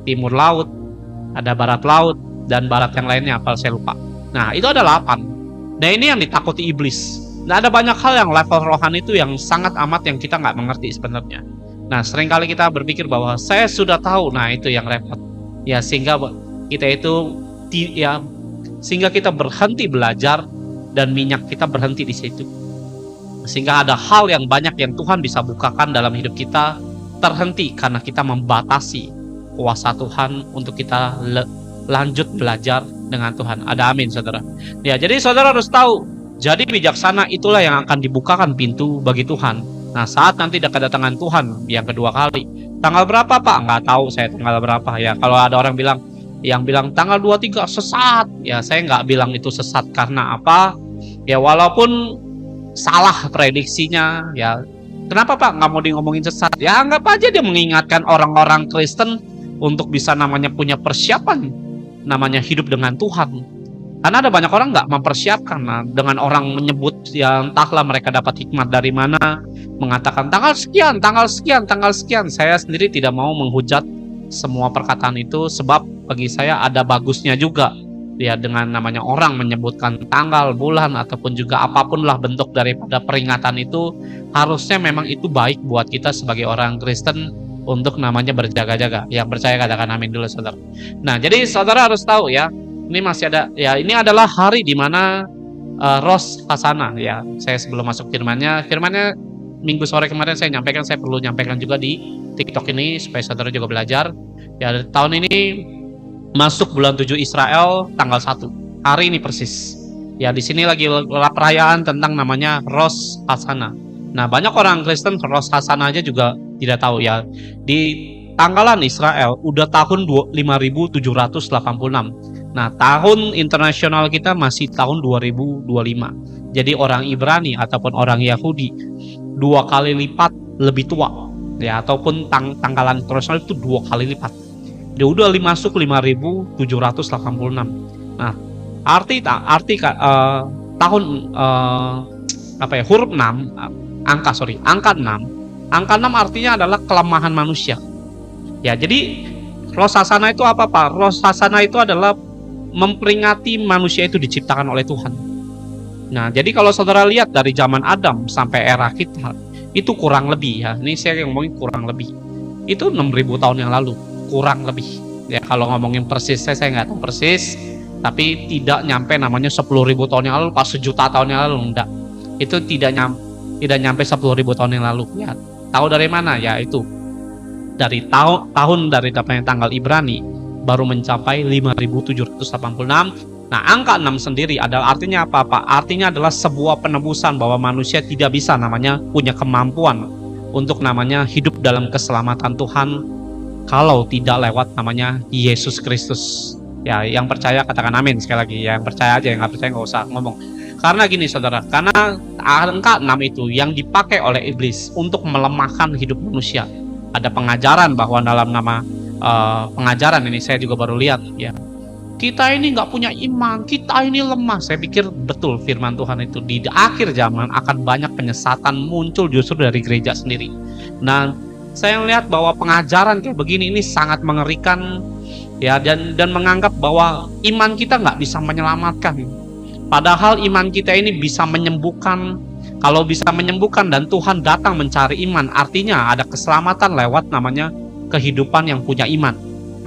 timur laut, ada barat laut, dan barat yang lainnya, apa saya lupa. Nah, itu ada 8. Nah, ini yang ditakuti iblis. Nah, ada banyak hal yang level rohani itu yang sangat amat yang kita nggak mengerti sebenarnya. Nah, seringkali kita berpikir bahwa saya sudah tahu. Nah, itu yang repot. Ya, sehingga kita itu sehingga kita berhenti belajar dan minyak kita berhenti di situ. Sehingga ada hal yang banyak yang Tuhan bisa bukakan dalam hidup kita terhenti karena kita membatasi kuasa Tuhan untuk kita lanjut belajar dengan Tuhan. Ada amin, saudara. Ya, jadi saudara harus tahu, jadi bijaksana itulah yang akan dibukakan pintu bagi Tuhan. Nah, saat nanti kedatangan Tuhan yang kedua kali, tanggal berapa Pak? Nggak tahu saya tanggal berapa ya. Kalau ada orang yang bilang tanggal 23 sesat, ya saya nggak bilang itu sesat. Karena apa? Ya walaupun salah prediksinya, ya kenapa Pak nggak mau ngomongin sesat? Ya anggap aja dia mengingatkan orang-orang Kristen untuk bisa namanya punya persiapan, namanya hidup dengan Tuhan. Karena ada banyak orang nggak mempersiapkan. Nah, dengan orang menyebut yang entahlah mereka dapat hikmat dari mana, mengatakan tanggal sekian, tanggal sekian, tanggal sekian. Saya sendiri tidak mau menghujat semua perkataan itu, sebab bagi saya ada bagusnya juga. Ya, dengan namanya orang menyebutkan tanggal, bulan, ataupun juga apapun lah bentuk daripada peringatan itu, harusnya memang itu baik buat kita sebagai orang Kristen untuk namanya berjaga-jaga. Yang percaya katakan amin dulu, saudara. Nah, jadi saudara harus tahu ya, ini masih ada, ya ini adalah hari di mana Rosh Hashanah ya. Saya sebelum masuk firmannya minggu sore kemarin saya perlu nyampaikan juga di TikTok ini supaya saudara juga belajar. Ya, tahun ini masuk bulan 7 Israel tanggal 1. Hari ini persis. Ya, di sini lagi perayaan tentang namanya Rosh Hashanah. Nah, banyak orang Kristen Rosh Hashanah aja juga tidak tahu ya. Di tanggalan Israel udah tahun 5786. Nah, tahun internasional kita masih tahun 2025. Jadi orang Ibrani ataupun orang Yahudi 2 kali lipat lebih tua. Ya, ataupun tanggalan internasional itu 2 kali lipat. Dia udah masuk 5786. Nah, tahun huruf 6, angka 6. Angka 6 artinya adalah kelemahan manusia. Ya, jadi Rosh Hashanah itu apa Pak? Rosh Hashanah itu adalah memperingati manusia itu diciptakan oleh Tuhan. Nah, jadi kalau saudara lihat dari zaman Adam sampai era kita, itu kurang lebih ya. Ini saya ngomongin kurang lebih. Itu 6.000 tahun yang lalu, kurang lebih. Ya, kalau ngomongin persis saya nggak tahu persis, tapi tidak nyampe namanya 10.000 tahun yang lalu, pas 1.000.000 tahun yang lalu enggak. Itu tidak nyampe 10.000 tahun yang lalu. Ya, tahu dari mana? Ya itu dari tahun dari tanggal Ibrani baru mencapai 5786. Nah, angka 6 sendiri adalah artinya apa Pak? Artinya adalah sebuah penebusan bahwa manusia tidak bisa namanya punya kemampuan untuk namanya hidup dalam keselamatan Tuhan kalau tidak lewat namanya Yesus Kristus. Ya, yang percaya katakan amin sekali lagi. Yang percaya aja, yang nggak percaya nggak usah ngomong. Karena gini saudara, karena angka 6 itu yang dipakai oleh iblis untuk melemahkan hidup manusia. Ada pengajaran bahwa dalam nama pengajaran ini saya juga baru lihat ya, kita ini nggak punya iman, kita ini lemah. Saya pikir betul firman Tuhan itu di akhir zaman akan banyak penyesatan muncul justru dari gereja sendiri. Nah, saya melihat bahwa pengajaran kayak begini ini sangat mengerikan ya, dan menganggap bahwa iman kita nggak bisa menyelamatkan, padahal iman kita ini bisa menyembuhkan. Kalau bisa menyembuhkan dan Tuhan datang mencari iman, artinya ada keselamatan lewat namanya kehidupan yang punya iman.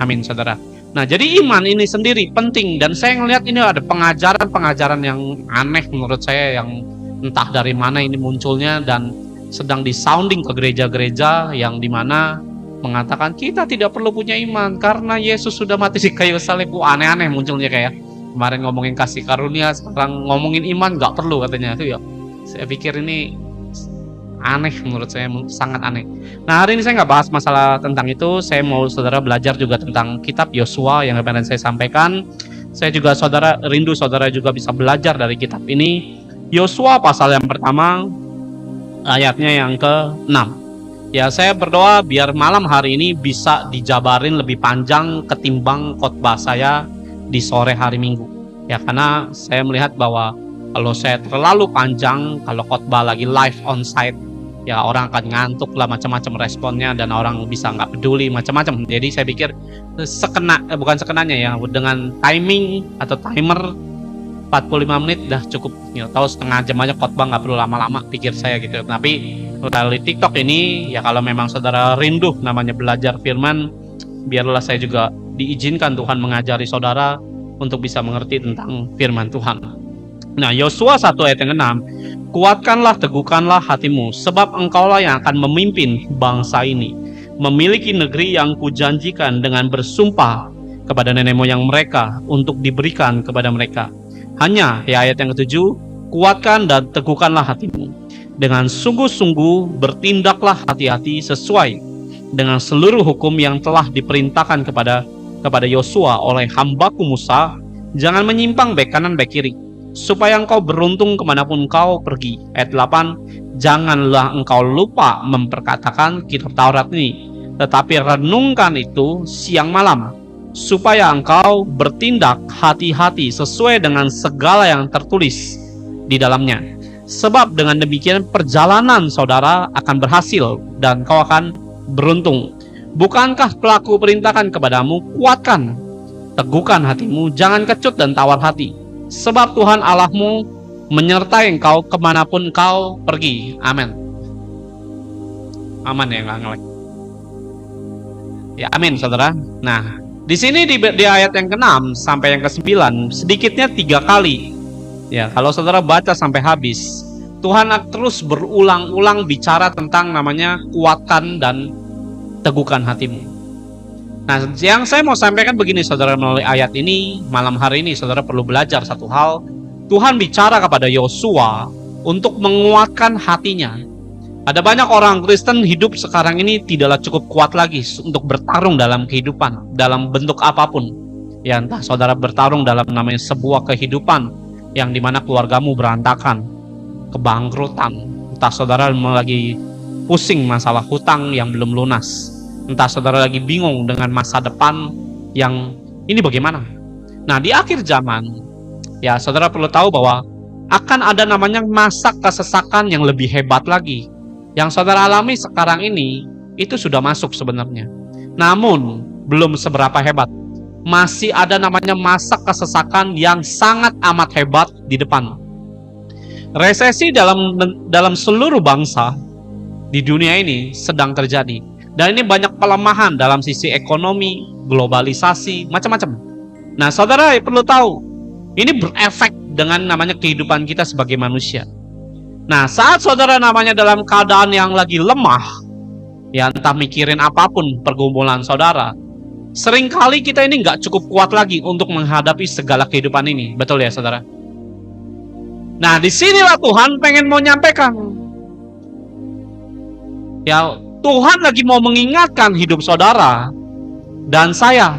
Amin saudara. Nah, jadi iman ini sendiri penting, dan saya ngelihat ini ada pengajaran yang aneh menurut saya, yang entah dari mana ini munculnya dan sedang disounding ke gereja-gereja yang dimana mengatakan kita tidak perlu punya iman karena Yesus sudah mati di kayu salib. Aneh-aneh munculnya, kayak kemarin ngomongin kasih karunia, sekarang ngomongin iman nggak perlu katanya itu ya. Saya pikir ini aneh, menurut saya sangat aneh. Nah, hari ini saya nggak bahas masalah tentang itu. Saya mau saudara belajar juga tentang kitab Yosua yang kemarin saya sampaikan. Saya juga rindu saudara juga bisa belajar dari kitab ini. Yosua pasal yang pertama, ayatnya yang ke-6. Ya, saya berdoa biar malam hari ini bisa dijabarin lebih panjang ketimbang khotbah saya di sore hari Minggu. Ya, karena saya melihat bahwa kalau saya terlalu panjang, kalau khotbah lagi live on site, ya orang akan ngantuk lah, macam-macam responnya, dan orang bisa nggak peduli macam-macam. Jadi saya pikir bukan sekenanya ya, dengan timing atau timer 45 menit dah cukup. Ya, tahu setengah jam aja khotbah, nggak perlu lama-lama, pikir saya gitu. Tapi melalui TikTok ini ya, kalau memang saudara rindu namanya belajar firman, biarlah saya juga diizinkan Tuhan mengajari saudara untuk bisa mengerti tentang firman Tuhan. Nah, Yosua 1 ayat yang 6, kuatkanlah, teguhkanlah hatimu, sebab engkaulah yang akan memimpin bangsa ini, memiliki negeri yang kujanjikan dengan bersumpah kepada nenek moyang mereka untuk diberikan kepada mereka. Hanya, ya ayat yang ke-7, kuatkan dan teguhkanlah hatimu, dengan sungguh-sungguh bertindaklah hati-hati sesuai dengan seluruh hukum yang telah diperintahkan kepada Yosua oleh hambaku Musa. Jangan menyimpang baik kanan baik kiri, supaya engkau beruntung kemanapun engkau pergi. Ayat 8, janganlah engkau lupa memperkatakan kitab Taurat ini, tetapi renungkan itu siang malam, supaya engkau bertindak hati-hati sesuai dengan segala yang tertulis di dalamnya. Sebab dengan demikian perjalanan saudara akan berhasil dan kau akan beruntung. Bukankah telah kuperintahkan kepadamu, kuatkan, teguhkan hatimu, jangan kecut dan tawar hati. Sebab Tuhan Allahmu menyertai engkau kemanapun engkau pergi. Amin. Aman ya, nggak ngelek. Ya, amin saudara. Nah, di sini di ayat yang ke-6 sampai yang ke-9 sedikitnya 3 kali. Ya, kalau saudara baca sampai habis, Tuhan terus berulang-ulang bicara tentang namanya kuatkan dan teguhkan hatimu. Nah, yang saya mau sampaikan begini saudara, melalui ayat ini, malam hari ini saudara perlu belajar satu hal. Tuhan bicara kepada Yosua untuk menguatkan hatinya. Ada banyak orang Kristen hidup sekarang ini tidaklah cukup kuat lagi untuk bertarung dalam kehidupan, dalam bentuk apapun. Ya, entah saudara bertarung dalam namanya sebuah kehidupan yang dimana keluargamu berantakan, kebangkrutan. Entah saudara lagi pusing masalah hutang yang belum lunas. Entah saudara lagi bingung dengan masa depan yang ini bagaimana. Nah, di akhir zaman, ya saudara perlu tahu bahwa akan ada namanya masa kesesakan yang lebih hebat lagi. Yang saudara alami sekarang ini, itu sudah masuk sebenarnya. Namun, belum seberapa hebat. Masih ada namanya masa kesesakan yang sangat amat hebat di depan. Resesi dalam seluruh bangsa di dunia ini sedang terjadi. Dan ini banyak pelemahan dalam sisi ekonomi, globalisasi, macam-macam. Nah, saudara perlu tahu, ini berefek dengan namanya kehidupan kita sebagai manusia. Nah, saat saudara namanya dalam keadaan yang lagi lemah, ya entah mikirin apapun pergumulan saudara, seringkali kita ini nggak cukup kuat lagi untuk menghadapi segala kehidupan ini. Betul ya saudara? Nah, disinilah Tuhan pengen mau nyampaikan. Ya, Tuhan lagi mau mengingatkan hidup saudara dan saya.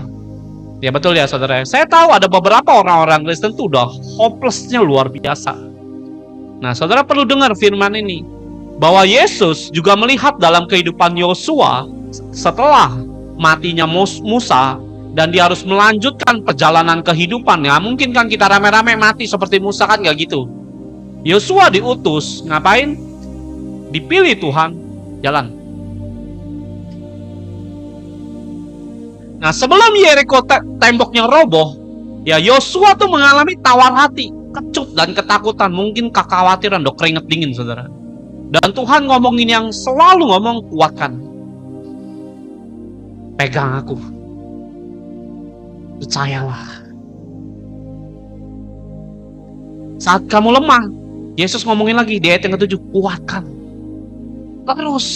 Ya betul ya saudara. Saya tahu ada beberapa orang-orang Kristen itu udah hopelessnya luar biasa. Nah, saudara perlu dengar firman ini, bahwa Yesus juga melihat dalam kehidupan Yosua setelah matinya Musa, dan dia harus melanjutkan perjalanan kehidupan. Ya mungkin kan kita rame-rame mati seperti Musa, kan gak gitu. Yosua diutus, ngapain? Dipilih Tuhan, jalan. Nah, sebelum Yeriko temboknya roboh, ya Yosua tuh mengalami tawar hati, kecut dan ketakutan, mungkin kekhawatiran, keringet dingin saudara. Dan Tuhan ngomongin yang selalu ngomong, kuatkan, pegang aku, percayalah. Saat kamu lemah, Yesus ngomongin lagi di ayat yang ke-7, kuatkan. Terus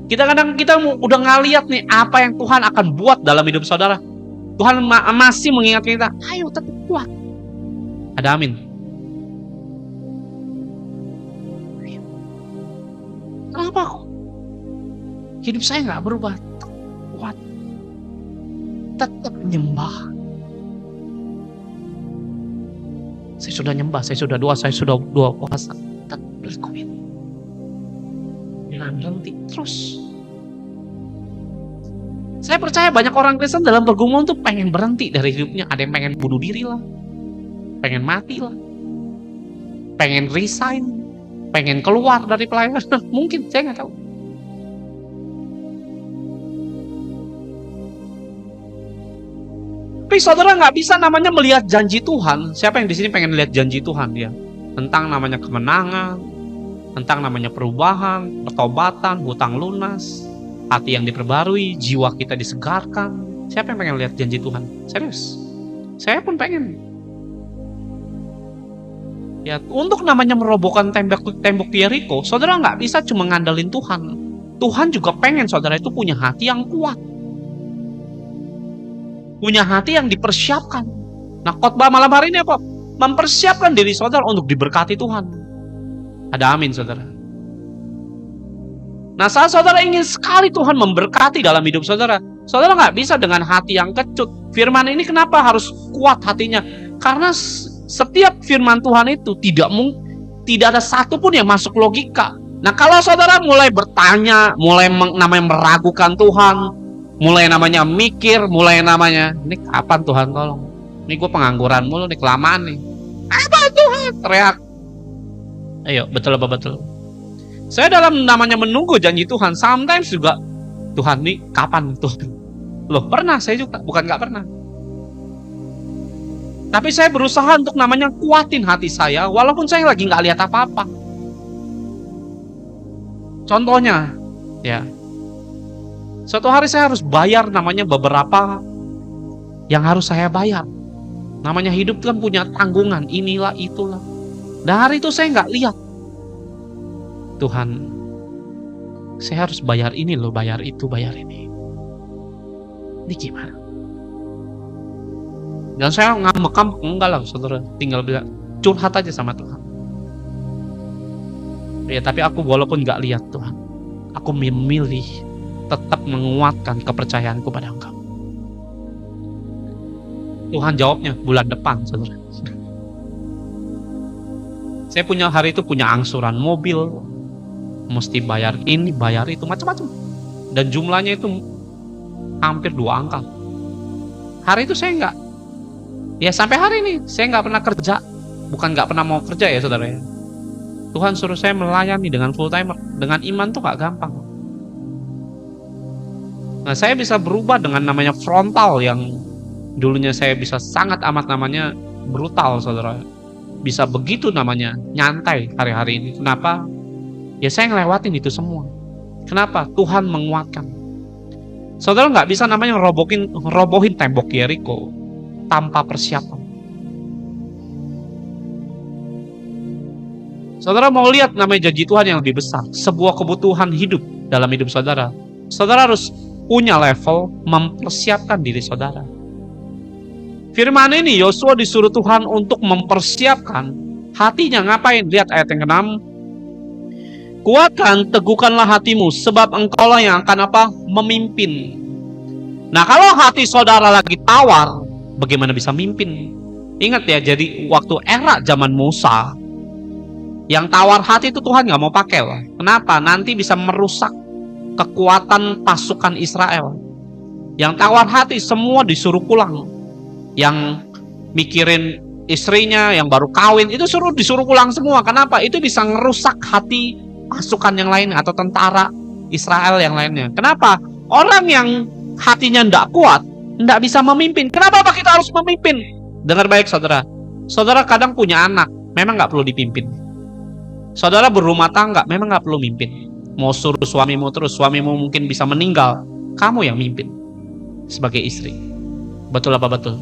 kita udah ngeliat nih apa yang Tuhan akan buat dalam hidup saudara. Tuhan masih mengingatkan kita, ayo tetap kuat. Ada amin. Kenapa kok hidup saya nggak berubah? Tetap kuat, tetap nyembah. Saya sudah nyembah, saya sudah doa, saya sudah puasa. Tetap lakuin. Jangan berhenti terus. Saya percaya banyak orang Kristen dalam pergumulan tuh pengen berhenti dari hidupnya. Ada yang pengen bunuh diri lah, pengen mati lah, pengen resign. pengen keluar dari pelayanan. Mungkin, saya nggak tahu. Tapi saudara nggak bisa namanya melihat janji Tuhan. Siapa yang di sini pengen lihat janji Tuhan ya? Tentang namanya kemenangan, tentang namanya perubahan, pertobatan, hutang lunas, hati yang diperbarui, jiwa kita disegarkan. Siapa yang pengen lihat janji Tuhan? Serius, saya pun pengen. Ya, untuk namanya merobohkan tembok Yeriko, saudara nggak bisa cuma ngandelin Tuhan. Tuhan juga pengen saudara itu punya hati yang kuat, punya hati yang dipersiapkan. Nah, khotbah malam hari ini apa? Mempersiapkan diri saudara untuk diberkati Tuhan. Ada amin, saudara. Nah, saat saudara ingin sekali Tuhan memberkati dalam hidup saudara, saudara nggak bisa dengan hati yang kecut. Firman ini kenapa harus kuat hatinya? Karena setiap firman Tuhan itu tidak ada satupun yang masuk logika. Nah, kalau saudara mulai bertanya, mulai namanya meragukan Tuhan, mulai namanya mikir, mulai namanya, ini kapan Tuhan tolong? Ini gue pengangguran mulu nih, kelamaan nih. Apa Tuhan? Teriak. Ayo, betul apa betul? Saya dalam namanya menunggu janji Tuhan, sometimes juga, Tuhan nih kapan Tuhan? Loh, pernah saya juga, bukan nggak pernah. Tapi saya berusaha untuk namanya kuatin hati saya, walaupun saya lagi nggak lihat apa-apa. Contohnya, ya, suatu hari saya harus bayar namanya beberapa yang harus saya bayar. Namanya hidup kan punya tanggungan, inilah itulah. Dan hari itu saya nggak lihat. Tuhan, saya harus bayar ini loh, bayar itu, bayar ini. Ini gimana? Dan saya ngambek, enggak lah saudara, tinggal bilang, curhat aja sama Tuhan. Ya, tapi aku walaupun nggak lihat Tuhan, aku memilih tetap menguatkan kepercayaanku pada Engkau. Tuhan jawabnya bulan depan, saudara. Saya punya hari itu punya angsuran mobil, mesti bayar ini, bayar itu, macam-macam. Dan jumlahnya itu hampir 2 angka. Hari itu saya nggak, ya sampai hari ini saya nggak pernah kerja. Bukan nggak pernah mau kerja ya saudara ya. Tuhan suruh saya melayani dengan full timer. Dengan iman tuh nggak gampang. Nah, saya bisa berubah dengan namanya frontal yang dulunya saya bisa sangat amat namanya brutal saudara. Bisa begitu namanya nyantai hari-hari ini. Kenapa? Ya saya ngelewatin itu semua. Kenapa? Tuhan menguatkan. Saudara nggak bisa namanya robohin tembok Yeriko tanpa persiapan. Saudara mau lihat namanya janji Tuhan yang lebih besar, sebuah kebutuhan hidup dalam hidup saudara. Saudara harus punya level mempersiapkan diri saudara. Firman ini Yosua disuruh Tuhan untuk mempersiapkan hatinya. Ngapain? Lihat ayat yang ke-6. Kuatkan, teguhkanlah hatimu, sebab engkaulah yang akan apa? Memimpin. Nah, kalau hati saudara lagi tawar, bagaimana bisa mimpin? Ingat ya, jadi waktu era zaman Musa, yang tawar hati itu Tuhan gak mau pakai loh. Kenapa? Nanti bisa merusak kekuatan pasukan Israel. Yang tawar hati semua disuruh pulang. Yang mikirin istrinya yang baru kawin itu disuruh pulang semua. Kenapa? Itu bisa ngerusak hati pasukan yang lain atau tentara Israel yang lainnya. Kenapa? Orang yang hatinya tidak kuat, tidak bisa memimpin. Kenapa kita harus memimpin? Dengar baik saudara. Saudara kadang punya anak, memang nggak perlu dipimpin. Saudara berumah tangga, memang nggak perlu mimpin. Mau suruh suamimu terus, suamimu mungkin bisa meninggal, kamu yang mimpin sebagai istri. Betul apa betul?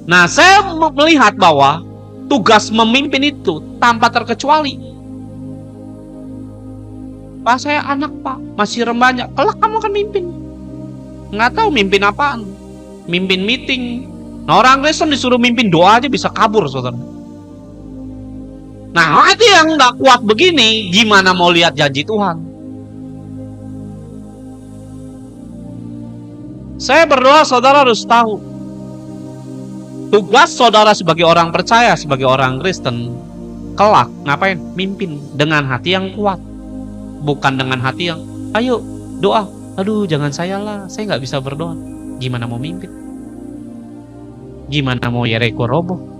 Nah, saya melihat bahwa tugas memimpin itu tanpa terkecuali. Pak, saya anak pak, masih remaja, kelak kamu akan mimpin. Nggak tahu mimpin apaan, mimpin meeting. Nah, orang Kristen disuruh mimpin doa aja bisa kabur saudara. Nah, hati yang nggak kuat begini, gimana mau lihat janji Tuhan? Saya berdoa saudara harus tahu, tugas saudara sebagai orang percaya, sebagai orang Kristen, kelak ngapain? Mimpin dengan hati yang kuat, bukan dengan hati yang, ayo doa, aduh jangan saya lah, saya nggak bisa berdoa. Gimana mau mimpin? Gimana mau Yeriko roboh?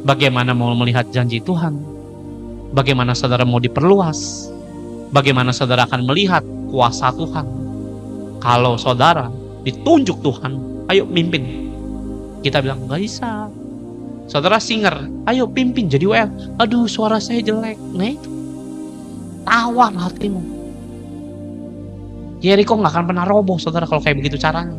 Bagaimana mau melihat janji Tuhan? Bagaimana saudara mau diperluas? Bagaimana saudara akan melihat kuasa Tuhan? Kalau saudara ditunjuk Tuhan, ayo mimpin. Kita bilang, gak bisa. Saudara singer, ayo pimpin jadi WL. Aduh, suara saya jelek. Nah itu, tawar hatimu. Yeriko gak akan pernah roboh, saudara, kalau kayak begitu caranya.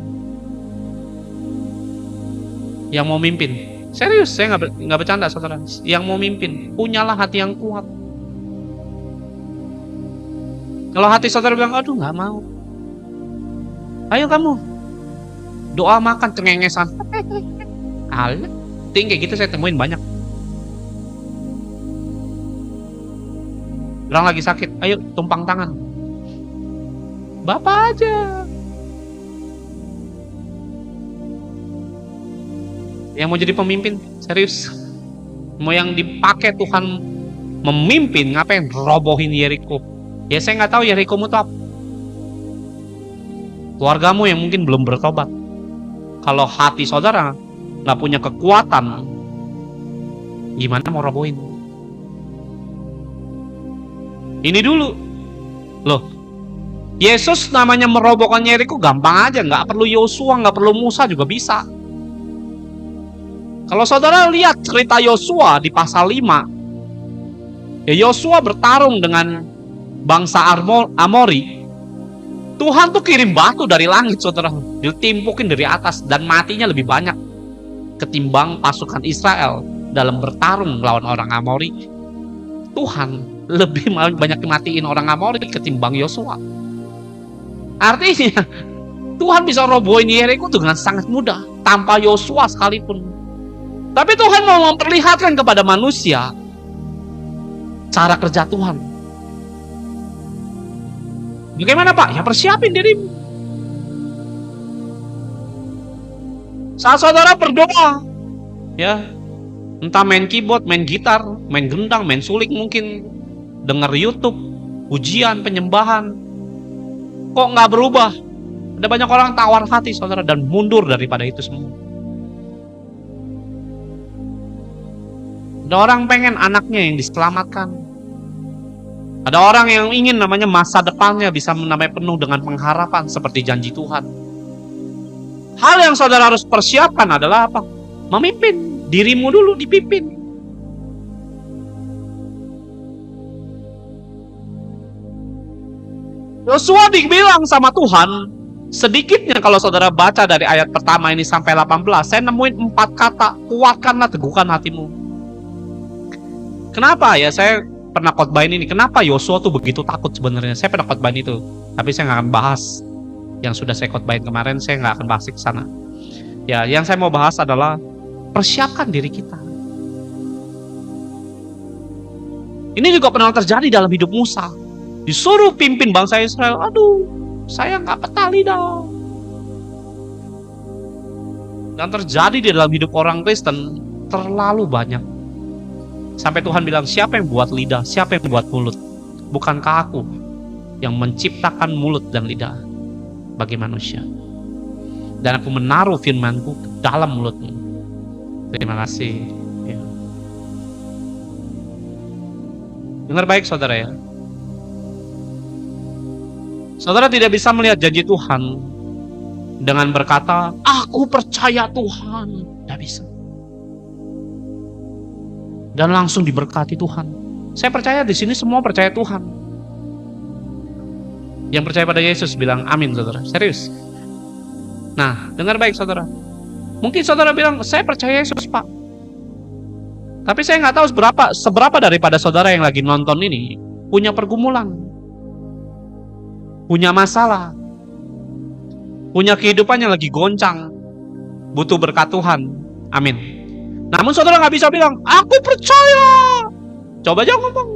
Yang mau mimpin, serius, saya nggak bercanda, saudara. Yang mau mimpin, punyalah hati yang kuat. Kalau hati saudara bilang, aduh nggak mau, ayo kamu doa makan cengengesan. Alah, kayak gitu saya temuin banyak. Orang lagi sakit, ayo tumpang tangan. Bapak aja. Yang mau jadi pemimpin, serius. Mau yang dipakai Tuhan memimpin, ngapain robohin Yeriko? Ya saya nggak tahu Yerikomu itu apa. Keluargamu yang mungkin belum bertobat. Kalau hati saudara nggak punya kekuatan, gimana mau robohin? Ini dulu, loh. Yesus namanya merobohkan Yeriko gampang aja, nggak perlu Yosua, nggak perlu Musa juga bisa. Kalau saudara lihat cerita Yosua di pasal 5, ya Yosua bertarung dengan bangsa Amori. Tuhan tuh kirim batu dari langit, saudara, ditimpukin dari atas, dan matinya lebih banyak ketimbang pasukan Israel dalam bertarung melawan orang Amori. Tuhan lebih banyak matiin orang Amori ketimbang Yosua. Artinya Tuhan bisa robohin Yeriko dengan sangat mudah tanpa Yosua sekalipun. Tapi Tuhan mau memperlihatkan kepada manusia cara kerja Tuhan. Bagaimana Pak? Ya persiapin dirimu. Saat saudara berdoa, ya, entah main keyboard, main gitar, main gendang, main suling mungkin, dengar YouTube, ujian, penyembahan, kok nggak berubah? Ada banyak orang tawar hati, saudara, dan mundur daripada itu semua. Ada orang pengen anaknya yang diselamatkan. Ada orang yang ingin namanya masa depannya bisa namanya penuh dengan pengharapan seperti janji Tuhan. Hal yang saudara harus persiapkan adalah apa? Memimpin. Dirimu dulu dipimpin. Yosua dibilang sama Tuhan, sedikitnya kalau saudara baca dari ayat pertama ini sampai 18, saya nemuin 4 kata, kuatkanlah, teguhkan hatimu. Kenapa ya saya pernah khotbahin ini? Kenapa Yosua tuh begitu takut sebenarnya? Saya pernah khotbahin itu, tapi saya nggak akan bahas yang sudah saya khotbahin kemarin. Saya nggak akan bahas ke sana. Ya, yang saya mau bahas adalah persiapkan diri kita. Ini juga pernah terjadi dalam hidup Musa. Disuruh pimpin bangsa Israel, aduh, saya nggak betah lidah. Dan terjadi di dalam hidup orang Kristen terlalu banyak. Sampai Tuhan bilang, siapa yang buat lidah, siapa yang buat mulut? Bukankah aku yang menciptakan mulut dan lidah bagi manusia? Dan aku menaruh firmanku ke dalam mulutmu. Terima kasih. Ya. Dengar baik saudara ya. Saudara tidak bisa melihat janji Tuhan dengan berkata, aku percaya Tuhan. Tidak bisa. Dan langsung diberkati Tuhan. Saya percaya di sini semua percaya Tuhan. Yang percaya pada Yesus bilang amin, saudara. Serius. Nah, dengar baik saudara. Mungkin saudara bilang, saya percaya Yesus Pak. Tapi saya nggak tahu seberapa daripada saudara yang lagi nonton ini punya pergumulan, punya masalah, punya kehidupan yang lagi goncang, butuh berkat Tuhan. Amin. Namun saudara nggak bisa bilang, aku percaya. Coba aja ngomong.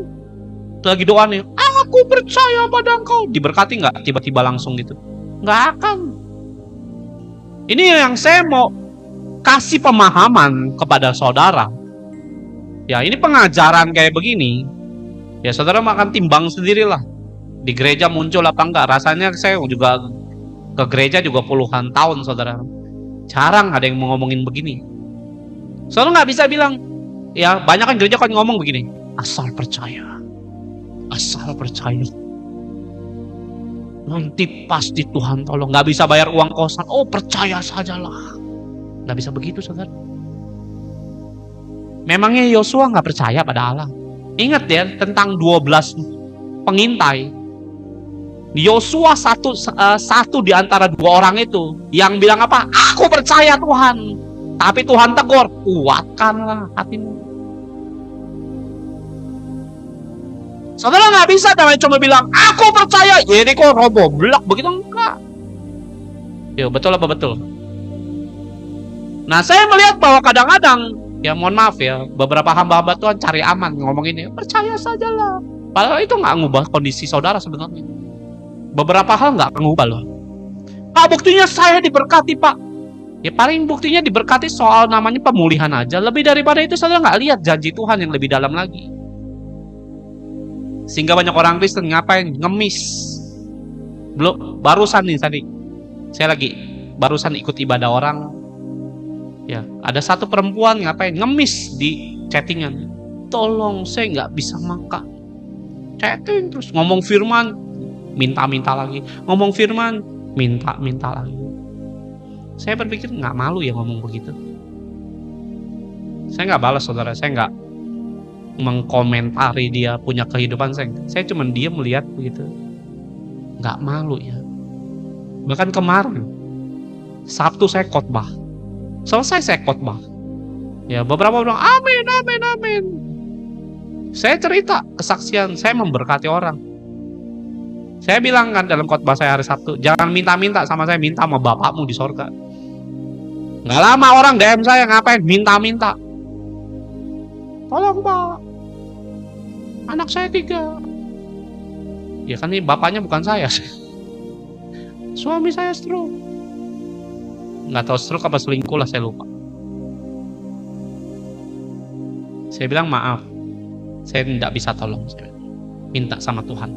Lagi doa nih, aku percaya pada engkau. Diberkati nggak tiba-tiba langsung gitu? Nggak akan. Ini yang saya mau kasih pemahaman kepada saudara. Ya ini pengajaran kayak begini. Ya saudara makan timbang sendirilah. Di gereja muncul apa enggak? Rasanya saya juga ke gereja juga puluhan tahun saudara. Jarang ada yang mau ngomongin begini. Soalnya nggak bisa bilang, ya banyak kan gereja kan ngomong begini, Asal percaya. Asal percaya. Nanti pasti Tuhan tolong. Gak bisa bayar uang kosan. Oh, percaya sajalah. Gak bisa begitu, saudara. Memangnya Yosua gak percaya pada Allah? Ingat ya tentang 12 pengintai. Yosua satu di antara 2 orang itu yang bilang apa? Aku percaya Tuhan. Tapi Tuhan tegur, kuatkanlah hatimu. Saudara nggak bisa namanya cuma bilang aku percaya. Jadi kok roboh blok begitu, enggak. Ya betul apa betul? Nah saya melihat bahwa kadang-kadang ya mohon maaf ya, beberapa hamba-hamba Tuhan cari aman ngomong ini, percaya sajalah. Padahal itu nggak ngubah kondisi saudara sebenarnya. Beberapa hal nggak ngubah loh. Pak, buktinya saya diberkati, Pak. Ya paling buktinya diberkati soal namanya pemulihan aja. Lebih daripada itu saudara nggak lihat janji Tuhan yang lebih dalam lagi. Sehingga banyak orang Kristen ngapain? Ngemis. Belum, barusan nih tadi. Saya lagi barusan ikut ibadah orang. Ya, ada satu perempuan ngapain? Ngemis di chattingan. Tolong, saya nggak bisa makan. Chatting terus, ngomong firman, minta-minta lagi. Ngomong firman, minta-minta lagi. Saya berpikir nggak malu ya ngomong begitu. Saya nggak balas saudara, saya nggak mengkomentari dia punya kehidupan. Saya cuma diam melihat begitu. Nggak malu ya. Bahkan kemarin Sabtu saya khotbah. Selesai saya khotbah. Ya beberapa orang amin, amin, amin. Saya cerita kesaksian, saya memberkati orang. Saya bilang kan dalam khotbah saya hari Sabtu, jangan minta-minta sama saya, minta sama Bapakmu di sorga. Nggak lama orang DM saya ngapain? Minta-minta. Tolong Pak, anak saya 3. Ya kan ini bapaknya bukan saya. Suami saya stroke. Nggak tahu stroke apa selingkuh lah, saya lupa. Saya bilang maaf, saya tidak bisa tolong. Saya minta sama Tuhan.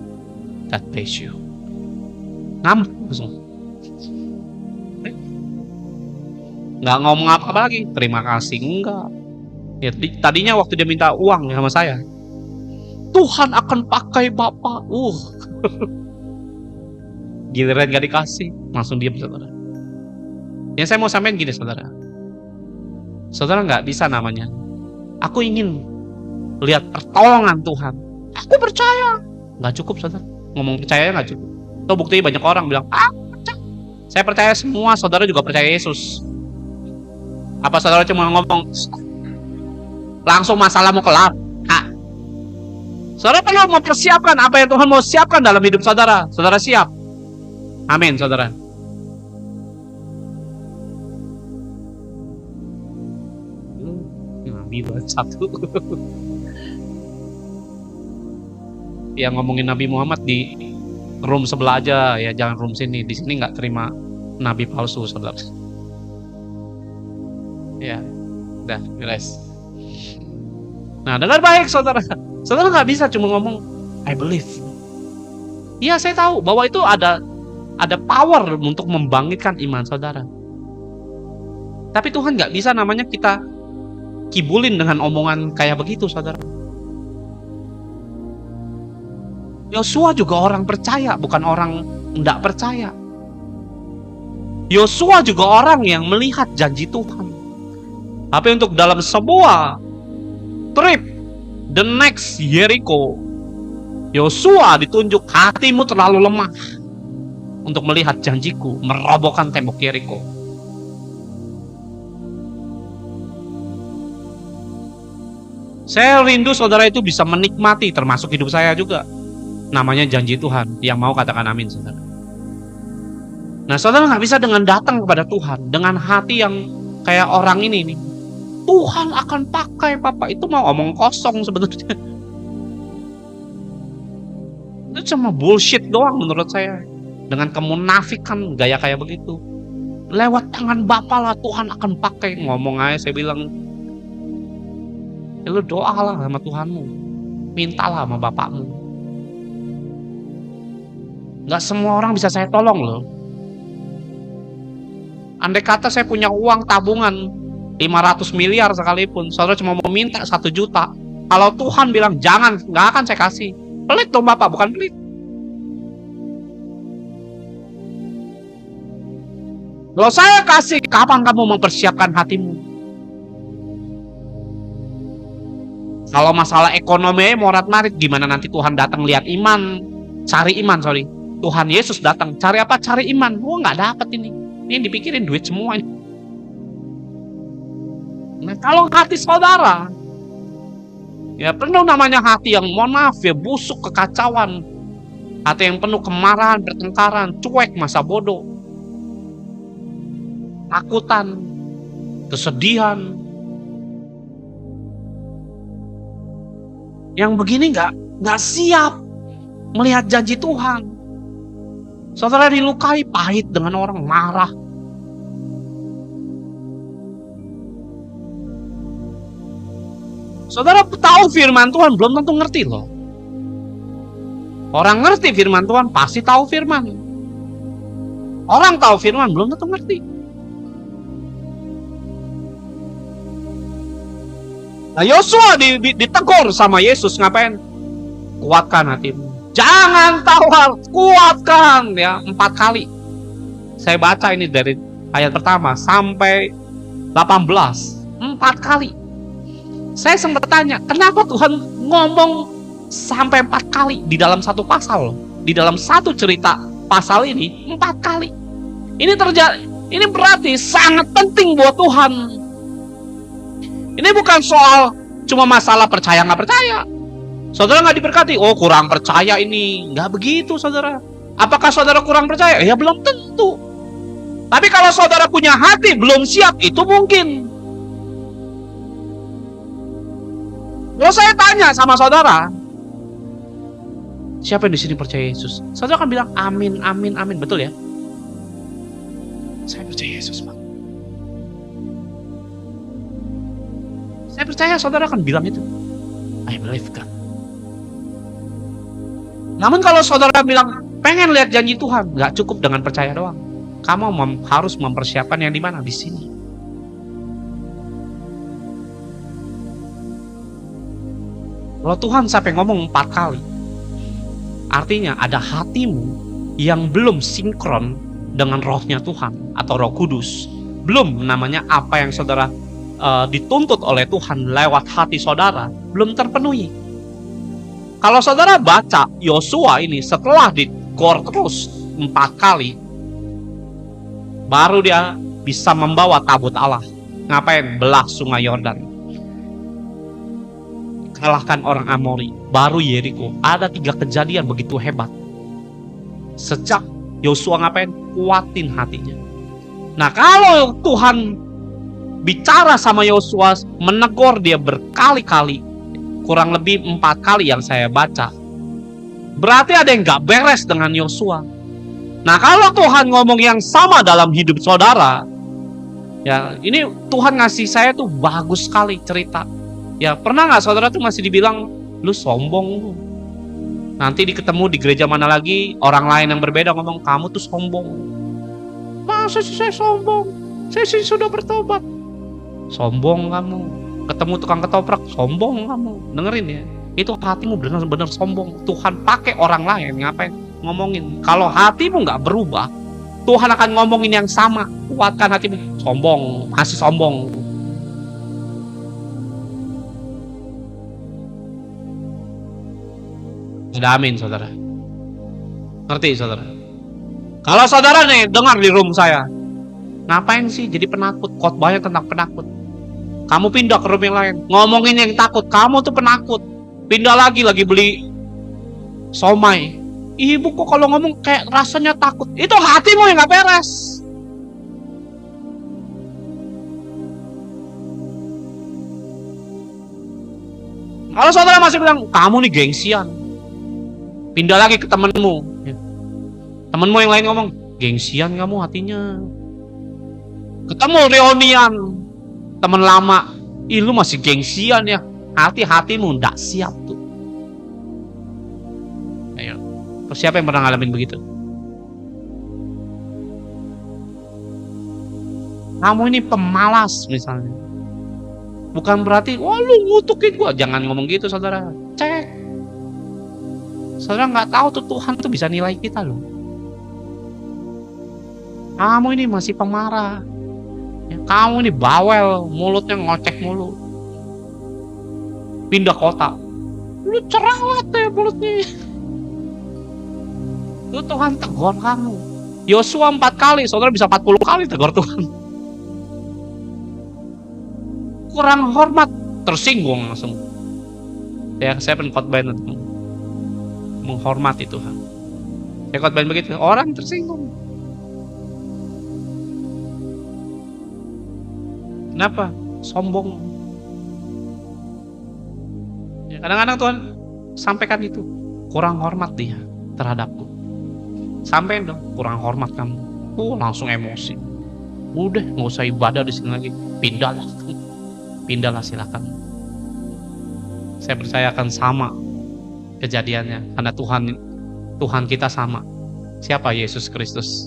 God bless you. Ngamuk langsung. Nggak ngomong apa-apa lagi. Terima kasih, enggak. Ya, tadinya waktu dia minta uang sama saya, Tuhan akan pakai Bapak. Giliran gak dikasih, langsung diam saudara. Yang saya mau sampaikan gini saudara. Saudara nggak bisa namanya, aku ingin lihat pertolongan Tuhan. Aku percaya. Nggak cukup saudara. Ngomong percaya nggak cukup. Itu buktinya banyak orang bilang, percaya. Saya percaya semua, saudara juga percaya Yesus. Apa saudara cuma ngomong langsung masalahmu kelar? Saudara perlu mempersiapkan apa yang Tuhan mau siapkan dalam hidup saudara. Saudara siap? Amin saudara. Nabi satu. Yang ngomongin Nabi Muhammad di room sebelah aja ya, jangan room sini. Di sini nggak terima nabi palsu saudara. Ya, udah beres. Nah, dengar baik saudara. Saudara nggak bisa cuma ngomong I believe. Iya, saya tahu bahwa itu ada power untuk membangkitkan iman saudara. Tapi Tuhan nggak bisa namanya kita kibulin dengan omongan kayak begitu saudara. Yosua juga orang percaya, bukan orang nggak percaya. Yosua juga orang yang melihat janji Tuhan. Tapi untuk dalam sebuah trip the next Jericho, Yosua ditunjuk, hatimu terlalu lemah untuk melihat janjiku merobohkan tembok Jericho. Saya rindu saudara itu bisa menikmati, termasuk hidup saya juga, namanya janji Tuhan. Yang mau katakan amin saudara. Nah saudara nggak bisa dengan datang kepada Tuhan dengan hati yang kayak orang ini nih. Tuhan akan pakai Bapak, itu mau omong kosong sebenarnya. Itu cuma bullshit doang menurut saya. Dengan kemunafikan gaya kayak begitu. Lewat tangan Bapak lah Tuhan akan pakai. Ngomong aja saya bilang, ya lu doalah sama Tuhanmu, mintalah sama Bapakmu. Gak semua orang bisa saya tolong loh. Andai kata saya punya uang tabungan 500 miliar sekalipun, saudara cuma mau minta 1 juta, Kalau Tuhan bilang jangan, nggak akan saya kasih. Pelit dong Bapak, bukan pelit. Kalau saya kasih, kapan kamu mempersiapkan hatimu? Kalau masalah ekonomi morat-marit, gimana nanti Tuhan datang lihat iman, cari iman, sorry. Tuhan Yesus datang, cari apa? Cari iman. Oh, nggak dapat ini. Ini dipikirin duit semua ini. Nah, kalau hati saudara, ya penuh namanya hati yang mohon maaf ya, busuk, kekacauan. Hati yang penuh kemarahan, pertengkaran, cuek, masa bodoh. Takutan, kesedihan. Yang begini nggak siap melihat janji Tuhan. Saudara dilukai, pahit dengan orang, marah. Saudara tahu firman Tuhan, belum tentu ngerti loh. Orang ngerti firman Tuhan pasti tahu firman. Orang tahu firman belum tentu ngerti. Nah, Yosua ditegur sama Yesus, ngapain? Kuatkan hatimu. Jangan tawar, kuatkan ya 4 kali. Saya baca ini dari ayat pertama sampai 18, 4 kali. Saya sempat tanya, kenapa Tuhan ngomong sampai 4 kali di dalam satu pasal? Di dalam satu cerita pasal ini 4 kali. Ini terjadi, ini berarti sangat penting buat Tuhan. Ini bukan soal cuma masalah percaya nggak percaya. Saudara nggak diberkati, oh kurang percaya ini. Nggak begitu saudara. Apakah saudara kurang percaya? Ya belum tentu. Tapi kalau saudara punya hati belum siap, itu mungkin. Kalau saya tanya sama saudara, siapa yang di sini percaya Yesus? Saudara akan bilang amin, amin, amin. Betul ya? Saya percaya Yesus, Pak. Saya percaya saudara akan bilang itu. I believe God. Namun kalau saudara bilang pengen lihat janji Tuhan, nggak cukup dengan percaya doang. Kamu harus mempersiapkan yang di mana? Di sini. Kalau Tuhan sampai ngomong 4 kali, artinya ada hatimu yang belum sinkron dengan rohnya Tuhan atau Roh Kudus. Belum namanya apa yang saudara dituntut oleh Tuhan lewat hati saudara belum terpenuhi. Kalau saudara baca Yosua ini setelah digor terus 4 kali, baru dia bisa membawa tabut Allah. Ngapain? Belah sungai Yordan, kalahkan orang Amori, baru Yeriko. Ada 3 kejadian begitu hebat. Sejak Yosua ngapain? Kuatin hatinya. Nah, kalau Tuhan bicara sama Yosua, menegur dia berkali-kali, kurang lebih 4 kali yang saya baca, berarti ada yang gak beres dengan Yosua. Nah, kalau Tuhan ngomong yang sama dalam hidup saudara, ya ini Tuhan ngasih saya tuh bagus sekali cerita. Ya pernah gak saudara tuh masih dibilang, lu sombong lu. Nanti ketemu di gereja mana lagi, orang lain yang berbeda ngomong, kamu tuh sombong. Masa sih saya sombong? Saya sih sudah bertobat. Sombong kamu. Ketemu tukang ketoprak, sombong kamu. Dengerin ya, itu hatimu benar-benar sombong. Tuhan pakai orang lain ngapain? Ngomongin. Kalau hatimu nggak berubah, Tuhan akan ngomongin yang sama. Kuatkan hatimu. Sombong, masih sombong. Ada amin saudara. Ngerti saudara? Kalau saudara nih dengar di room saya, ngapain sih jadi penakut? Khotbahnya tentang penakut. Kamu pindah ke room yang lain, ngomongin yang takut. Kamu tuh penakut. Pindah lagi beli somai. Ibu kok kalau ngomong kayak rasanya takut. Itu hatimu yang gak beres. Kalau saudara masih bilang, kamu nih gengsian, pindah lagi ke temenmu. Temenmu yang lain ngomong, gengsian kamu hatinya. Ketemu reunian teman lama, ih lu masih gengsian ya. Hatimu nggak siap tuh. Ayo, siapa yang pernah ngalamin begitu? Kamu ini pemalas misalnya. Bukan berarti, wah lu ngutukin gua. Jangan ngomong gitu, saudara. Cek. Saudara nggak tahu tuh Tuhan tuh bisa nilai kita loh. Kamu ini masih pemarah. Ya, kamu ini bawel, mulutnya ngoceh mulu. Pindah kota. Lu cerewet deh mulutnya. Itu Tuhan tegur kamu. Yosua 4 kali, saudara bisa 40 kali tegur Tuhan. Kurang hormat, tersinggung langsung. Ya, saya khotbahin untuk menghormati Tuhan. Saya khotbahin begitu, orang tersinggung. Kenapa? Sombong. Ya, kadang-kadang Tuhan sampaikan itu, kurang hormat dia terhadapku. Sampaikan dong, kurang hormat kamu. Langsung emosi. Udah, nggak usah ibadah di sini lagi. Pindahlah. Pindahlah silakan. Saya percaya akan sama kejadiannya, karena Tuhan kita sama. Siapa? Yesus Kristus.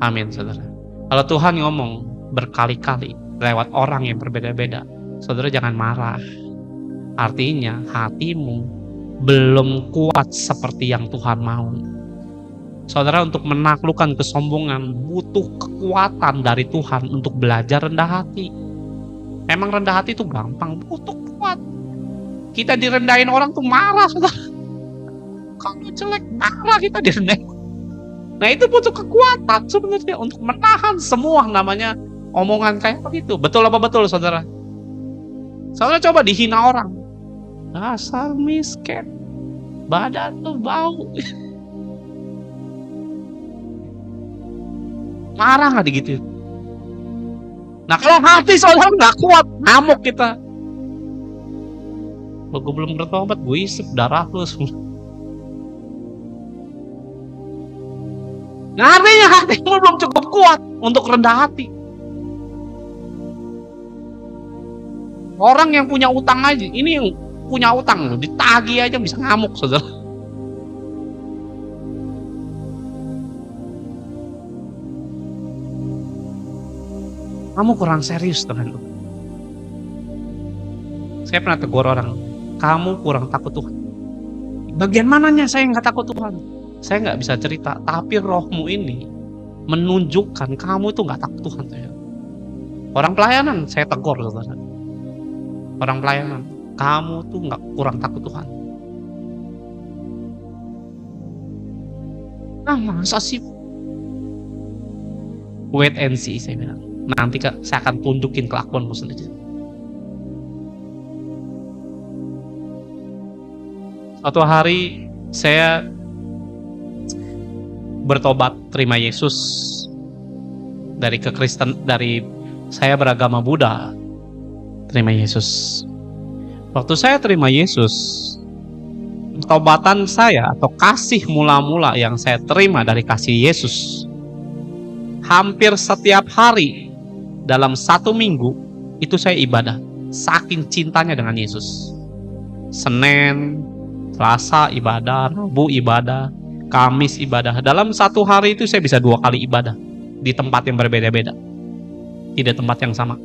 Amin, saudara. Kalau Tuhan ngomong berkali-kali lewat orang yang berbeda-beda, saudara jangan marah. Artinya hatimu belum kuat seperti yang Tuhan mau. Saudara, untuk menaklukkan kesombongan butuh kekuatan dari Tuhan untuk belajar rendah hati. Emang rendah hati itu gampang, butuh kuat. Kita direndahin orang tuh marah, saudara. Kalau jelek marah kita direndahin. Nah itu butuh kekuatan sebenarnya untuk menahan semua namanya omongan kayak begitu. Betul apa betul, saudara? Saudara coba dihina orang. Dasar miskin, badan tuh bau. Marah nggak gitu? Nah kalau hati saudara nggak kuat, ngamuk kita. Gue belum bertobat, gue isep darah lu semua. Nah artinya hatimu belum cukup kuat untuk rendah hati. Orang yang punya utang aja, ini yang punya utang, ditagih aja bisa ngamuk, saudara. Kamu kurang serius dengan Tuhan. Saya pernah tegur orang, kamu kurang takut Tuhan. Bagian mananya saya nggak takut Tuhan? Saya nggak bisa cerita, tapi rohmu ini menunjukkan kamu itu nggak takut Tuhan. Orang pelayanan saya tegur, saudara. Orang pelayanan, kamu tuh nggak kurang takut Tuhan. Nah masa sih? Wait and see, saya bilang. Nanti saya akan tunjukin kelakuanmu sendiri. Suatu hari saya bertobat, terima Yesus dari kekristen, dari saya beragama Buddha, terima Yesus. Waktu saya terima Yesus, tobatan saya atau kasih mula-mula yang saya terima dari kasih Yesus, hampir setiap hari dalam 1 minggu itu saya ibadah, saking cintanya dengan Yesus. Senin, Selasa ibadah, Rabu ibadah, Kamis ibadah. Dalam 1 hari itu saya bisa 2 kali ibadah di tempat yang berbeda-beda, tidak tempat yang sama.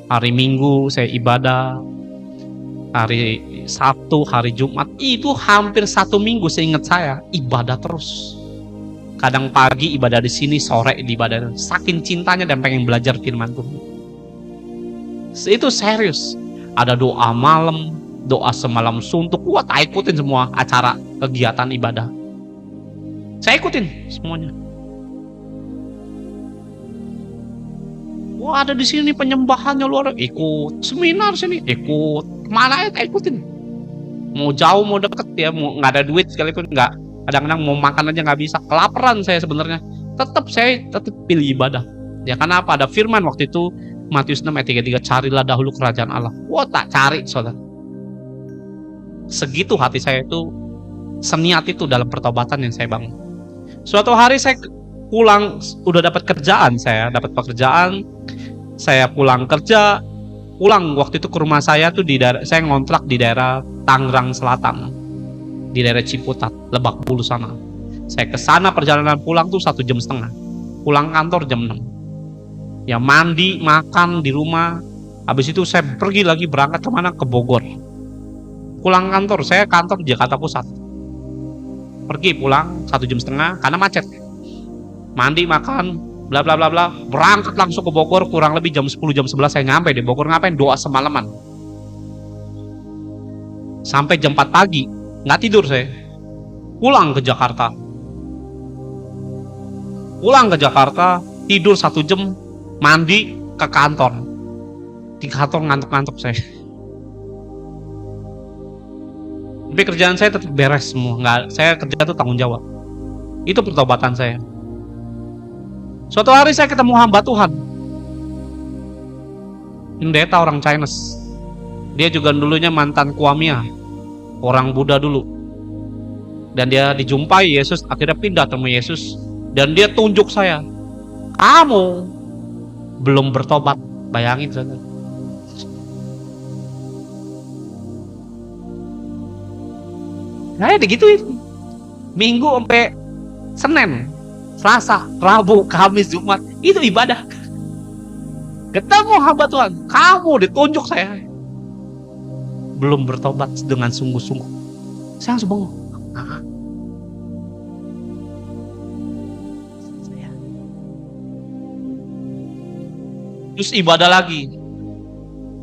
Hari Minggu saya ibadah, hari Sabtu, hari Jumat, itu hampir 1 minggu seingat saya ibadah terus. Kadang pagi ibadah di sini, sore ibadah. Saking cintanya dan pengen belajar firman Tuhan. Itu serius. Ada doa malam, doa semalam suntuk. Wah, tak ikutin semua acara kegiatan ibadah. Saya ikutin semuanya. Wah, ada di sini penyembahannya luar, ikut. Seminar sini, ikut. Kemana ya, tak ikutin. Mau jauh, mau deket ya, mau nggak ada duit sekalipun nggak. Kadang-kadang mau makan aja nggak bisa, kelaparan saya sebenarnya. Saya tetap pilih ibadah. Ya karena apa? Ada firman waktu itu Matius 6 ayat 33, carilah dahulu kerajaan Allah. Wah, tak cari, saudara. Segitu hati saya itu, seniat itu dalam pertobatan yang saya bangun. Suatu hari saya pulang, udah dapat kerjaan, saya dapat pekerjaan, saya pulang kerja, pulang waktu itu ke rumah saya tuh di daerah, saya ngontrak di daerah Tangerang Selatan, di daerah Ciputat, Lebak Bulus sana. Saya ke sana, perjalanan pulang tuh 1,5 jam. Pulang kantor jam 6. Ya mandi, makan di rumah, Habis itu saya pergi lagi, berangkat kemana? Ke Bogor. Pulang kantor, saya kantor di Jakarta Pusat. Pergi pulang 1,5 jam karena macet. Mandi, makan, bla bla bla bla, berangkat langsung ke Bogor. Kurang lebih jam 10 jam 11 saya nyampe di Bogor. Ngapain? Doa semalaman. Sampai jam 4 pagi nggak tidur saya. Pulang ke Jakarta. Tidur 1 jam, mandi, ke kantor. Di kantor ngantuk-ngantuk saya. Tapi kerjaan saya tetap beres semua. Saya kerja itu tanggung jawab. Itu pertobatan saya. Suatu hari saya ketemu hamba Tuhan, pendeta orang Chinese. Dia juga dulunya mantan Kuamia, orang Buddha dulu. Dan dia dijumpai Yesus, akhirnya pindah sama Yesus. Dan dia tunjuk saya, kamu belum bertobat. Bayangin saudara. Saya digituin Minggu sampai Senin, Selasa, Rabu, Kamis, Jumat, itu ibadah. Ketemu hamba Tuhan, kamu ditunjuk saya belum bertobat dengan sungguh-sungguh. Saya langsung bengong. Terus ibadah lagi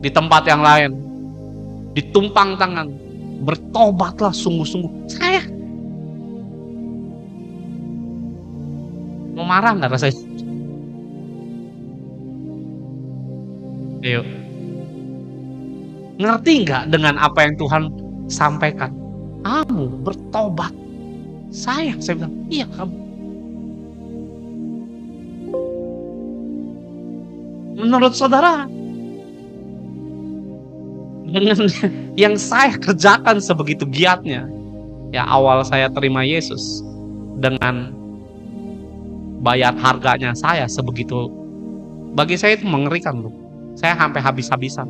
di tempat yang lain, ditumpang tangan, bertobatlah sungguh-sungguh. Saya mau marah nggak rasanya? Ayo, ngerti nggak dengan apa yang Tuhan sampaikan? Kamu bertobat. Saya bilang, iya kamu. Menurut saudara, dengan yang saya kerjakan sebegitu giatnya, ya awal saya terima Yesus dengan bayar harganya saya sebegitu, bagi saya itu mengerikan loh. Saya sampai habis-habisan.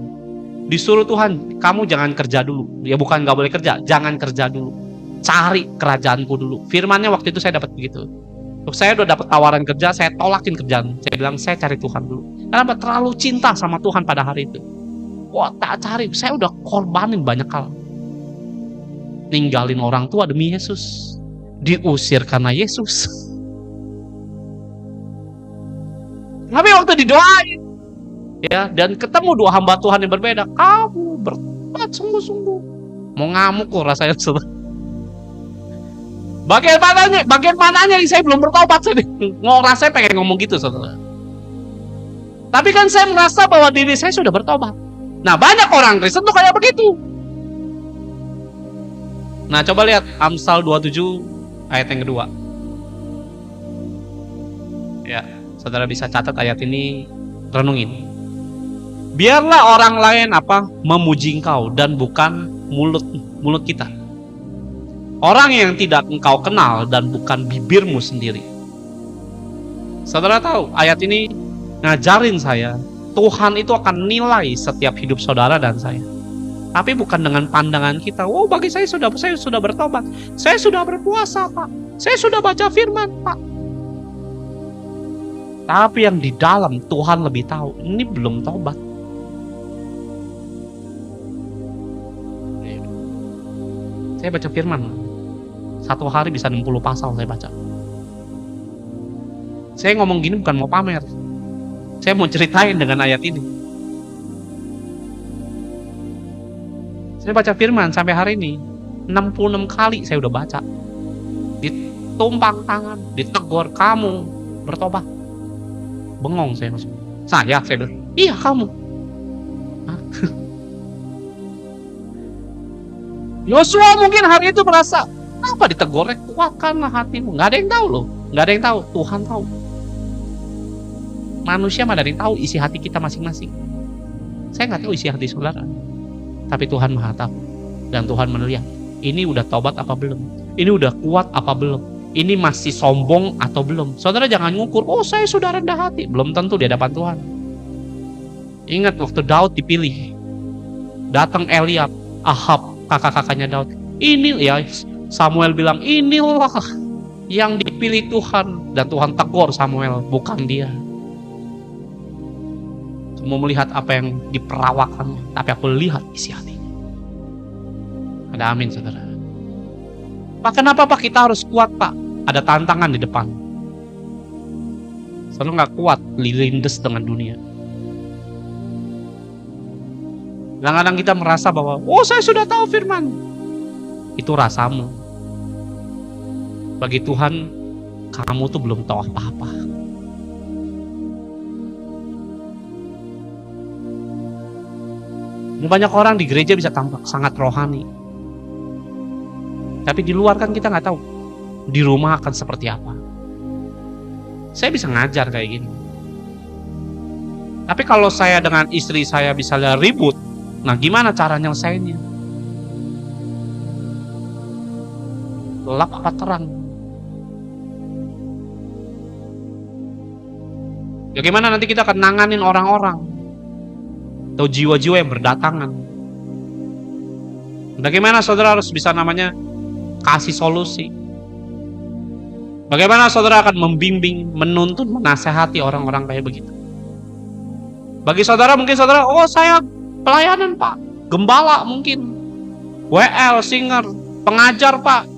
Disuruh Tuhan, kamu jangan kerja dulu. Ya bukan gak boleh kerja, jangan kerja dulu. Cari kerajaanku dulu. Firmannya waktu itu saya dapat begitu. Saya udah dapat tawaran kerja, saya tolakin kerjaan. Saya bilang saya cari Tuhan dulu. Kenapa? Terlalu cinta sama Tuhan pada hari itu. Wah, tak cari, saya udah korbanin banyak hal. Ninggalin orang tua demi Yesus. Diusir karena Yesus. Tapi waktu didoain, ya, dan ketemu dua hamba Tuhan yang berbeda, kamu bertobat sungguh-sungguh. Mau ngamuk kok rasanya. Bagian mananya saya belum bertobat. Saya pengen ngomong gitu, saudara. Tapi kan saya merasa bahwa diri saya sudah bertobat. Nah, banyak orang Kristen tuh kayak begitu. Nah, coba lihat Amsal 27 ayat yang kedua. Ya, saudara bisa catat ayat ini, renungin. Biarlah orang lain memuji engkau dan bukan mulut kita. Orang yang tidak engkau kenal dan bukan bibirmu sendiri. Saudara tahu, ayat ini ngajarin saya, Tuhan itu akan nilai setiap hidup saudara dan saya. Tapi bukan dengan pandangan kita. Oh, bagi saya sudah bertobat. Saya sudah berpuasa, Pak. Saya sudah baca firman, Pak. Tapi yang di dalam Tuhan lebih tahu, ini belum tobat. Saya baca firman, satu hari bisa 60 pasal saya baca. Saya ngomong gini bukan mau pamer. Saya mau ceritain dengan ayat ini. Saya baca firman sampai hari ini 66 kali saya udah baca. Ditumpang tangan, ditegur, kamu bertobat. Bengong saya langsung. Saya bilang, iya kamu. Yosua mungkin hari itu merasa, apa ditegur? Kuatkanlah hatimu. Nggak ada yang tahu loh. Nggak ada yang tahu. Tuhan tahu. Manusia mana ada yang tahu isi hati kita masing-masing. Saya nggak tahu isi hati saudara. Tapi Tuhan Maha tahu. Dan Tuhan melihat, ini udah tobat apa belum? Ini udah kuat apa belum? Ini masih sombong atau belum? Saudara jangan ngukur, oh saya sudah rendah hati. Belum tentu di hadapan Tuhan. Ingat waktu Daud dipilih. Datang Eliab, Ahab, kakak-kakaknya Daud. Ini ya, Samuel bilang, inilah yang dipilih Tuhan. Dan Tuhan tegur Samuel, bukan dia. mau melihat apa yang diperawakannya, tapi aku lihat isi hatinya. Ada amin, saudara. Pak, kenapa Pak kita harus kuat, Pak? Ada tantangan di depan. Saudara nggak kuat, lilindes dengan dunia. Kadang-kadang kita merasa bahwa, oh saya sudah tahu firman. Itu rasamu. Bagi Tuhan, kamu tuh belum tahu apa-apa. Banyak orang di gereja bisa tampak sangat rohani, tapi di luar kan kita nggak tahu di rumah akan seperti apa. Saya bisa ngajar kayak gini, tapi kalau saya dengan istri saya bisa ribut, nah gimana cara nyelesainnya? Gelap apa terang? Bagaimana nanti kita akan nanganin orang-orang atau jiwa-jiwa yang berdatangan? Bagaimana saudara harus bisa namanya kasih solusi? Bagaimana saudara akan membimbing, menuntun, menasehati orang-orang kayak begitu? Bagi saudara mungkin saudara, oh saya pelayanan Pak, gembala mungkin, WL, singer, pengajar Pak.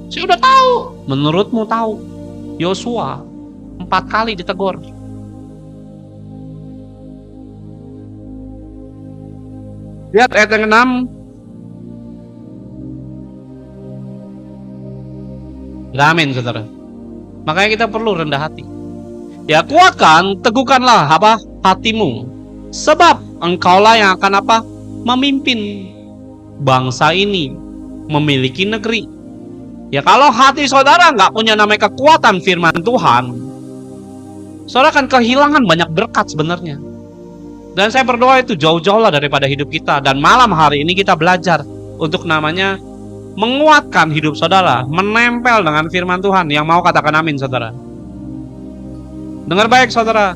Saya udah tahu. Menurutmu tahu? Yosua 4 kali ditegur. Lihat ayat yang 6. Amin, saudara. Makanya kita perlu rendah hati. Ya, kuatkan, teguhkanlah hatimu, sebab engkaulah yang akan memimpin bangsa ini, memiliki negeri. Ya, kalau hati saudara nggak punya namanya kekuatan firman Tuhan, saudara akan kehilangan banyak berkat sebenarnya. Dan saya berdoa itu jauh-jauh lah daripada hidup kita. Dan malam hari ini kita belajar untuk namanya menguatkan hidup saudara, menempel dengan firman Tuhan. Yang mau katakan amin, saudara. Dengar baik, saudara.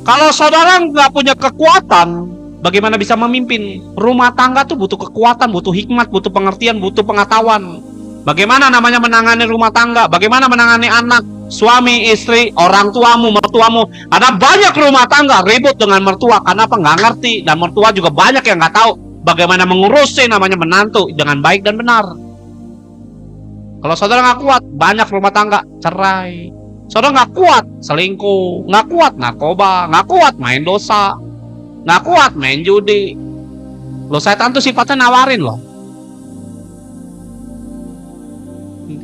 Kalau saudara nggak punya kekuatan, bagaimana bisa memimpin? Rumah tangga tuh butuh kekuatan, butuh hikmat, butuh pengertian, butuh pengetahuan. Bagaimana namanya menangani rumah tangga? Bagaimana menangani anak, suami, istri, orang tuamu, mertuamu? Ada banyak rumah tangga ribut dengan mertua karena nggak ngerti, dan mertua juga banyak yang nggak tahu bagaimana mengurusi namanya menantu dengan baik dan benar. Kalau saudara nggak kuat, banyak rumah tangga cerai. Saudara nggak kuat, selingkuh, nggak kuat narkoba, nggak kuat main dosa, nggak kuat main judi. Loh, setan tuh sifatnya nawarin loh.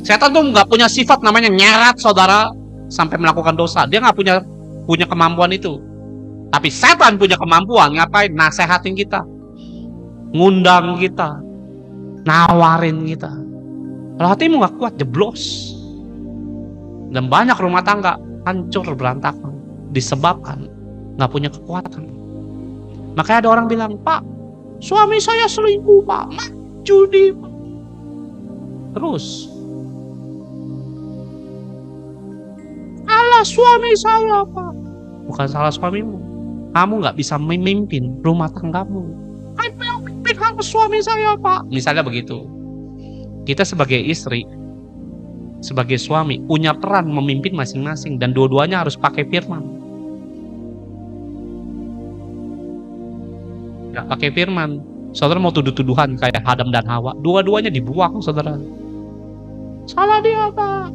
Setan tuh nggak punya sifat namanya nyeret saudara sampai melakukan dosa. Dia nggak punya kemampuan itu. Tapi setan punya kemampuan ngapain? Nasehatin kita, ngundang kita, nawarin kita. Kalau hatimu nggak kuat, jeblos. Dan banyak rumah tangga hancur berantakan disebabkan nggak punya kekuatan. Makanya ada orang bilang, Pak, suami saya selingkuh Pak, judi Pak. Terus salah suami saya Pak. Bukan salah suamimu, kamu nggak bisa memimpin rumah tanggamu. Aku yang mimpin harus suami saya Pak. Misalnya begitu. Kita sebagai istri, sebagai suami, punya peran memimpin masing-masing, dan dua-duanya harus pakai firman. Nggak pakai firman, saudara mau tuduh-tuduhan kayak Adam dan Hawa, dua-duanya dibuang saudara. Salah dia Pak.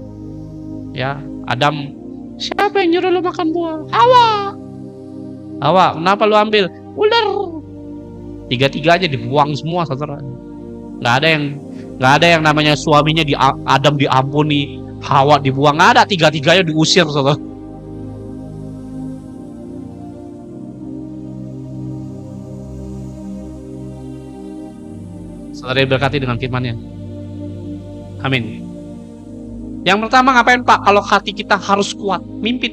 Ya, Adam, siapa yang nyuruh lu makan buah? Hawa, kenapa lu ambil? Ular. Tiga-tiganya dibuang semua saudara. Nggak ada yang namanya suaminya Adam diampuni, Hawa dibuang. Nggak ada, tiga-tiganya diusir saudara. Saudara diberkati dengan firman-Nya. Amin. Yang pertama ngapain Pak? Kalau hati kita harus kuat, mimpin.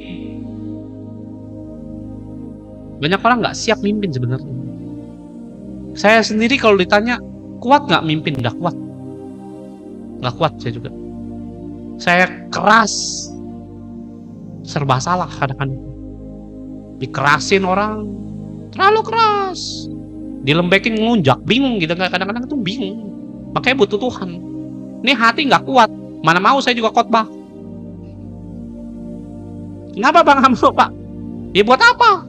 Banyak orang nggak siap mimpin sebenarnya. Saya sendiri kalau ditanya kuat nggak mimpin, nggak kuat. Nggak kuat saya juga. Saya keras, serba salah kadang-kadang. Dikerasin orang, terlalu keras. Dilembekin ngelunjak, bingung gitu. Kadang-kadang itu bingung. Makanya butuh Tuhan. Ini hati nggak kuat. Mana mau saya juga khotbah. Kenapa Bang Hamso Pak? Ya buat apa?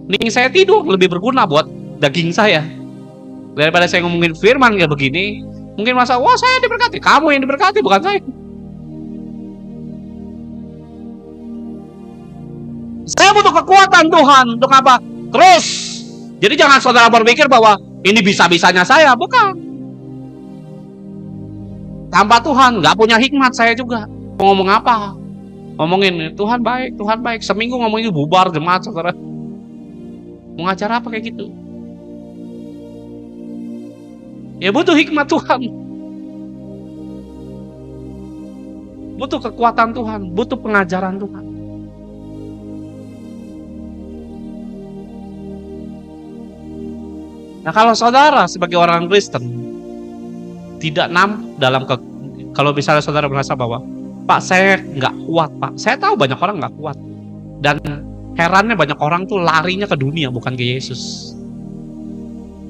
Nih saya tidur lebih berguna buat daging saya daripada saya ngomongin firman kayak begini. Mungkin masa, wah saya diberkati. Kamu yang diberkati, bukan saya. Saya butuh kekuatan Tuhan. Untuk apa? Terus. Jadi jangan saudara berpikir bahwa ini bisa-bisanya saya. Bukan. Tanpa Tuhan, nggak punya hikmat saya juga. Mau ngomong apa? Ngomongin Tuhan baik, Tuhan baik. Seminggu ngomongin bubar jemaat saudara. Mau ngajar apa kayak gitu? Ya butuh hikmat Tuhan. Butuh kekuatan Tuhan, butuh pengajaran Tuhan. Nah kalau saudara sebagai orang Kristen tidak dalam kalau misalnya saudara merasa bahwa Pak saya nggak kuat Pak, saya tahu banyak orang nggak kuat dan herannya banyak orang tuh larinya ke dunia bukan ke Yesus.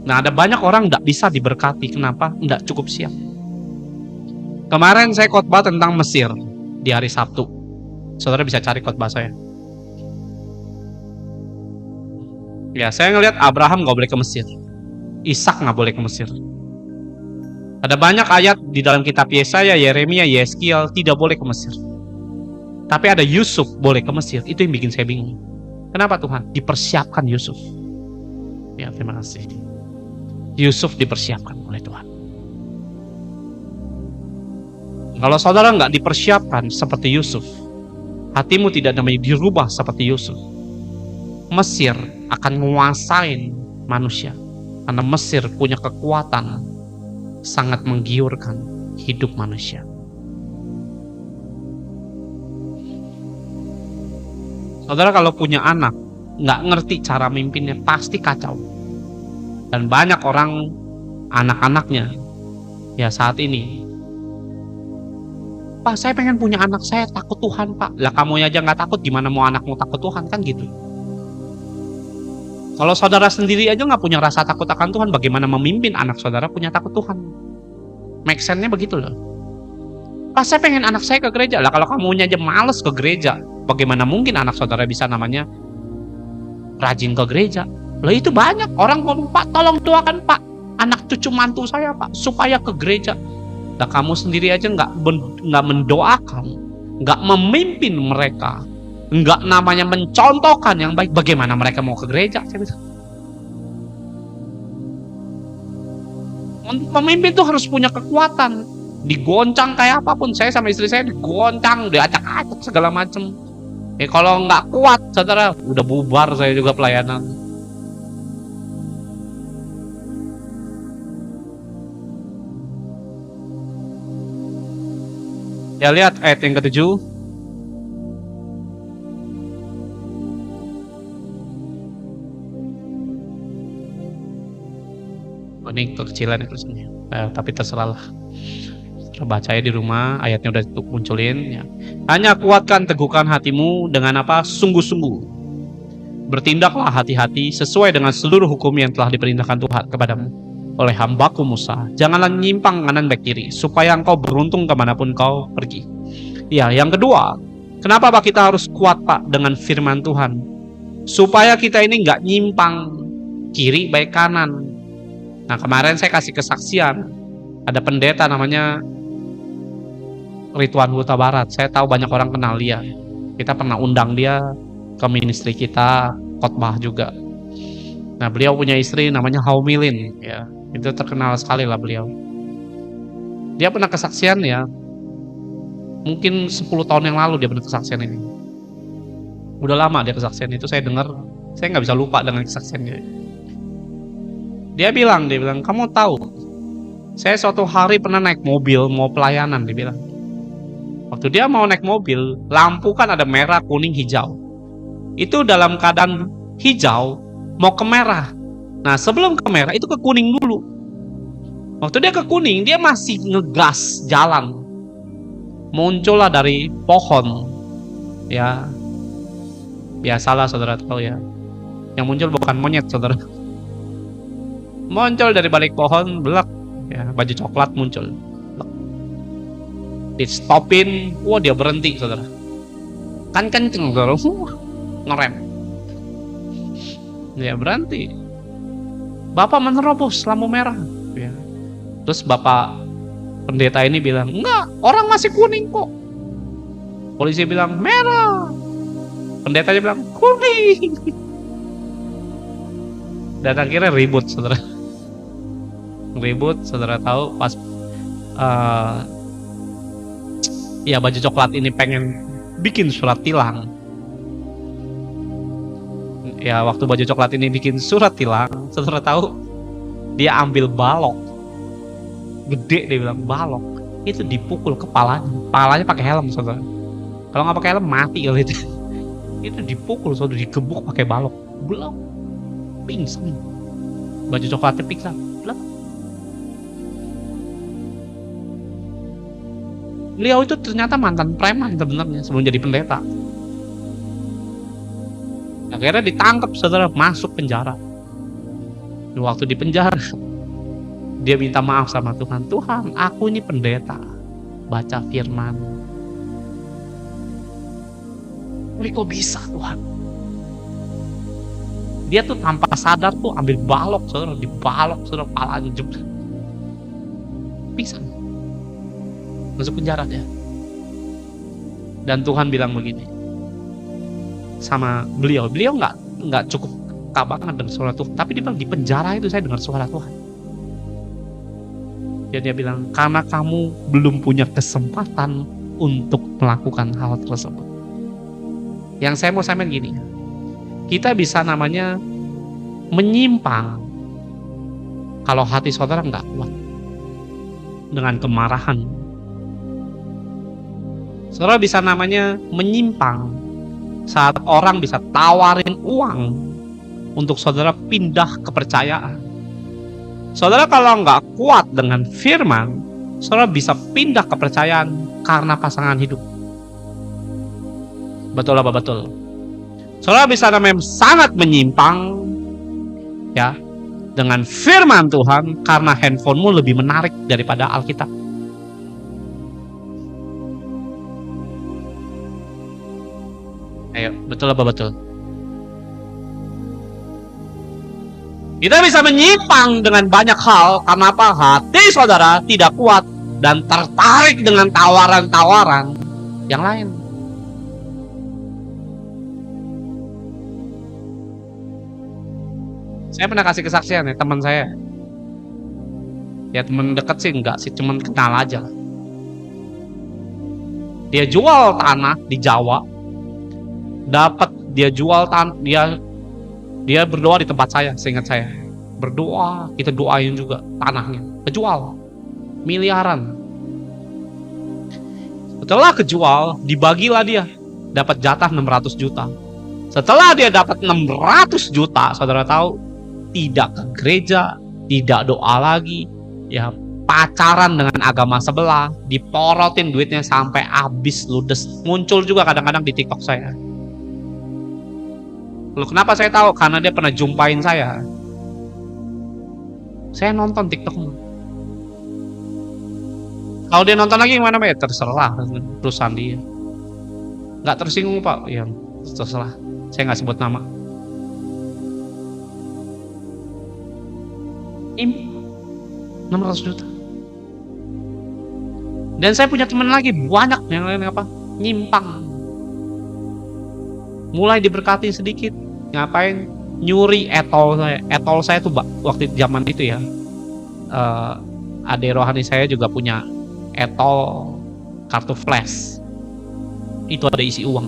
Nah ada banyak orang nggak bisa diberkati, kenapa? Nggak cukup siap. Kemarin saya khotbah tentang Mesir di hari Sabtu. Saudara bisa cari khotbah saya. Ya saya ngelihat Abraham nggak boleh ke Mesir, Ishak nggak boleh ke Mesir. Ada banyak ayat di dalam kitab Yesaya, Yeremia, Yeskiel tidak boleh ke Mesir. Tapi ada Yusuf boleh ke Mesir. Itu yang bikin saya bingung. Kenapa Tuhan? Dipersiapkan Yusuf. Ya terima kasih. Yusuf dipersiapkan oleh Tuhan. Kalau saudara nggak dipersiapkan seperti Yusuf, hatimu tidak namanya dirubah seperti Yusuf, Mesir akan menguasain manusia. Karena Mesir punya kekuatan sangat menggiurkan hidup manusia. Saudara kalau punya anak nggak ngerti cara mimpinnya pasti kacau. Dan banyak orang anak-anaknya ya saat ini, Pak saya pengen punya anak, saya takut Tuhan Pak. Lah kamu aja nggak takut, gimana mau anakmu takut Tuhan, kan gitu. Kalau saudara sendiri aja nggak punya rasa takut akan Tuhan, bagaimana memimpin anak saudara punya takut Tuhan? Make sense-nya begitu loh. Pak saya pengen anak saya ke gereja. Lah kalau kamunya aja males ke gereja, bagaimana mungkin anak saudara bisa namanya rajin ke gereja? Loh itu banyak orang ngomong, Pak tolong doakan Pak anak cucu mantu saya Pak supaya ke gereja. Nah kamu sendiri aja nggak mendoakan, nggak memimpin mereka, nggak namanya mencontohkan yang baik, bagaimana mereka mau ke gereja? Pemimpin tuh harus punya kekuatan, digoncang kayak apapun. Saya sama istri saya digoncang, diacak-acak segala macem. Kalau nggak kuat saudara, udah bubar saya juga pelayanan. Ya lihat ayat yang ke-7. Ini kekecilan tulisannya. Tapi terserahlah. Baca di rumah, ayatnya udah munculin ya. Hanya kuatkan teguhkan hatimu dengan apa? Sungguh-sungguh. Bertindaklah hati-hati sesuai dengan seluruh hukum yang telah diperintahkan Tuhan kepadamu oleh hambaku Musa. Janganlah nyimpang kanan baik kiri, supaya engkau beruntung kemanapun kau pergi. Ya, yang kedua, kenapa Pak kita harus kuat Pak dengan firman Tuhan? Supaya kita ini nggak nyimpang kiri baik kanan. Nah kemarin saya kasih kesaksian, ada pendeta namanya Ridwan Huta Barat. Saya tahu banyak orang kenal dia. Kita pernah undang dia ke ministry kita, khotbah juga. Nah beliau punya istri namanya Haumilin ya. Itu terkenal sekali lah beliau. Dia pernah kesaksian ya, mungkin 10 tahun yang lalu dia pernah kesaksian ini. Udah lama dia kesaksian itu, saya dengar, saya nggak bisa lupa dengan kesaksiannya. Dia bilang, kamu tahu, saya suatu hari pernah naik mobil mau pelayanan, dia bilang. Waktu dia mau naik mobil, lampu kan ada merah, kuning, hijau. Itu dalam keadaan hijau mau ke merah. Nah sebelum ke merah itu ke kuning dulu. Waktu dia ke kuning, dia masih ngegas jalan. Muncullah dari pohon, ya biasalah saudara tahu ya. Yang muncul bukan monyet saudara. Muncul dari balik pohon, belak, ya baju coklat muncul. Di stopin, wah dia berhenti saudara. Kan kenceng saudara, ngerem. Ya berhenti. Bapak menerobos lampu merah. Ya. Terus bapak pendeta ini bilang, enggak, orang masih kuning kok. Polisi bilang merah. Pendetanya bilang kuning. Dan akhirnya ribut, saudara. Ribut, saudara tahu pas ya baju coklat ini pengen bikin surat tilang. Ya waktu baju coklat ini bikin surat tilang, saudara tahu dia ambil balok gede, dia bilang balok itu dipukul kepalanya pakai helm, saudara. Kalau nggak pakai helm mati kali itu. Itu dipukul, saudara, digebuk pakai balok, belum pingsan. Baju coklatnya pingsan, belum. Beliau itu ternyata mantan preman sebenarnya sebelum jadi pendeta. Akhirnya ditangkap, saudara, masuk penjara. Waktu di penjara, dia minta maaf sama Tuhan. Tuhan, aku ini pendeta, baca firman. Tapi kok bisa, Tuhan? Dia tuh tanpa sadar tuh ambil balok, saudara, dibalok, saudara, kepalanya jebret. Pingsan. Masuk penjara dia. Dan Tuhan bilang begini sama beliau nggak cukup kabangan dengan suara Tuhan, tapi dia bilang di penjara itu saya dengar suara Tuhan. Dan dia bilang, karena kamu belum punya kesempatan untuk melakukan hal tersebut. Yang saya mau sampaikan gini, kita bisa namanya menyimpang kalau hati saudara nggak kuat dengan kemarahan. Saudara bisa namanya menyimpang saat orang bisa tawarin uang untuk saudara pindah kepercayaan. Saudara kalau nggak kuat dengan firman, saudara bisa pindah kepercayaan karena pasangan hidup. Betul apa betul? Saudara bisa namanya sangat menyimpang ya dengan firman Tuhan karena handphonemu lebih menarik daripada Alkitab. Ayo, betul apa betul? Kita bisa menyimpang dengan banyak hal karena apa? Hati saudara tidak kuat dan tertarik dengan tawaran-tawaran yang lain. Saya pernah kasih kesaksian ya, teman saya. Ya teman dekat sih enggak sih, cuman kenal aja. Dia jual tanah di Jawa. Dapat dia jual dia berdoa di tempat saya, seingat saya berdoa, kita doain juga tanahnya, kejual miliaran. Setelah kejual, dibagilah dia, dapat jatah 600 juta. Setelah dia dapat 600 juta, saudara tahu, tidak ke gereja, tidak doa lagi, ya pacaran dengan agama sebelah, diporotin duitnya sampai habis ludes. Muncul juga kadang-kadang di TikTok saya. Loh, kenapa saya tahu? Karena dia pernah jumpain saya. Saya nonton TikToknya. Kalau dia nonton lagi gimana, ya terserah perusahaan dia. Nggak tersinggung, Pak? Ya terserah. Saya nggak sebut nama. 600 juta. Dan saya punya teman lagi banyak yang lain apa? Nyimpang. Mulai diberkati sedikit, ngapain? Nyuri etol saya. Etol saya tuh waktu zaman itu ya. Adik rohani saya juga punya etol kartu flash. Itu ada isi uang.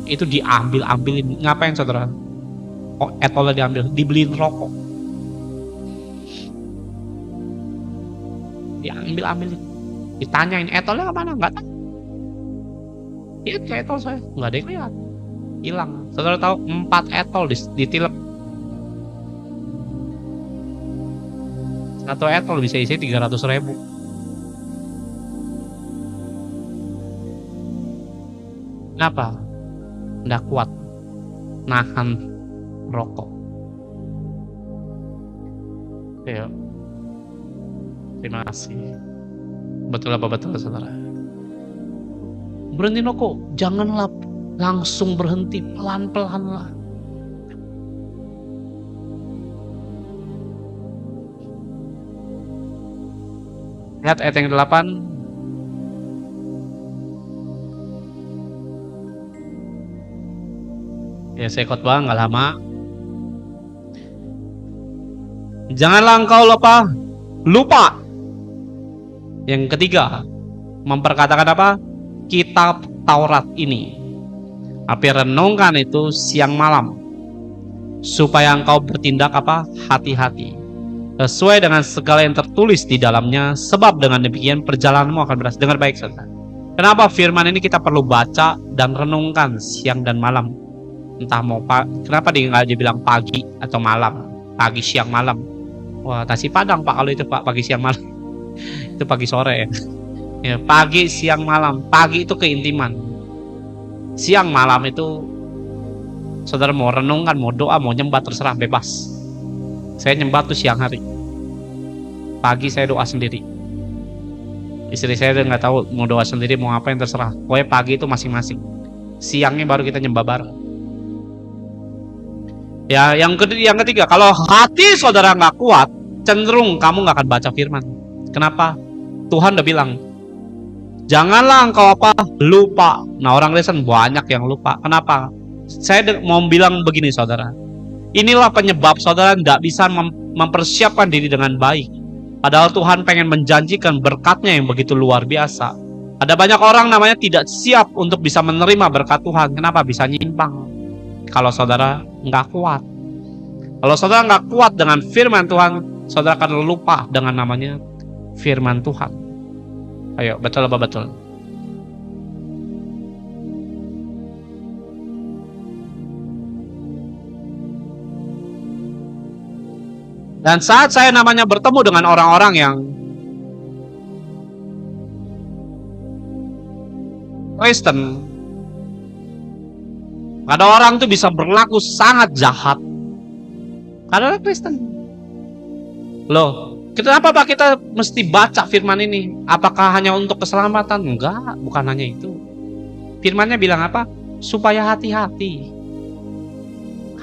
Itu diambilin. Ngapain, saudara? Oh, etolnya diambil, dibeliin rokok. Diambilin. Ditanyain etolnya kemana? Nggak tahu. Iya, etol saya nggak ada yang lihat, hilang. Saudara tahu 4 etol ditilep. 1 etol bisa isi 300.000. Kenapa? Nggak kuat nahan rokok. Ya, terima kasih. Betul apa betul, saudara? Berhenti rokok, janganlah langsung berhenti pelan-pelan lah. Lihat ayat yang 8. Ya, saya khotbah nggak lama. Janganlah engkau lupa. Yang ketiga, memperkatakan apa? Kitab Taurat ini. Tapi renungkan itu siang malam, supaya engkau bertindak apa? Hati-hati, sesuai dengan segala yang tertulis di dalamnya, sebab dengan demikian perjalananmu akan berhasil. Dengar baik, saudara. Kenapa firman ini kita perlu baca dan renungkan siang dan malam? Entah kenapa dia nggak dibilang pagi atau malam, pagi siang malam? Wah, nasi padang Pak kalau itu Pak, pagi siang malam. Itu pagi sore ya. Ya, pagi siang malam. Pagi itu keintiman. Siang malam itu saudara mau renungkan, mau doa, mau nyembah, terserah, bebas. Saya nyembah tuh siang hari. Pagi saya doa sendiri. Istri saya udah nggak tahu mau doa sendiri mau apa, yang terserah. Pokoknya pagi itu masing-masing. Siangnya baru kita nyembah bareng. Ya, yang ketiga, kalau hati saudara nggak kuat, cenderung kamu nggak akan baca firman. Kenapa? Tuhan udah bilang, janganlah engkau lupa. Nah, orang Kristen banyak yang lupa. Kenapa? Saya mau bilang begini, saudara. Inilah penyebab saudara tidak bisa mempersiapkan diri dengan baik. Padahal Tuhan pengen menjanjikan berkatnya yang begitu luar biasa. Ada banyak orang namanya tidak siap untuk bisa menerima berkat Tuhan. Kenapa? Bisa nyimpang. Kalau saudara nggak kuat. Kalau saudara nggak kuat dengan firman Tuhan, saudara akan lupa dengan namanya firman Tuhan. Ayo, betul apa betul? Dan saat saya namanya bertemu dengan orang-orang yang Kristen, ada orang tuh bisa berlaku sangat jahat karena Kristen. Loh, kenapa Pak kita mesti baca firman ini? Apakah hanya untuk keselamatan? Enggak, bukan hanya itu. Firmannya bilang apa? Supaya hati-hati.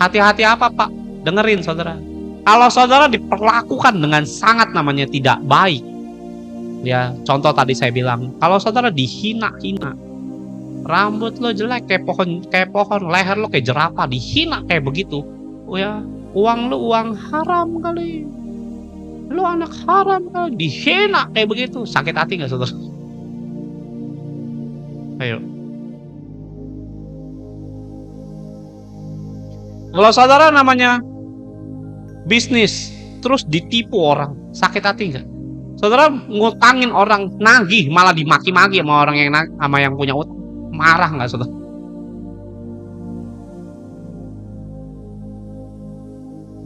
Hati-hati apa Pak? Dengerin saudara. Kalau saudara diperlakukan dengan sangat namanya tidak baik, ya contoh tadi saya bilang, kalau saudara dihina-hina, rambut lo jelek kayak pohon, leher lo kayak jerapah, dihina kayak begitu, oh ya, uang lo uang haram kali, lo anak haram kali, dihina kayak begitu, sakit hati nggak saudara? Ayo. Kalau saudara namanya bisnis terus ditipu orang, sakit hati nggak? Saudara ngutangin orang, nagih malah dimaki-maki sama orang yang punya utang, marah nggak saudara?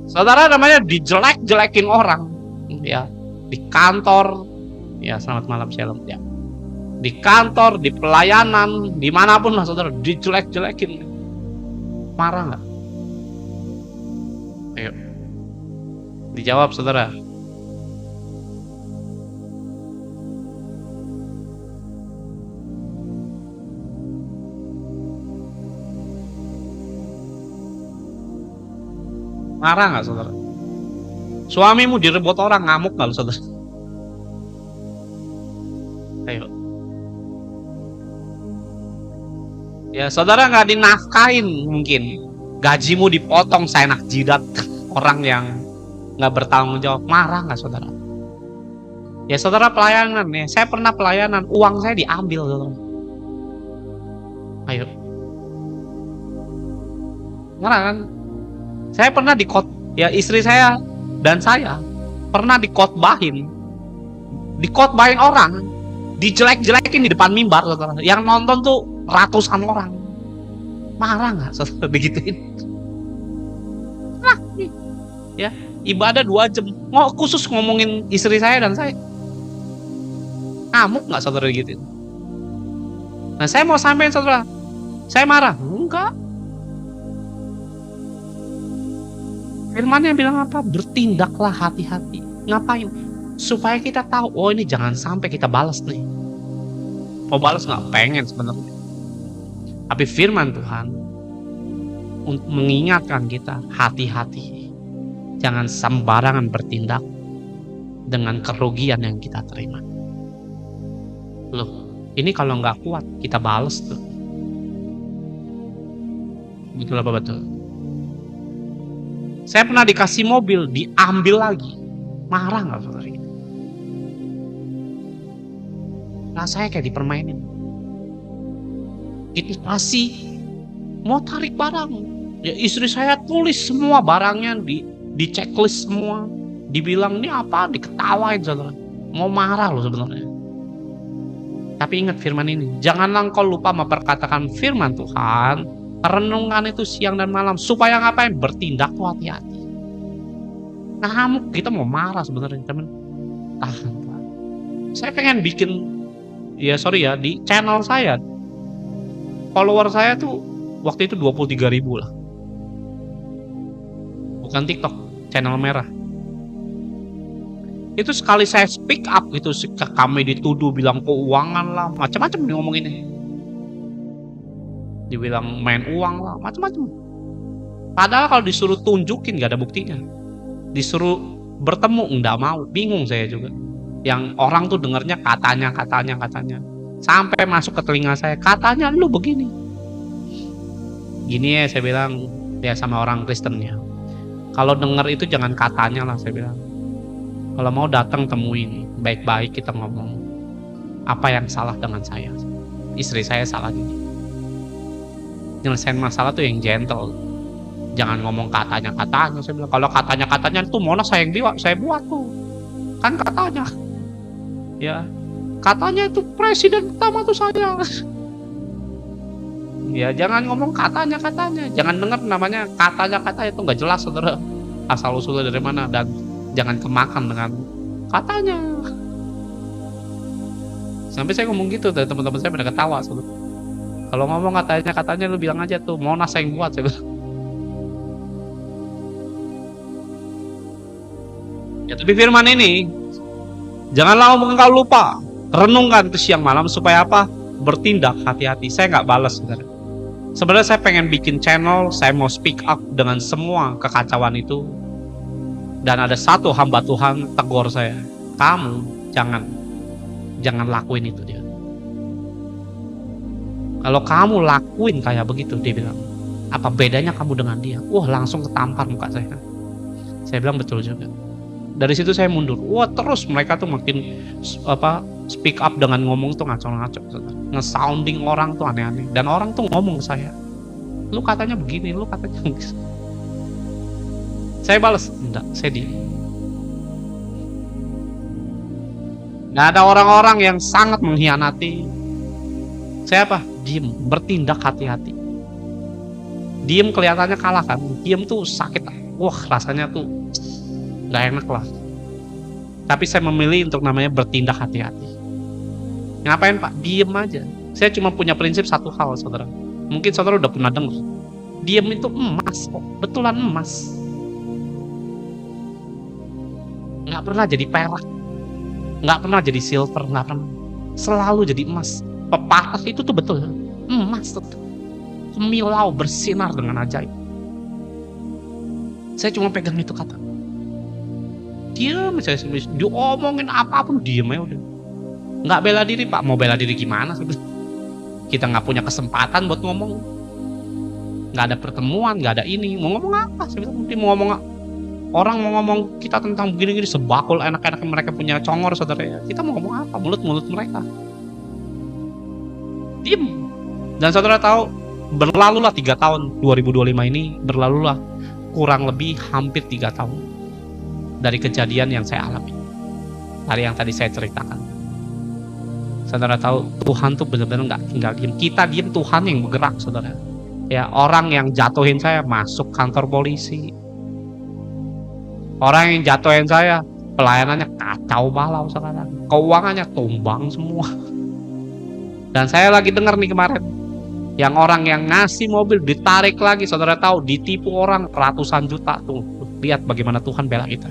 Saudara namanya dijelek-jelekin orang, ya di kantor, ya selamat malam shalom ya, di kantor, di pelayanan, dimanapun lah saudara dijelek-jelekin, marah nggak? Ayo. Dijawab saudara. Marah nggak saudara? Suamimu direbut orang, ngamuk nggak saudara? Ayo. Ya saudara nggak dinafkain mungkin, gajimu dipotong seenak jidat orang yang nggak bertanggung jawab, marah nggak saudara? Ya saudara pelayanan ya, saya pernah pelayanan, uang saya diambil saudara. Ayo, marah kan? Saya pernah ya istri saya dan saya pernah dikotbahin orang, dijelek-jelekin di depan mimbar saudara. Yang nonton tuh ratusan orang, marah nggak saudara begituin? Nah, ya. Ibadah 2 jam, khusus ngomongin istri saya dan saya. Ngamuk nggak saudara gitu? Nah saya mau sampein saudara, saya marah? Enggak. Firmannya bilang apa? Bertindaklah hati-hati. Ngapain? Supaya kita tahu, oh ini jangan sampai kita balas nih. Mau balas nggak? Pengen sebenarnya. Tapi firman Tuhan untuk mengingatkan kita, hati-hati, jangan sembarangan bertindak dengan kerugian yang kita terima. Loh, ini kalau nggak kuat kita bales tuh. Betul apa betul? Saya pernah dikasih mobil, diambil lagi. Marah nggak saudara? Rasanya kayak dipermainin. Itu kasih, mau tarik barang. Ya istri saya tulis semua barangnya, di checklist semua. Dibilang ini apa, diketawain saudara. Mau marah loh sebenarnya. Tapi ingat firman ini, janganlah engkau lupa memperkatakan firman Tuhan, renungan itu siang dan malam, supaya ngapain? Bertindak tuh hati-hati. Nah, kita mau marah sebenarnya, teman. Tahan. Saya pengen bikin, di channel saya, follower saya tuh waktu itu 23.000 lah. Bukan TikTok, channel merah. Itu sekali saya speak up gitu, kami dituduh bilang keuangan lah, macam-macam nih ngomonginnya. Dibilang main uang lah, macam-macam. Padahal kalau disuruh tunjukin gak ada buktinya. Disuruh bertemu nggak mau, bingung saya juga. Yang orang tuh dengarnya katanya. Sampai masuk ke telinga saya, katanya lu begini. Gini ya saya bilang, ya sama orang Kristennya. Kalau dengar itu jangan katanya lah saya bilang. Kalau mau datang temuin, baik-baik kita ngomong. Apa yang salah dengan saya? Istri saya salah gini. Nyelesain masalah tuh yang gentle. Jangan ngomong katanya. Saya bilang kalau katanya tuh Mona saya buat tuh. Kan katanya. Ya, katanya itu presiden pertama tuh saya. Ya jangan ngomong katanya. Jangan dengar namanya katanya itu nggak jelas saudara. Asal usulnya dari mana, dan jangan kemakan dengan katanya. Sampai saya ngomong gitu, dan teman-teman saya pada ketawa saudara. Kalau ngomong katanya lu bilang aja tuh Mona saya yang buat, saya bilang. Ya tapi firman ini, janganlah engkau lupa, renungkan itu siang malam, supaya apa? Bertindak hati-hati. Saya nggak balas saudara. Sebenarnya saya pengen bikin channel, saya mau speak up dengan semua kekacauan itu. Dan ada satu hamba Tuhan tegur saya, kamu jangan lakuin itu dia. Kalau kamu lakuin kayak begitu, dia bilang, apa bedanya kamu dengan dia? Wah, langsung ketampar muka saya. Saya bilang betul juga. Dari situ saya mundur. Wah, terus mereka tuh makin speak up dengan ngomong tuh ngaco-ngaco, nge-sounding orang tuh aneh-aneh. Dan orang tuh ngomong ke saya, lu katanya begini, lu katanya begini. Saya balas, enggak, saya diam. Nggak ada orang-orang yang sangat mengkhianati. Saya apa? Diem, bertindak hati-hati. Diem kelihatannya kalah kan, diem tuh sakit. Wah, rasanya tuh nggak enak lah. Tapi saya memilih untuk namanya bertindak hati-hati. Ngapain Pak? Diem aja. Saya cuma punya prinsip satu hal saudara. Mungkin saudara udah pernah dengar. Diem itu emas kok, betulan emas. Nggak pernah jadi perak, nggak pernah jadi silver, nggak pernah. Selalu jadi emas. Pepatah itu tuh betul, emas tuh. Kemilau bersinar dengan ajaib. Saya cuma pegang itu kata. Diam, saya diomongin apapun diam aja udah. Nggak bela diri Pak, mau bela diri gimana? Kita nggak punya kesempatan buat ngomong. Nggak ada pertemuan, nggak ada ini. Mau ngomong apa? Saya bilang, mungkin mau ngomong orang mau ngomong kita tentang begini-gini sebakul enak-enak mereka punya congor saudara ya. Kita mau ngomong apa? Mulut-mulut mereka. Diam. Dan saudara tahu, berlalulah 3 tahun 2025 ini, berlalulah kurang lebih hampir 3 tahun dari kejadian yang saya alami, dari yang tadi saya ceritakan. Saudara tahu, Tuhan tuh benar-benar nggak tinggal diam. Kita diam, Tuhan yang bergerak saudara. Ya, orang yang jatuhin saya masuk kantor polisi. Orang yang jatuhin saya, pelayanannya kacau balau sekarang. Keuangannya tumbang semua. Dan saya lagi dengar nih kemarin, yang orang yang ngasih mobil ditarik lagi, saudara tahu, ditipu orang ratusan juta tuh. Lihat bagaimana Tuhan bela kita.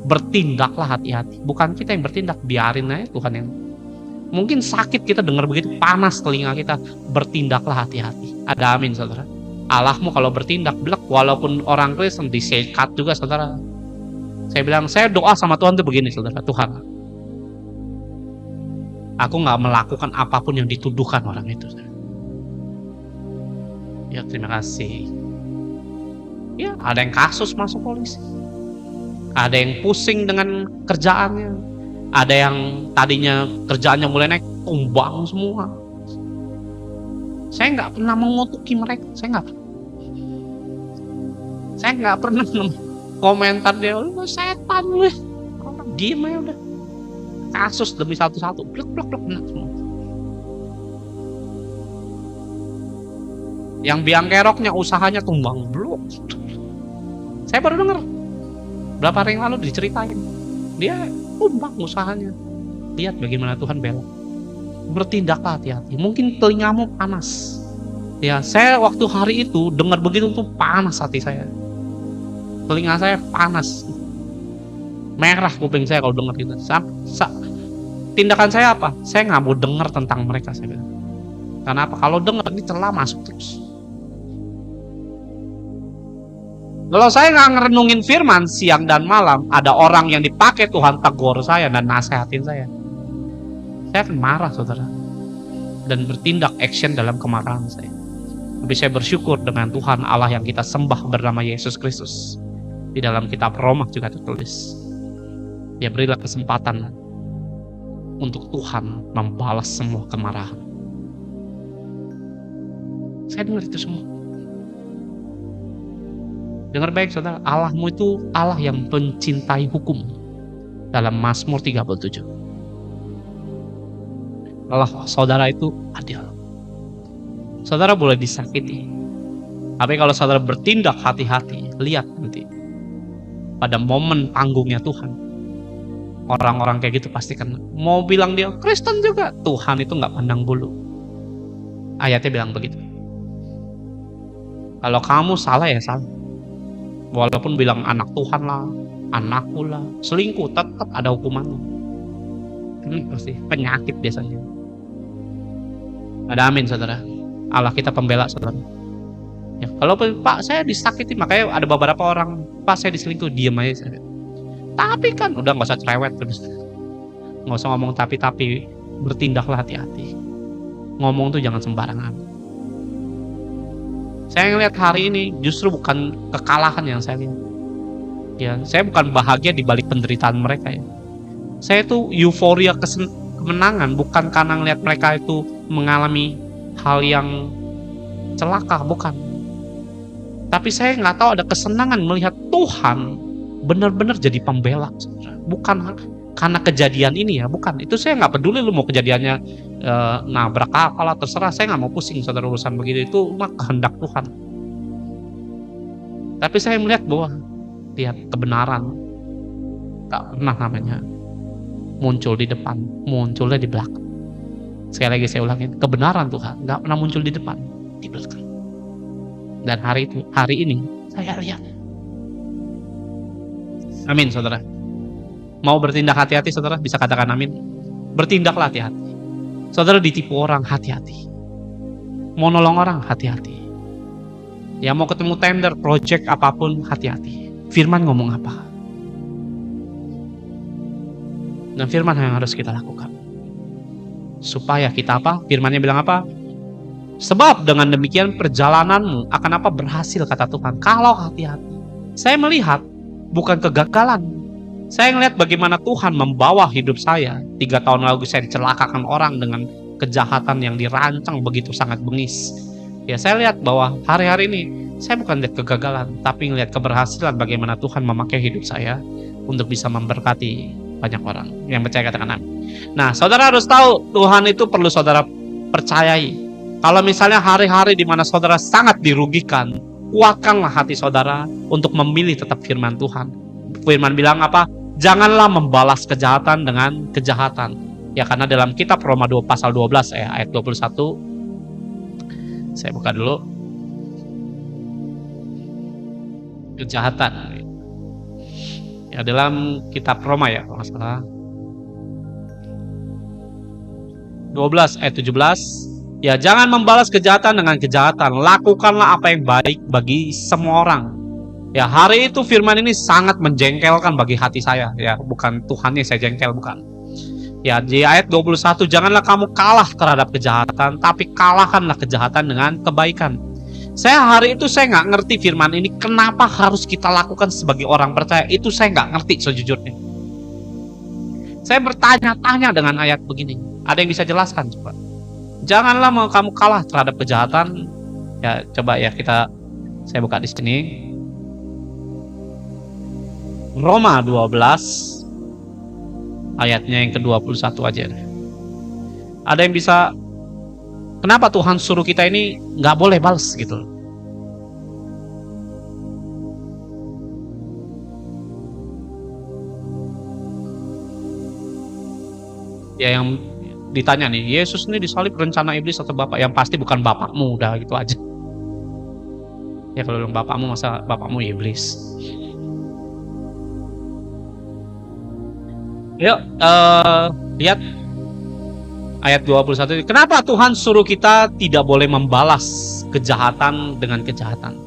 Bertindaklah hati-hati. Bukan kita yang bertindak, biarin aja Tuhan yang. Mungkin sakit kita dengar begitu, panas telinga kita. Bertindaklah hati-hati. Ada amin, saudara. Allahmu kalau bertindak blek, walaupun orang Kristen disekat juga, saudara. Saya bilang, saya doa sama Tuhan tuh begini, saudara. Tuhan, aku gak melakukan apapun yang dituduhkan orang itu. Ya, terima kasih. Ya, ada yang kasus masuk polisi. Ada yang pusing dengan kerjaannya. Ada yang tadinya kerjaannya mulai naik, tumbang semua. Saya nggak pernah mengutuki mereka. Saya nggak pernah komentar dia, lu setan lu. Orang diem aja udah. Kasus demi satu-satu, blok kena semua. Yang biang keroknya usahanya tumbang, blok. Saya baru dengar berapa hari yang lalu diceritain, dia tumbang usahanya. Lihat bagaimana Tuhan bela. Bertindaklah hati-hati. Mungkin telingamu panas. Ya, saya waktu hari itu dengar begitu tuh panas hati saya. Telinga saya panas. Merah kuping saya kalau dengar itu. Tindakan saya apa? Saya nggak mau dengar tentang mereka, saya bilang. Karena apa? Kalau dengar ini celah masuk terus. Kalau saya nggak ngerenungin firman siang dan malam, ada orang yang dipakai Tuhan tegur saya dan nasehatin saya akan marah, saudara, dan bertindak action dalam kemarahan saya. Tapi saya bersyukur dengan Tuhan Allah yang kita sembah bernama Yesus Kristus. Di dalam kitab Roma juga tertulis, ya, berilah kesempatan untuk Tuhan membalas semua kemarahan. Saya dengar itu semua. Dengar baik, saudara, Allahmu itu Allah yang mencintai hukum. Dalam Mazmur 37. Allah saudara itu adil. Saudara boleh disakiti, tapi kalau saudara bertindak hati-hati, lihat nanti pada momen panggungnya Tuhan, orang-orang kayak gitu pasti kena. Mau bilang dia Kristen juga, Tuhan itu gak pandang bulu. Ayatnya bilang begitu. Kalau kamu salah ya salah. Walaupun bilang anak Tuhan lah, anakku lah, selingkuh, tetap ada hukumannya. Ini pasti penyakit biasanya. Ada amin, saudara. Allah kita pembela, saudara. Ya, kalau Pak saya disakiti, makanya ada beberapa orang, Pak saya diselingkuh, diem aja. Saya. Tapi kan udah nggak usah cerewet terus, nggak usah ngomong tapi bertindaklah hati-hati. Ngomong tuh jangan sembarangan. Saya ngelihat hari ini justru bukan kekalahan yang saya lihat. Ya, saya bukan bahagia di balik penderitaan mereka ya. Saya itu euforia kemenangan bukan karena ngelihat mereka itu mengalami hal yang celaka, bukan. Tapi saya nggak tahu ada kesenangan melihat Tuhan benar-benar jadi pembela. Bukan karena kejadian ini ya, bukan. Itu saya nggak peduli lu mau kejadiannya nabrak apalah, terserah, saya nggak mau pusing, saudara, urusan begitu. Itu mah kehendak Tuhan. Tapi saya melihat bahwa lihat kebenaran tak pernah namanya muncul di depan, munculnya di belakang. Sekali lagi saya ulangin, kebenaran Tuhan nggak pernah muncul di depan, di belakang. Dan hari ini saya lihat. Amin, saudara. Mau bertindak hati-hati, saudara, bisa katakan amin. Bertindaklah hati-hati. Saudara ditipu orang, hati-hati. Mau nolong orang, hati-hati. Ya, mau ketemu tender, project apapun, hati-hati. Firman ngomong apa? Dan firman yang harus kita lakukan. Supaya kita apa? Firmannya bilang apa? Sebab dengan demikian perjalananmu akan apa? Berhasil, kata Tuhan. Kalau hati-hati. Saya melihat bukan kegagalan. Saya melihat bagaimana Tuhan membawa hidup saya. 3 tahun lalu saya dicelakakan orang dengan kejahatan yang dirancang begitu sangat bengis. Ya, saya lihat bahwa hari-hari ini saya bukan lihat kegagalan, tapi melihat keberhasilan bagaimana Tuhan memakai hidup saya untuk bisa memberkati banyak orang. Yang percaya katakan amin. Nah, saudara harus tahu Tuhan itu perlu saudara percayai. Kalau misalnya hari-hari di mana saudara sangat dirugikan, kuatkanlah hati saudara untuk memilih tetap firman Tuhan. Firman bilang apa? Janganlah membalas kejahatan dengan kejahatan. Ya, karena dalam kitab Roma 2 pasal 12 ayat 21. Saya buka dulu. Kejahatan. Ya, dalam kitab Roma ya, kalau nggak salah. 12 ayat 17. Ya, jangan membalas kejahatan dengan kejahatan. Lakukanlah apa yang baik bagi semua orang. Ya, hari itu firman ini sangat menjengkelkan bagi hati saya. Ya, bukan Tuhannya saya jengkel, bukan. Ya, di ayat 21, janganlah kamu kalah terhadap kejahatan, tapi kalahkanlah kejahatan dengan kebaikan. Saya hari itu saya nggak ngerti firman ini kenapa harus kita lakukan sebagai orang percaya. Itu saya nggak ngerti sejujurnya. Saya bertanya-tanya dengan ayat begini. Ada yang bisa jelaskan coba? Janganlah mau kamu kalah terhadap kejahatan. Ya, coba ya saya buka di sini. Roma 12 ayatnya yang ke-21 aja. Ada yang bisa, kenapa Tuhan suruh kita ini nggak boleh balas gitu? Ya, yang ditanya nih, Yesus ini disalib rencana iblis atau Bapak? Yang pasti bukan bapakmu, udah gitu aja. Ya, kalau bilang bapakmu, masa bapakmu iblis? Yuk, lihat ayat 21. Kenapa Tuhan suruh kita tidak boleh membalas kejahatan dengan kejahatan?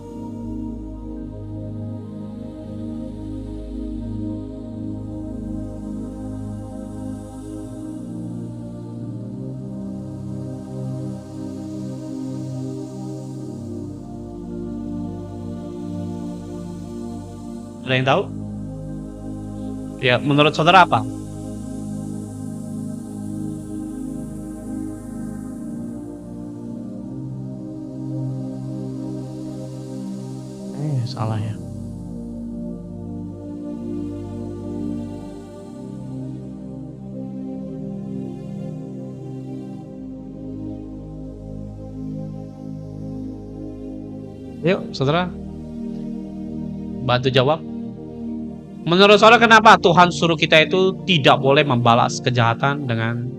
Ada yang tahu? Ya, menurut saudara apa? Salah ya. Yuk, saudara, bantu jawab. Menurut saudara kenapa Tuhan suruh kita itu tidak boleh membalas kejahatan dengan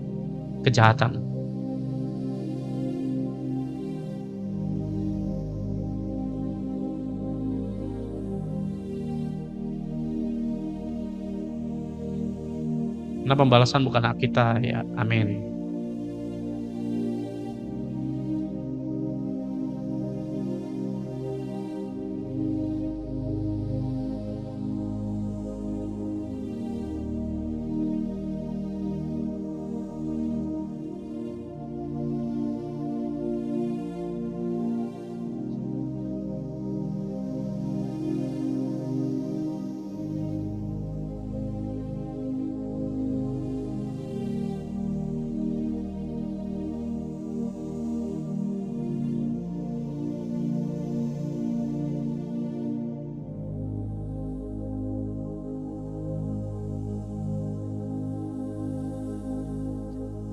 kejahatan? Karena pembalasan bukan hak kita, ya. Amin.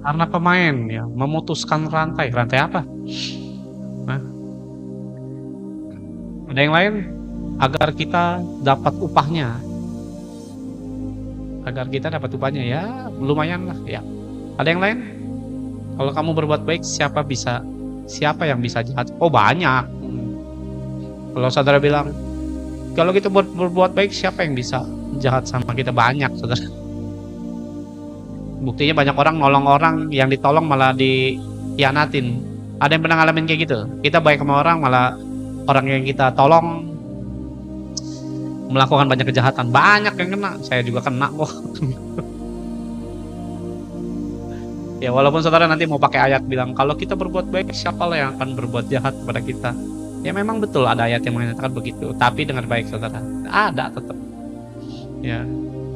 Karena pemain ya memutuskan rantai apa? Nah, ada yang lain? Agar kita dapat upahnya. Ya, lumayan lah ya. Ada yang lain? Kalau kamu berbuat baik, siapa yang bisa jahat? Oh, banyak. Kalau saudara bilang, kalau kita berbuat baik, siapa yang bisa jahat sama kita? Banyak, saudara. Buktinya banyak orang nolong orang, yang ditolong malah dikhianatin. Ada yang pernah ngalamin kayak gitu? Kita baik sama orang, malah orang yang kita tolong melakukan banyak kejahatan. Banyak yang kena, saya juga kena kok. Ya, walaupun saudara nanti mau pakai ayat bilang kalau kita berbuat baik, siapalah yang akan berbuat jahat kepada kita? Ya, memang betul ada ayat yang mengatakan begitu, tapi dengan baik saudara. Ada tetap. Ya,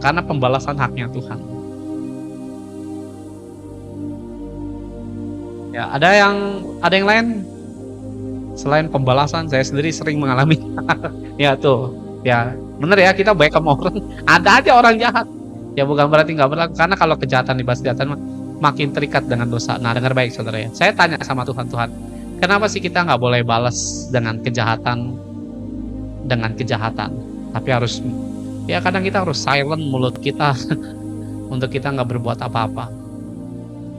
karena pembalasan haknya Tuhan. Ya, ada yang lain selain pembalasan. Saya sendiri sering mengalami. Ya tuh, ya bener ya, kita baik sama orang, ada aja orang jahat. Ya, bukan berarti nggak berlaku, karena kalau kejahatan dibalas kejahatan makin terikat dengan dosa. Nah, dengar baik saudara ya. Saya tanya sama Tuhan, kenapa sih kita nggak boleh balas dengan kejahatan tapi harus, ya kadang kita harus silent mulut kita untuk kita nggak berbuat apa-apa.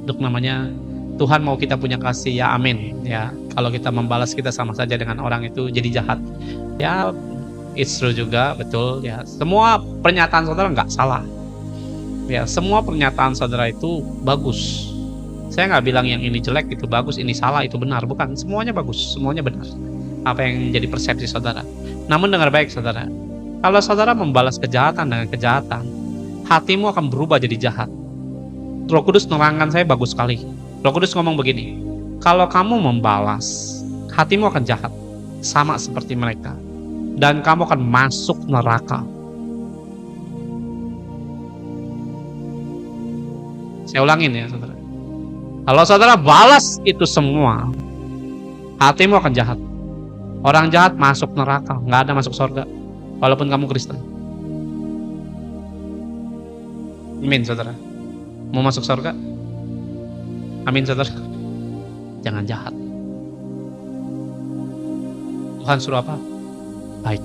Untuk namanya Tuhan mau kita punya kasih, ya amin. Ya, kalau kita membalas, kita sama saja dengan orang itu jadi jahat. Ya, it's true juga, betul. Ya, semua pernyataan saudara nggak salah. Ya, semua pernyataan saudara itu bagus. Saya nggak bilang yang ini jelek, itu bagus, ini salah, itu benar. Bukan, semuanya bagus, semuanya benar. Apa yang jadi persepsi saudara. Namun dengar baik saudara, kalau saudara membalas kejahatan dengan kejahatan, hatimu akan berubah jadi jahat. Roh Kudus nerangkan saya bagus sekali. Roh Kudus ngomong begini, kalau kamu membalas, hatimu akan jahat, sama seperti mereka. Dan kamu akan masuk neraka. Saya ulangin ya saudara. Kalau saudara balas itu semua, hatimu akan jahat. Orang jahat masuk neraka, nggak ada masuk surga, walaupun kamu Kristen. Amin saudara. Mau masuk surga? Amin saudara. Jangan jahat. Tuhan suruh apa? Baik.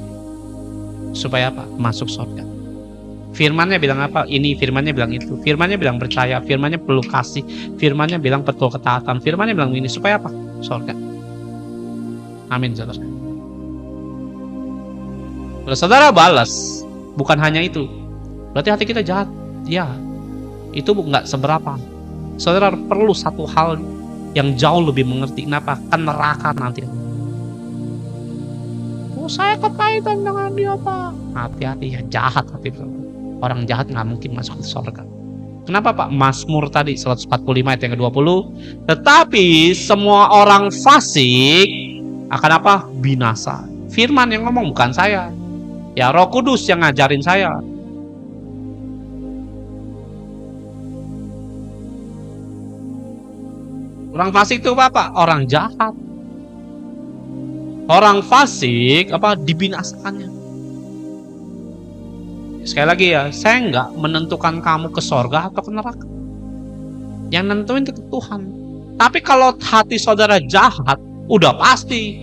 Supaya apa? Masuk surga. Firmannya bilang apa? Ini, firmannya bilang itu. Firmannya bilang percaya, firmannya perlu kasih, firmannya bilang betul ketaatan, firmannya bilang ini. Supaya apa? Surga. Amin saudara. Kalau saudara balas, bukan hanya itu, berarti hati kita jahat. Ya, itu nggak seberapa. Saudara perlu satu hal yang jauh lebih mengerti. Kenapa? Kan neraka nanti. Oh, saya kekaitan dengan dia Pak. Hati-hati ya, jahat hati. Orang jahat nggak mungkin masuk ke surga. Kenapa Pak? Mazmur tadi 145 ayat yang ke-20. Tetapi semua orang fasik akan apa? Binasa. Firman yang ngomong, bukan saya. Ya, Roh Kudus yang ngajarin saya. Orang fasik itu apa? Orang jahat. Orang fasik apa? Dibinasakannya. Sekali lagi ya, saya nggak menentukan kamu ke surga atau ke neraka. Yang nentuin itu Tuhan. Tapi kalau hati saudara jahat, udah pasti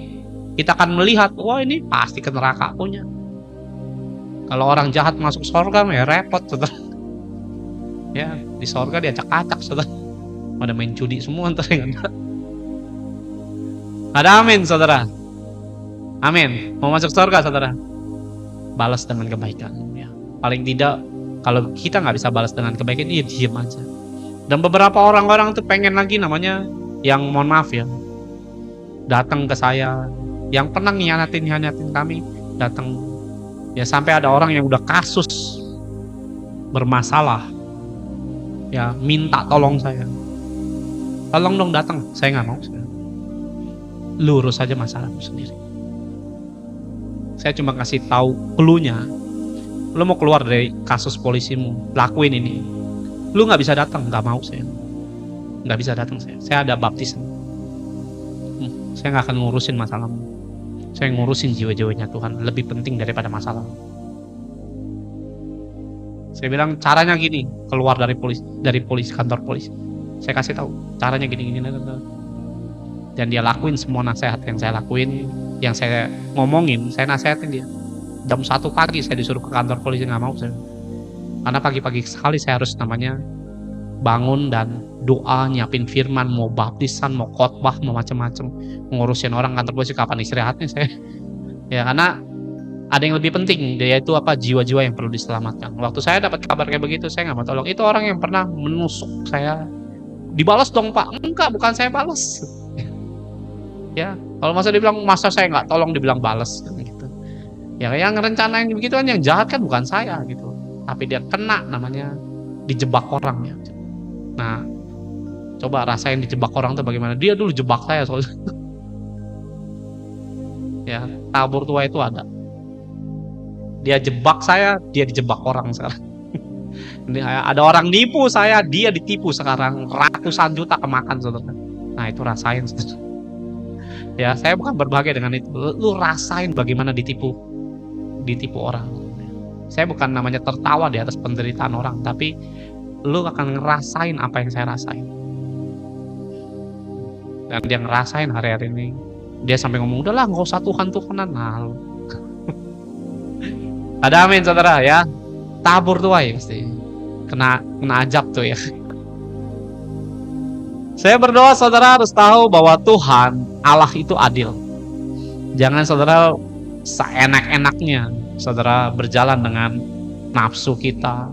kita akan melihat, wah ini pasti ke neraka punya. Kalau orang jahat masuk surga, ya repot saudara. Ya, di surga diacak-acak saudara. Pada main judi semua ntar yang ada. Amin saudara. Amin. Mau masuk surga saudara, balas dengan kebaikan ya. Paling tidak kalau kita nggak bisa balas dengan kebaikan, ya diam aja. Dan beberapa orang-orang tuh pengen lagi namanya, yang mohon maaf ya, datang ke saya, yang pernah nyianatin kami, datang ya, sampai ada orang yang udah kasus bermasalah ya, minta tolong saya, tolong dong datang. Saya nggak mau, lurus aja masalahmu sendiri. Saya cuma kasih tahu cluenya. Lu mau keluar dari kasus polisimu, lakuin ini. Lu nggak bisa datang, nggak mau saya. Nggak bisa datang saya. Saya ada baptisan. Saya nggak akan ngurusin masalahmu. Saya ngurusin jiwa-jiwanya Tuhan. Lebih penting daripada masalah. Saya bilang caranya gini, keluar dari polisi, kantor polisi. Saya kasih tahu caranya gini. Dan dia lakuin semua nasihat yang saya lakuin, yang saya ngomongin, saya nasihatin dia. Jam 1 pagi saya disuruh ke kantor polisi, nggak mau saya. Karena pagi-pagi sekali saya harus namanya bangun dan doa, nyiapin firman, mau baptisan, mau khotbah, mau macam-macam, ngurusin orang kantor polisi. Kapan istirahatnya saya? Ya karena ada yang lebih penting, yaitu apa? Jiwa-jiwa yang perlu diselamatkan. Waktu saya dapat kabar kayak begitu, saya nggak mau tolong. Itu orang yang pernah menusuk saya. Dibalas dong Pak? Enggak, bukan saya balas. Ya, kalau masa dibilang, masa saya nggak tolong dibilang balas gitu. Ya yang rencanain begitu kan, yang jahat kan bukan saya gitu. Tapi dia kena namanya dijebak orang ya. Nah, coba rasain dijebak orang tuh bagaimana. Dia dulu jebak saya soalnya. Ya, tabur tua itu ada. Dia jebak saya, dia dijebak orang sekarang. Ada orang nipu saya, dia ditipu sekarang. Ratusan juta kemakan saudara. Nah itu rasain saudara. Ya, saya bukan berbahagia dengan itu. Lu rasain bagaimana ditipu orang. Saya bukan namanya tertawa di atas penderitaan orang, tapi lu akan ngerasain apa yang saya rasain. Dan dia ngerasain hari-hari ini. Dia sampai ngomong, udahlah nggak usah Tuhan-Tuhanan. Nah, ada amin saudara ya. Tabur tuh ya pasti. Kena ajab tuh ya. Saya berdoa saudara harus tahu bahwa Tuhan Allah itu adil. Jangan saudara seenak-enaknya saudara berjalan dengan nafsu kita,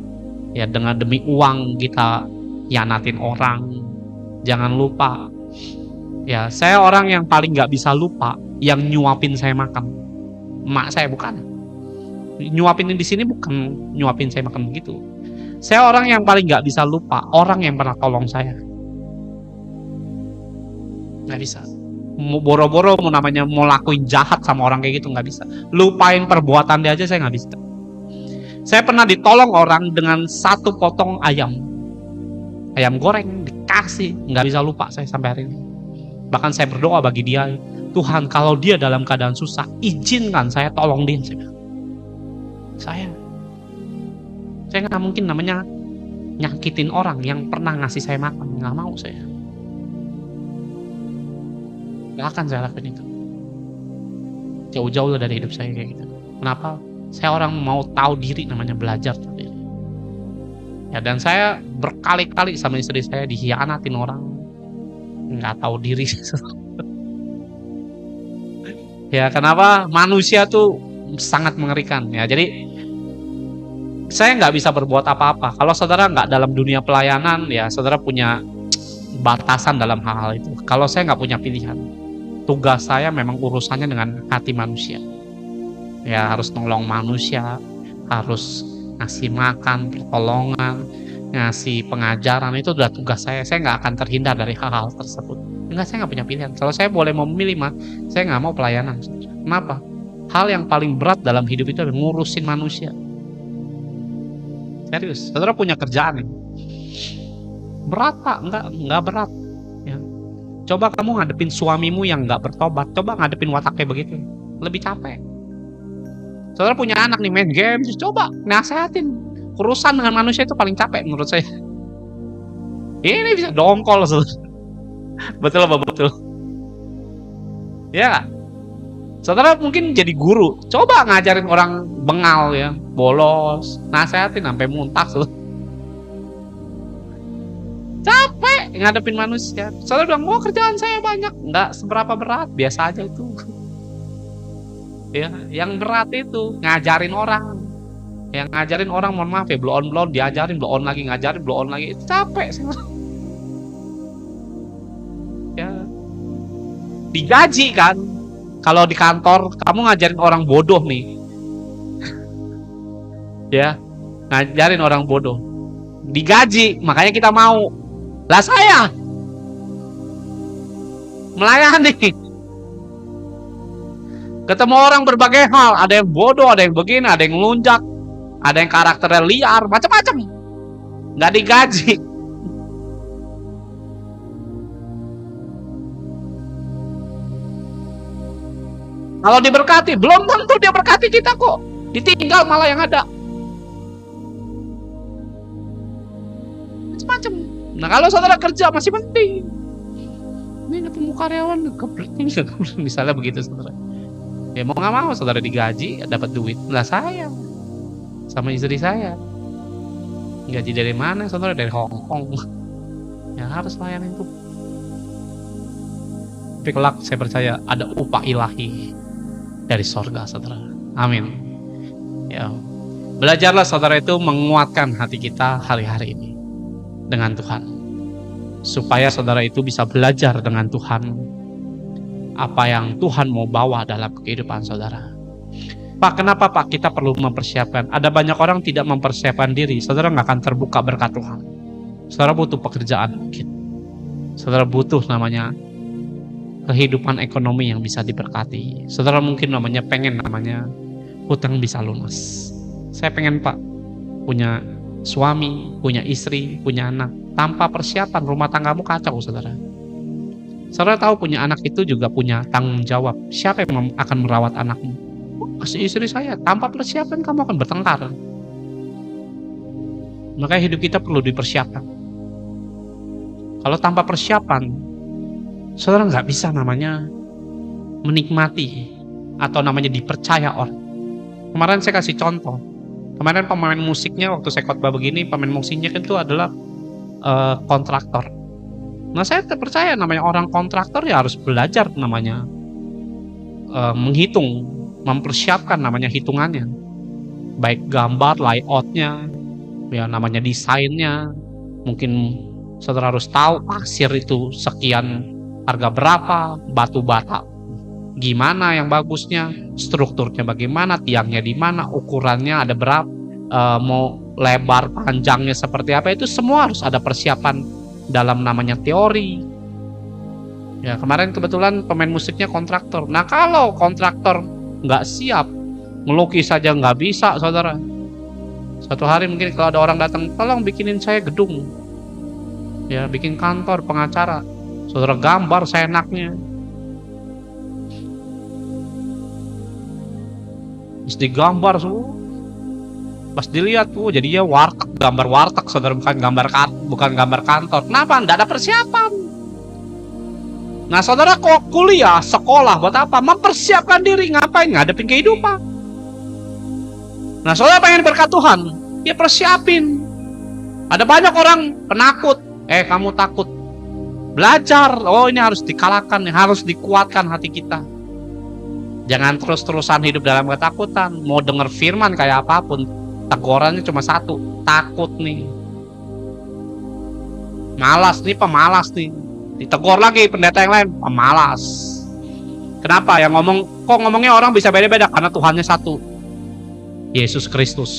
ya dengan demi uang kita hianatin orang, Jangan lupa. Ya, saya orang yang paling nggak bisa lupa yang nyuapin saya makan. Emak saya bukan. Nyuapin di sini bukan nyuapin saya makan begitu. Saya orang yang paling nggak bisa lupa orang yang pernah tolong saya. Nggak bisa. Boro-boro mau namanya mau lakuin jahat sama orang kayak gitu nggak bisa. Lupain perbuatan dia aja saya nggak bisa. Saya pernah ditolong orang dengan 1 potong ayam goreng dikasih, nggak bisa lupa saya sampai hari ini. Bahkan saya berdoa bagi dia, Tuhan kalau dia dalam keadaan susah, izinkan saya tolong dia. Saya nggak mungkin namanya nyakitin orang yang pernah ngasih saya makan, nggak mau saya. Nggak akan saya lakuin itu. Jauh-jauh lah dari hidup saya kayak gitu. Kenapa? Saya orang mau tahu diri, namanya belajar tahu diri. Ya, dan saya berkali-kali sama istri saya dikhianatin orang, nggak tahu diri. Ya, kenapa? Manusia tuh sangat mengerikan. Ya, jadi saya nggak bisa berbuat apa-apa. Kalau saudara nggak dalam dunia pelayanan, ya saudara punya batasan dalam hal-hal itu. Kalau saya nggak punya pilihan, tugas saya memang urusannya dengan hati manusia. Ya, harus nolong manusia, harus ngasih makan, pertolongan, ngasih pengajaran, itu udah tugas saya. Saya nggak akan terhindar dari hal-hal tersebut. Enggak, saya nggak punya pilihan. Kalau saya boleh memilih mah, saya nggak mau pelayanan. Kenapa? Hal yang paling berat dalam hidup itu adalah ngurusin manusia. Serius, saudara punya kerjaan nih. Berat Pak? Enggak berat. Ya. Coba kamu ngadepin suamimu yang nggak bertobat, coba ngadepin watak kayak begitu, lebih capek. Saudara punya anak nih main game, coba nasehatin. Urusan dengan manusia itu paling capek menurut saya. Ini bisa dongkol, saudara. Betul apa betul? Ya, saudara mungkin jadi guru, coba ngajarin orang bengal ya, bolos, nasehatin sampai muntah, saudara. Capek ngadepin manusia. Saudara bilang, oh kerjaan saya banyak, nggak seberapa berat, biasa aja itu. Ya, yang berat itu ngajarin orang. Yang ngajarin orang, mohon maaf ya, blow on diajarin, blow on lagi, ngajarin, blow on lagi, itu capek sih. Ya, digaji kan. Kalau di kantor kamu ngajarin orang bodoh nih, ya ngajarin orang bodoh, digaji, makanya kita mau. Lah saya melayani, ketemu orang berbagai hal, ada yang bodoh, ada yang begini, ada yang ngelunjak, ada yang karakternya liar, macam-macam, nggak digaji. Kalau diberkati, belum tentu dia berkati kita kok, ditinggal malah yang ada. Macam-macam. Nah, kalau saudara kerja masih penting. Ini ketemu karyawan, misalnya begitu saudara. Ya mau nggak mau saudara digaji, dapat duit. Lah saya sama istri saya gaji dari mana saudara? Dari Hong Kong. Ya harus layanin itu. Tapi kelak saya percaya ada upah ilahi dari sorga saudara. Amin. Ya, belajarlah saudara itu menguatkan hati kita hari-hari ini dengan Tuhan, supaya saudara itu bisa belajar dengan Tuhan apa yang Tuhan mau bawa dalam kehidupan saudara. Pak, kenapa Pak kita perlu mempersiapkan? Ada banyak orang tidak mempersiapkan diri, saudara nggak akan terbuka berkat Tuhan. Saudara butuh pekerjaan mungkin, saudara butuh namanya kehidupan ekonomi yang bisa diberkati. Saudara mungkin namanya pengen namanya hutang bisa lunas. Saya pengen Pak punya suami, punya istri, punya anak. Tanpa persiapan rumah tanggamu kacau saudara. Saudara tahu punya anak itu juga punya tanggung jawab. Siapa yang akan merawat anakmu? Kasih istri saya. Tanpa persiapan kamu akan bertengkar. Makanya hidup kita perlu dipersiapkan. Kalau tanpa persiapan, saudara nggak bisa namanya menikmati atau namanya dipercaya orang. Kemarin saya kasih contoh. Kemarin pemain musiknya waktu saya khotbah begini, pemain musiknya itu adalah kontraktor. Nah saya percaya namanya orang kontraktor ya harus belajar namanya menghitung, mempersiapkan namanya hitungannya, baik gambar, layoutnya, ya namanya desainnya, mungkin Saudara harus tahu pasir itu sekian, harga berapa, batu bata gimana yang bagusnya, strukturnya bagaimana, tiangnya di mana, ukurannya ada berapa, mau lebar panjangnya seperti apa, itu semua harus ada persiapan dalam namanya teori. Ya, kemarin kebetulan pemain musiknya kontraktor. Nah, kalau kontraktor nggak siap, melukis saja nggak bisa, saudara. Suatu hari mungkin kalau ada orang datang, tolong bikinin saya gedung, ya bikin kantor, pengacara, saudara gambar seenaknya, terus digambar semua, pas dilihat tuh jadinya warteg, gambar warteg, saudara, bukan gambar kantor. Kenapa? Nggak ada persiapan. Nah, saudara kok kuliah, sekolah buat apa? Mempersiapkan diri, ngapain? Ngadepin kehidupan. Nah, saudara pengen berkat Tuhan, ya persiapin. Ada banyak orang penakut. Kamu takut. Belajar. Oh, ini harus dikalahkan, harus dikuatkan hati kita. Jangan terus-terusan hidup dalam ketakutan. Mau denger firman kayak apapun, tegurannya cuma satu, takut nih. Malas nih, pemalas nih. Ditegur lagi pendeta yang lain, pemalas. Kenapa? Yang ngomongnya orang bisa beda-beda, karena Tuhannya satu, Yesus Kristus.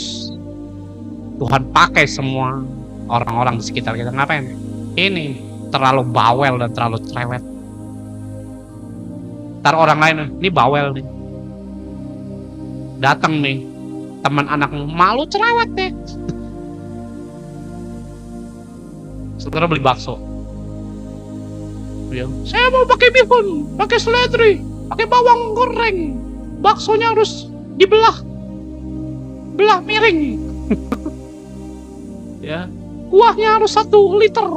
Tuhan pakai semua orang-orang di sekitar kita. Ngapain? Ini terlalu bawel dan terlalu cerewet. Ntar orang lain, ini bawel nih, datang nih teman anakmu, malu cerewet deh. Saudara beli bakso, ya, saya mau pakai bihun, pakai seledri, pakai bawang goreng, baksonya harus belah miring. Ya, kuahnya harus 1 liter,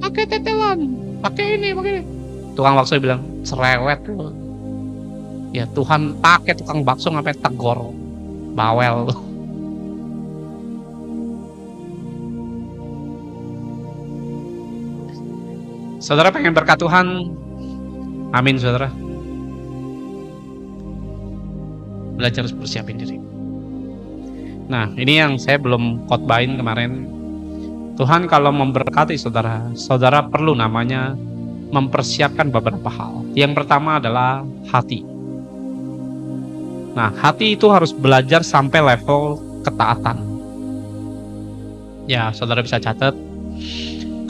pakai tetelan, pakai ini. Tukang bakso bilang, cerewet tuh. Ya, Tuhan pakai tukang bakso, ngapain tegor, bawel. Saudara pengen berkat Tuhan? Amin, saudara. Belajar harus persiapin diri. Nah, ini yang saya belum khotbahin kemarin. Tuhan kalau memberkati saudara, saudara perlu namanya mempersiapkan beberapa hal. Yang pertama adalah hati. Nah, hati itu harus belajar sampai level ketaatan. Ya, saudara bisa catat.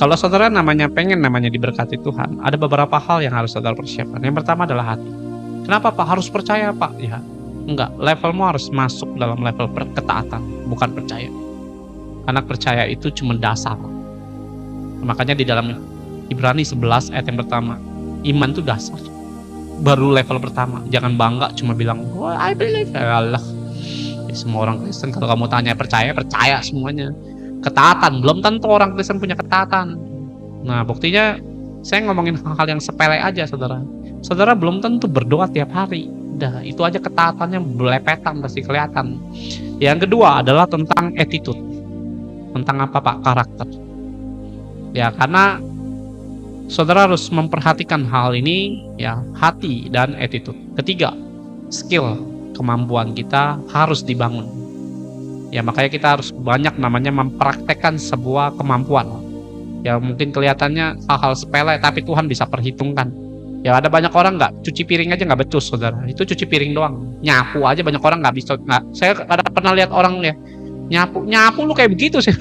Kalau saudara pengen diberkati Tuhan, ada beberapa hal yang harus saudara persiapkan. Yang pertama adalah hati. Kenapa, Pak? Harus percaya, Pak? Ya, enggak. Levelmu harus masuk dalam level ketaatan, bukan percaya. Karena percaya itu cuma dasar. Makanya di dalam Ibrani 11 ayat yang pertama, iman itu dasar. Baru level pertama. Jangan bangga cuma bilang, oh, I believe. Ya Allah. Ya, semua orang Kristen kalau kamu tanya percaya semuanya. Ketaatan, belum tentu orang Kristen punya ketaatan. Nah, buktinya saya ngomongin hal-hal yang sepele aja, saudara. Saudara belum tentu berdoa tiap hari. Dah, itu aja ketaatannya belepetan, pasti kelihatan. Yang kedua adalah tentang attitude. Tentang apa, Pak? Karakter. Ya, karena saudara harus memperhatikan hal ini, ya, hati dan attitude. Ketiga, skill, kemampuan kita harus dibangun. Ya, makanya kita harus banyak mempraktekkan sebuah kemampuan. Ya, mungkin kelihatannya hal-hal sepele, tapi Tuhan bisa perhitungkan. Ya, ada banyak orang cuci piring aja nggak becus, saudara. Itu cuci piring doang. Nyapu aja banyak orang nggak bisa. Saya pernah lihat orang ya, nyapu lu kayak begitu sih.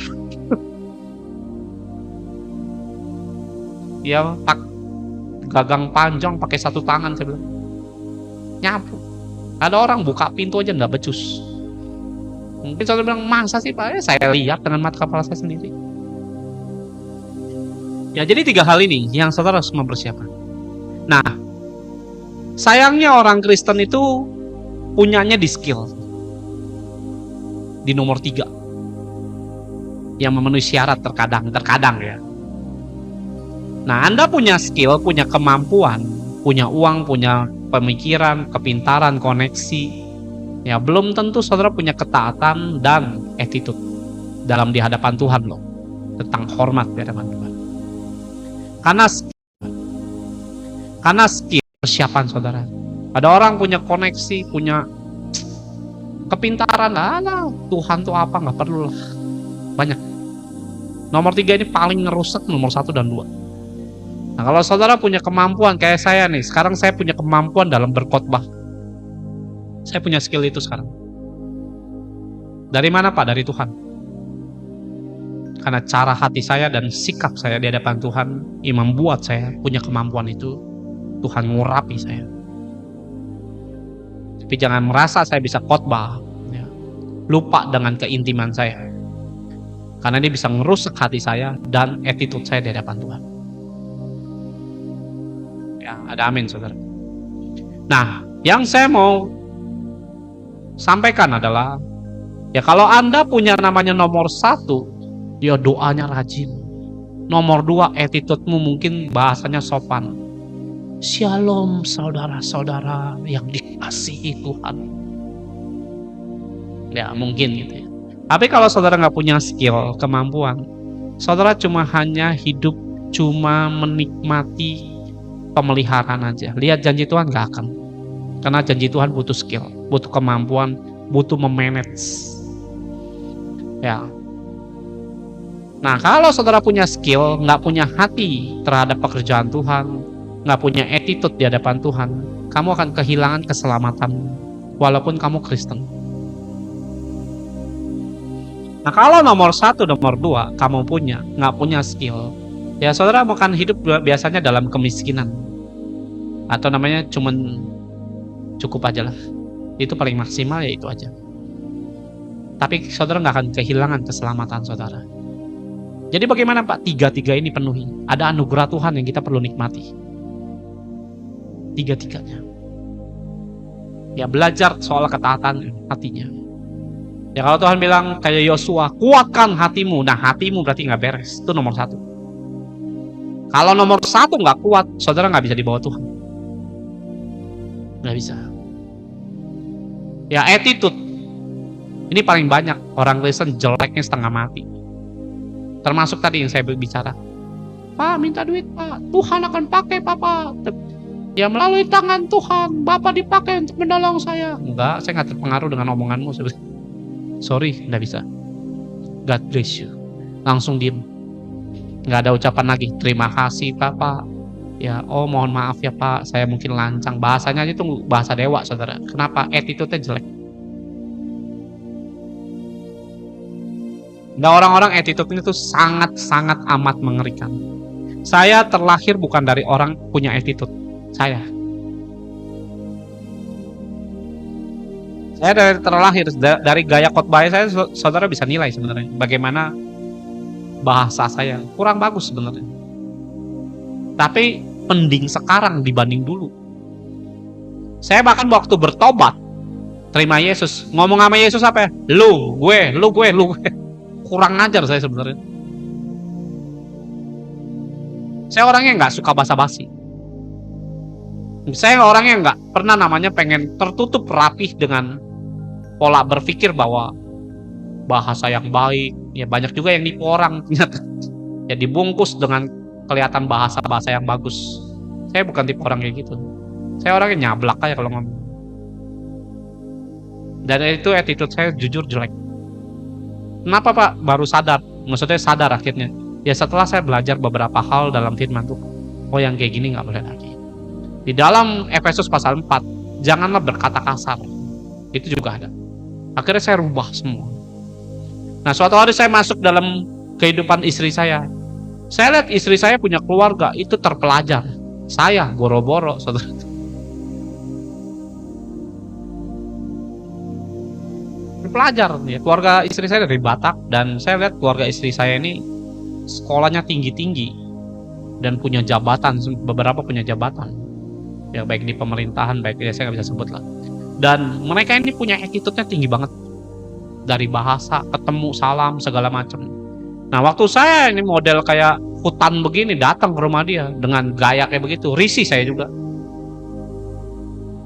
Ya, gagang panjang pakai 1 tangan, saya bilang. Nyapu. Ada orang buka pintu aja nggak becus. Mungkin saudara bilang, masa sih, Pak? Saya lihat dengan mata kepala saya sendiri. Ya, jadi 3 hal ini yang saudara harus mempersiapkan. Nah, sayangnya orang Kristen itu punyanya di skill. Di nomor 3. Yang memenuhi syarat terkadang ya. Nah, Anda punya skill, punya kemampuan, punya uang, punya pemikiran, kepintaran, koneksi. Ya, belum tentu saudara punya ketaatan dan attitude dalam di hadapan Tuhan loh. Tentang hormat di hadapan Tuhan. Karena skill persiapan saudara. Ada orang punya koneksi, punya kepintaran, Tuhan tuh apa, nggak perlu lah. Banyak. Nomor 3 ini paling ngerusak nomor 1 dan 2. Nah, kalau saudara punya kemampuan kayak saya nih, sekarang saya punya kemampuan dalam berkhotbah. Saya punya skill itu sekarang. Dari mana Pak? Dari Tuhan. Karena cara hati saya dan sikap saya di hadapan Tuhan yang membuat saya punya kemampuan itu. Tuhan ngurapi saya. Tapi jangan merasa saya bisa khotbah, ya. Lupa dengan keintiman saya. Karena ini bisa ngerusak hati saya dan attitude saya di hadapan Tuhan. Ya, ada amin saudara. Nah, yang saya mau sampaikan adalah, ya kalau Anda punya namanya nomor 1, ya doanya rajin. Nomor 2, attitude-mu mungkin bahasanya sopan. Shalom saudara-saudara yang dikasihi Tuhan. Ya mungkin gitu ya. Tapi kalau saudara nggak punya skill, kemampuan, saudara cuma hanya hidup, cuma menikmati pemeliharaan aja. Lihat janji Tuhan nggak akan. Karena janji Tuhan butuh skill, butuh kemampuan, butuh memanage. Ya. Nah kalau saudara punya skill, nggak punya hati terhadap pekerjaan Tuhan, nggak punya attitude di hadapan Tuhan, kamu akan kehilangan keselamatan walaupun kamu Kristen. Nah kalau nomor 1, nomor 2 kamu punya, nggak punya skill, ya saudara akan hidup biasanya dalam kemiskinan. Atau namanya cuman cukup aja lah. Itu paling maksimal ya itu aja. Tapi saudara nggak akan kehilangan keselamatan saudara. Jadi bagaimana Pak? 3 ini penuhi. Ada anugerah Tuhan yang kita perlu nikmati. 3-tiganya. Ya belajar soal ketaatan hatinya. Ya kalau Tuhan bilang kayak Yosua, kuatkan hatimu. Nah hatimu berarti nggak beres. Itu nomor 1. Kalau nomor 1 nggak kuat, saudara nggak bisa dibawa Tuhan. Nggak bisa. Ya attitude. Ini paling banyak orang Kristen jeleknya setengah mati. Termasuk tadi yang saya bicara. Pak minta duit Pak, Tuhan akan pakai Papa. Ya melalui tangan Tuhan, Bapak dipakai untuk menolong saya. Enggak, saya nggak terpengaruh dengan omonganmu. Sorry, nggak bisa. God bless you. Langsung diem. Nggak ada ucapan lagi. Terima kasih Bapak. Ya, oh mohon maaf ya Pak, saya mungkin lancang. Bahasanya itu bahasa dewa saudara. Kenapa? Attitude-nya jelek. Nah orang-orang attitude ini tuh sangat-sangat amat mengerikan. Saya terlahir bukan dari orang punya attitude. Saya terlahir dari gaya khotbah saya, saudara bisa nilai sebenarnya bagaimana bahasa saya kurang bagus sebenarnya. Tapi mending sekarang dibanding dulu. Saya bahkan waktu bertobat, terima Yesus, ngomong sama Yesus apa ya? Lu gue. Kurang ajar saya sebenarnya. Saya orangnya nggak suka basa-basi. Saya orangnya nggak pernah namanya pengen tertutup rapih dengan pola berpikir bahwa bahasa yang baik, ya banyak juga yang nipu orang ternyata. Ya dibungkus dengan kelihatan bahasa-bahasa yang bagus. Saya bukan tipe orang kayak gitu. Saya orangnya nyablak aja kalau ngomong. Dan itu attitude saya jujur jelek. Kenapa Pak? Baru sadar. Maksudnya sadar akhirnya. Ya setelah saya belajar beberapa hal dalam firman Tuhan. Oh yang kayak gini nggak boleh lagi. Di dalam Efesus pasal 4, janganlah berkata kasar. Itu juga ada. Akhirnya saya rubah semua. Nah suatu hari saya masuk dalam kehidupan istri saya. Saya lihat istri saya punya keluarga, itu terpelajar. Saya boro-boro, saudara. Terpelajar, ya. Keluarga istri saya dari Batak, dan saya lihat keluarga istri saya ini sekolahnya tinggi-tinggi dan punya jabatan, beberapa punya jabatan. Ya baik di pemerintahan, baik ya saya nggak bisa sebut lah. Dan mereka ini punya attitude-nya tinggi banget. Dari bahasa, ketemu, salam, segala macam. Nah waktu saya ini model kayak hutan begini datang ke rumah dia dengan gaya kayak begitu, risih saya juga.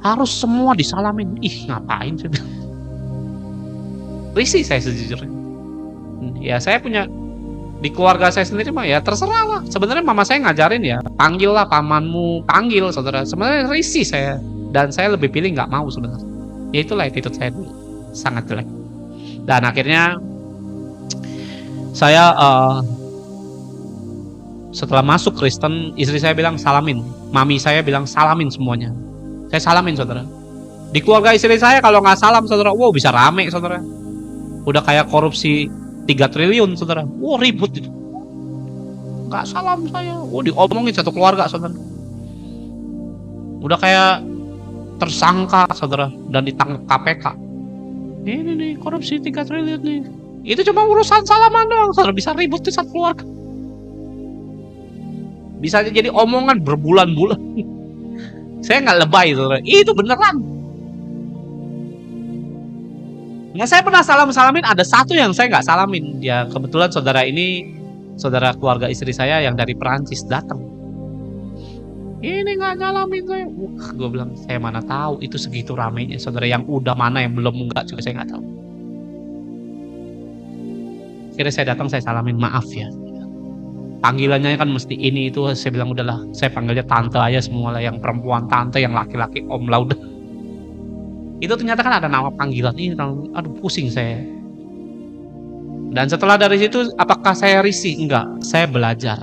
Harus semua disalamin. Ih ngapain sih? Risih saya sejujurnya. Ya saya punya di keluarga saya sendiri mah ya terserah lah. Sebenarnya mama saya ngajarin ya, panggil lah pamanmu, panggil saudara. Sebenarnya risih saya dan saya lebih pilih nggak mau sebenarnya. Ya itulah attitude saya dulu, sangat jelek. Dan akhirnya Saya setelah masuk Kristen, istri saya bilang salamin, mami saya bilang salamin semuanya. Saya salamin, saudara. Di keluarga istri saya kalau nggak salam, saudara, wow bisa rame, saudara. Udah kayak korupsi 3 triliun, saudara. Wow ribut itu. Nggak salam saya, wow diomongin satu keluarga, saudara. Udah kayak tersangka, saudara, dan ditangkap KPK. Ini nih korupsi 3 triliun nih. Itu cuma urusan salaman doang, saudara, bisa ribut di satu keluarga. Bisa jadi omongan berbulan-bulan. Saya nggak lebay, saudara. Itu beneran. Nah, saya pernah salam-salamin, ada satu yang saya nggak salamin. Ya, kebetulan saudara ini, saudara keluarga istri saya yang dari Perancis datang. Ini nggak nyalamin saya. Gue bilang, saya mana tahu itu segitu ramenya, saudara. Yang udah mana, yang belum nggak juga saya nggak tahu. Akhirnya saya datang, saya salamin, maaf ya. Panggilannya kan mesti ini itu, saya bilang udahlah, saya panggilnya tante aja semua lah, yang perempuan tante, yang laki-laki om lah udah. Itu ternyata kan ada nama panggilan ini, aduh pusing saya. Dan setelah dari situ, apakah saya risih? Enggak, saya belajar.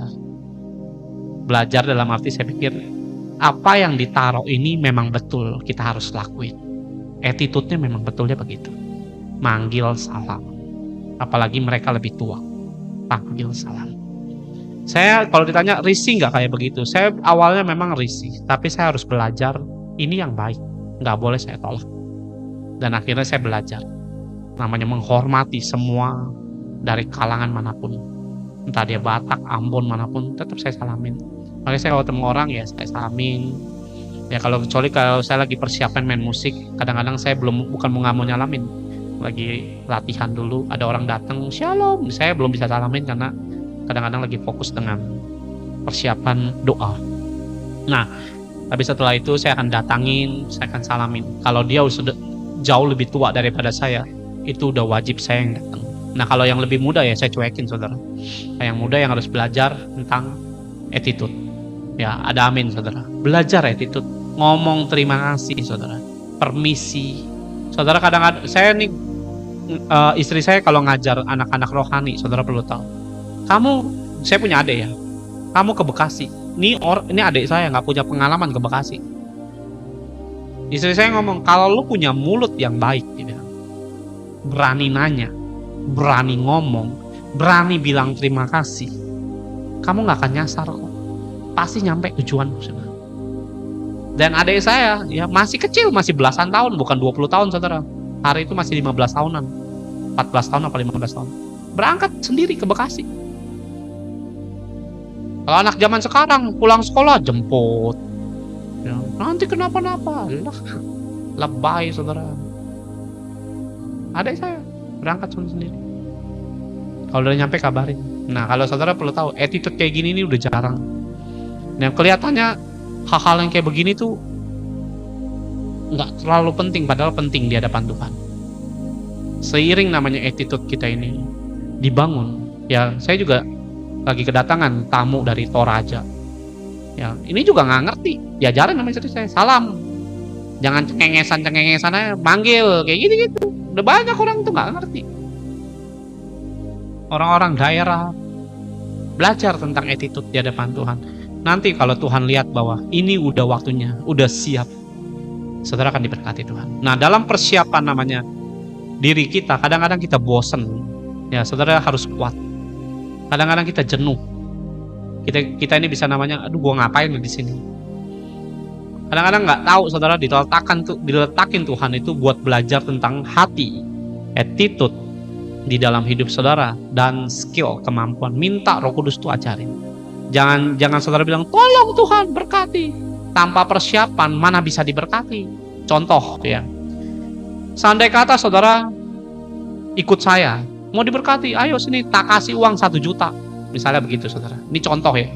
Belajar dalam arti saya pikir, apa yang ditaruh ini memang betul kita harus lakuin. Attitude-nya memang betulnya begitu. Manggil salam. Apalagi mereka lebih tua. Panggil salam. Saya kalau ditanya risih nggak kayak begitu, saya awalnya memang risih, tapi saya harus belajar ini yang baik, nggak boleh saya tolak. Dan akhirnya saya belajar, namanya menghormati semua dari kalangan manapun, entah dia Batak, Ambon manapun, tetap saya salamin. Makanya saya kalau ketemu orang ya saya salamin. Ya kalau kecuali kalau saya lagi persiapan main musik, kadang-kadang saya bukan nggak mau nyalamin, lagi latihan dulu, ada orang datang, shalom, saya belum bisa salamin karena kadang-kadang lagi fokus dengan persiapan doa. Nah, tapi setelah itu saya akan datangin, saya akan salamin. Kalau dia sudah jauh lebih tua daripada saya, itu udah wajib saya yang datang. Nah, kalau yang lebih muda ya saya cuekin, saudara. Yang muda yang harus belajar tentang attitude. Ya, ada amin, saudara. Belajar attitude, ngomong terima kasih, saudara. Permisi. Saudara, kadang-kadang saya nih istri saya kalau ngajar anak-anak rohani, saudara perlu tahu. Saya punya adik ya. Kamu ke Bekasi. Ini adik saya nggak punya pengalaman ke Bekasi. Istri saya ngomong, kalau lu punya mulut yang baik, dia bilang, berani nanya, berani ngomong, berani bilang terima kasih, kamu nggak akan nyasar kok. Pasti nyampe tujuan. Dan adik saya ya masih kecil, masih belasan tahun, bukan 20 tahun, saudara. Hari itu masih 15 tahunan. 14 tahun apa 15 tahun. Berangkat sendiri ke Bekasi. Kalau anak zaman sekarang pulang sekolah jemput, ya, nanti kenapa-napa, lebay, saudara. Adik saya berangkat sendiri. Kalau udah nyampe kabarin. Nah, kalau saudara perlu tahu, attitude kayak gini ini udah jarang. Nah, kelihatannya hal-hal yang kayak begini tuh nggak terlalu penting, padahal penting di hadapan Tuhan. Seiring namanya attitude kita ini dibangun. Ya, saya juga lagi kedatangan tamu dari Toraja. Ya, ini juga nggak ngerti. Diajarin sama istri saya, salam. Jangan cengengesan aja, manggil kayak gitu-gitu. Udah banyak orang tuh nggak ngerti. Orang-orang daerah belajar tentang attitude di hadapan Tuhan. Nanti kalau Tuhan lihat bahwa ini udah waktunya, udah siap, saudara akan diberkati Tuhan. Nah, dalam persiapan namanya diri kita, kadang-kadang kita bosen. Ya, saudara harus kuat. Kadang-kadang kita jenuh. Kita ini bisa namanya, aduh gua ngapain di sini. Kadang-kadang nggak tahu, saudara, diletakin Tuhan itu buat belajar tentang hati, attitude di dalam hidup saudara, dan skill, kemampuan. Minta Roh Kudus tuh ajarin. Jangan saudara bilang, tolong Tuhan berkati. Tanpa persiapan mana bisa diberkati. Contoh ya, seandai kata saudara ikut saya, mau diberkati, ayo sini tak kasih uang 1 juta. Misalnya begitu, saudara. Ini contoh ya.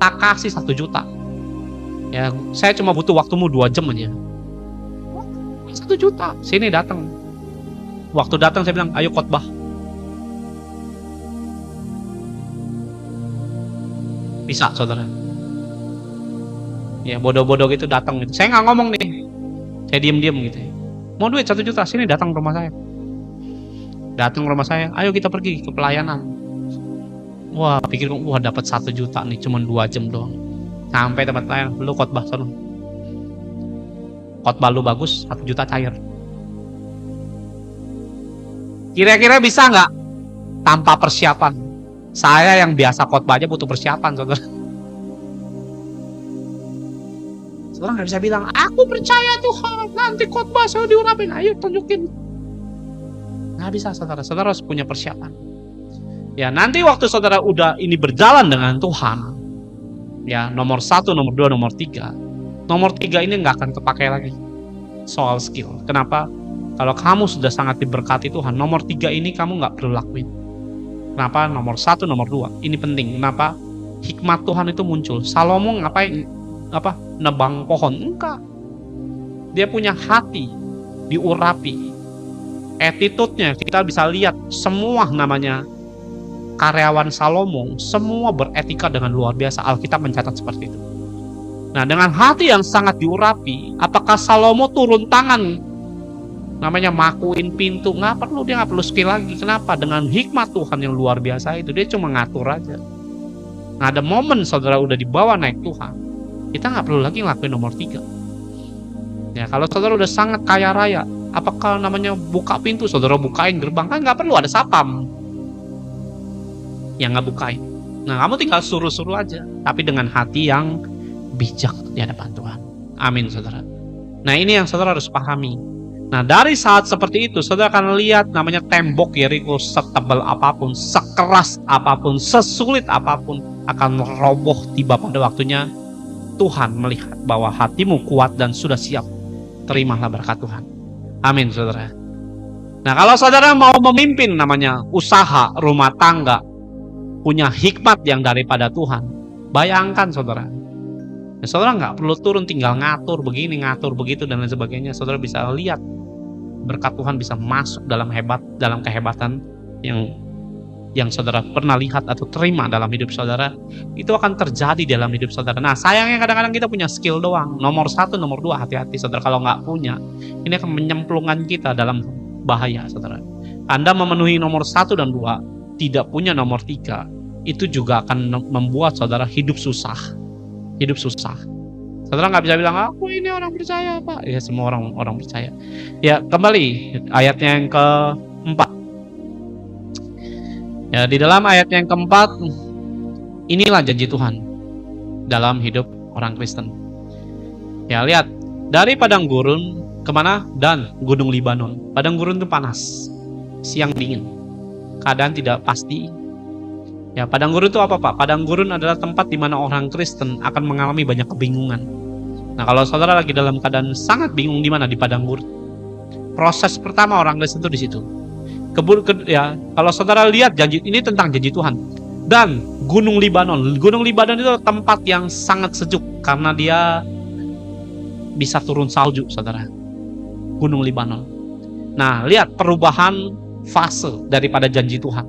Tak kasih 1 juta. Ya, saya cuma butuh waktumu 2 jam aja. 1 juta. Sini datang. Waktu datang saya bilang, ayo khotbah. Bisa, saudara. Ya, bodoh-bodoh gitu datang gitu. Saya nggak ngomong nih. Saya diem-diem gitu. Mau duit 1 juta, sini datang ke rumah saya. Datang ke rumah saya, ayo kita pergi ke pelayanan. Wah, pikir wah dapat 1 juta nih, cuma 2 jam doang. Sampai tempat lain, lu khotbah sono. Khotbah lu bagus, 1 juta cair. Kira-kira bisa nggak tanpa persiapan? Saya yang biasa khotbah aja butuh persiapan, saudara. Saudara nggak bisa bilang, aku percaya Tuhan, nanti khotbah saya diurapin. Ayo tunjukin. Nggak bisa, saudara. Saudara harus punya persiapan. Ya, nanti waktu saudara udah ini berjalan dengan Tuhan, ya nomor 1, nomor 2, nomor 3. Nomor 3 ini nggak akan kepakai lagi soal skill. Kenapa? Kalau kamu sudah sangat diberkati Tuhan, nomor 3 ini kamu nggak perlu lakuin. Kenapa? Nomor 1, nomor 2 ini penting. Kenapa? Hikmat Tuhan itu muncul. Salomo ngapain? Nebang pohon? Enggak. Dia punya hati diurapi. Attitude-nya kita bisa lihat semua namanya karyawan Salomo, semua beretika dengan luar biasa. Alkitab mencatat seperti itu. Nah, dengan hati yang sangat diurapi, apakah Salomo turun tangan namanya makuin pintu? Nggak perlu, dia nggak perlu skill lagi. Kenapa? Dengan hikmat Tuhan yang luar biasa itu, dia cuma ngatur aja. Nah, ada momen saudara udah dibawa naik Tuhan, kita nggak perlu lagi ngelakuin nomor 3. Ya, kalau saudara udah sangat kaya raya, apakah namanya buka pintu, saudara bukain gerbang? Kan nggak perlu, ada satpam yang nggak bukain. Nah, kamu tinggal suruh-suruh aja, tapi dengan hati yang bijak di hadapan Tuhan. Amin, saudara. Nah, ini yang saudara harus pahami. Nah, dari saat seperti itu, saudara akan lihat namanya tembok Yeriko setebal apapun, sekeras apapun, sesulit apapun akan roboh tiba pada waktunya. Tuhan melihat bahwa hatimu kuat dan sudah siap. Terimalah berkat Tuhan. Amin, saudara. Nah, kalau saudara mau memimpin namanya usaha rumah tangga, punya hikmat yang daripada Tuhan, bayangkan saudara. Ya, saudara nggak perlu turun tinggal ngatur begini, ngatur begitu dan lain sebagainya. Saudara bisa lihat berkat Tuhan bisa masuk dalam kehebatan yang saudara pernah lihat atau terima dalam hidup saudara. Itu akan terjadi dalam hidup saudara. Nah, sayangnya kadang-kadang kita punya skill doang. Nomor 1, nomor 2, hati-hati saudara. Kalau nggak punya, ini akan menyemplungkan kita dalam bahaya saudara. Anda memenuhi nomor 1 dan 2, tidak punya nomor 3, itu juga akan membuat saudara hidup susah. Hidup susah. Saudara nggak bisa bilang, aku ini orang percaya Pak. Ya, semua orang percaya. Ya, kembali ayatnya yang keempat. Ya, di dalam ayat yang keempat, inilah janji Tuhan dalam hidup orang Kristen. Ya, lihat, dari padang gurun kemana? Dan gunung Libanon. Padang gurun itu panas, siang dingin, keadaan tidak pasti. Ya, padang gurun itu apa Pak? Padang gurun adalah tempat di mana orang Kristen akan mengalami banyak kebingungan. Nah, kalau saudara lagi dalam keadaan sangat bingung, di mana? Di padang gurun. Proses pertama orang Kristen itu di situ. Ya, kalau saudara lihat janji ini tentang janji Tuhan. Dan Gunung Libanon. Gunung Libanon itu tempat yang sangat sejuk karena dia bisa turun salju, saudara. Gunung Libanon. Nah, lihat perubahan fase daripada janji Tuhan.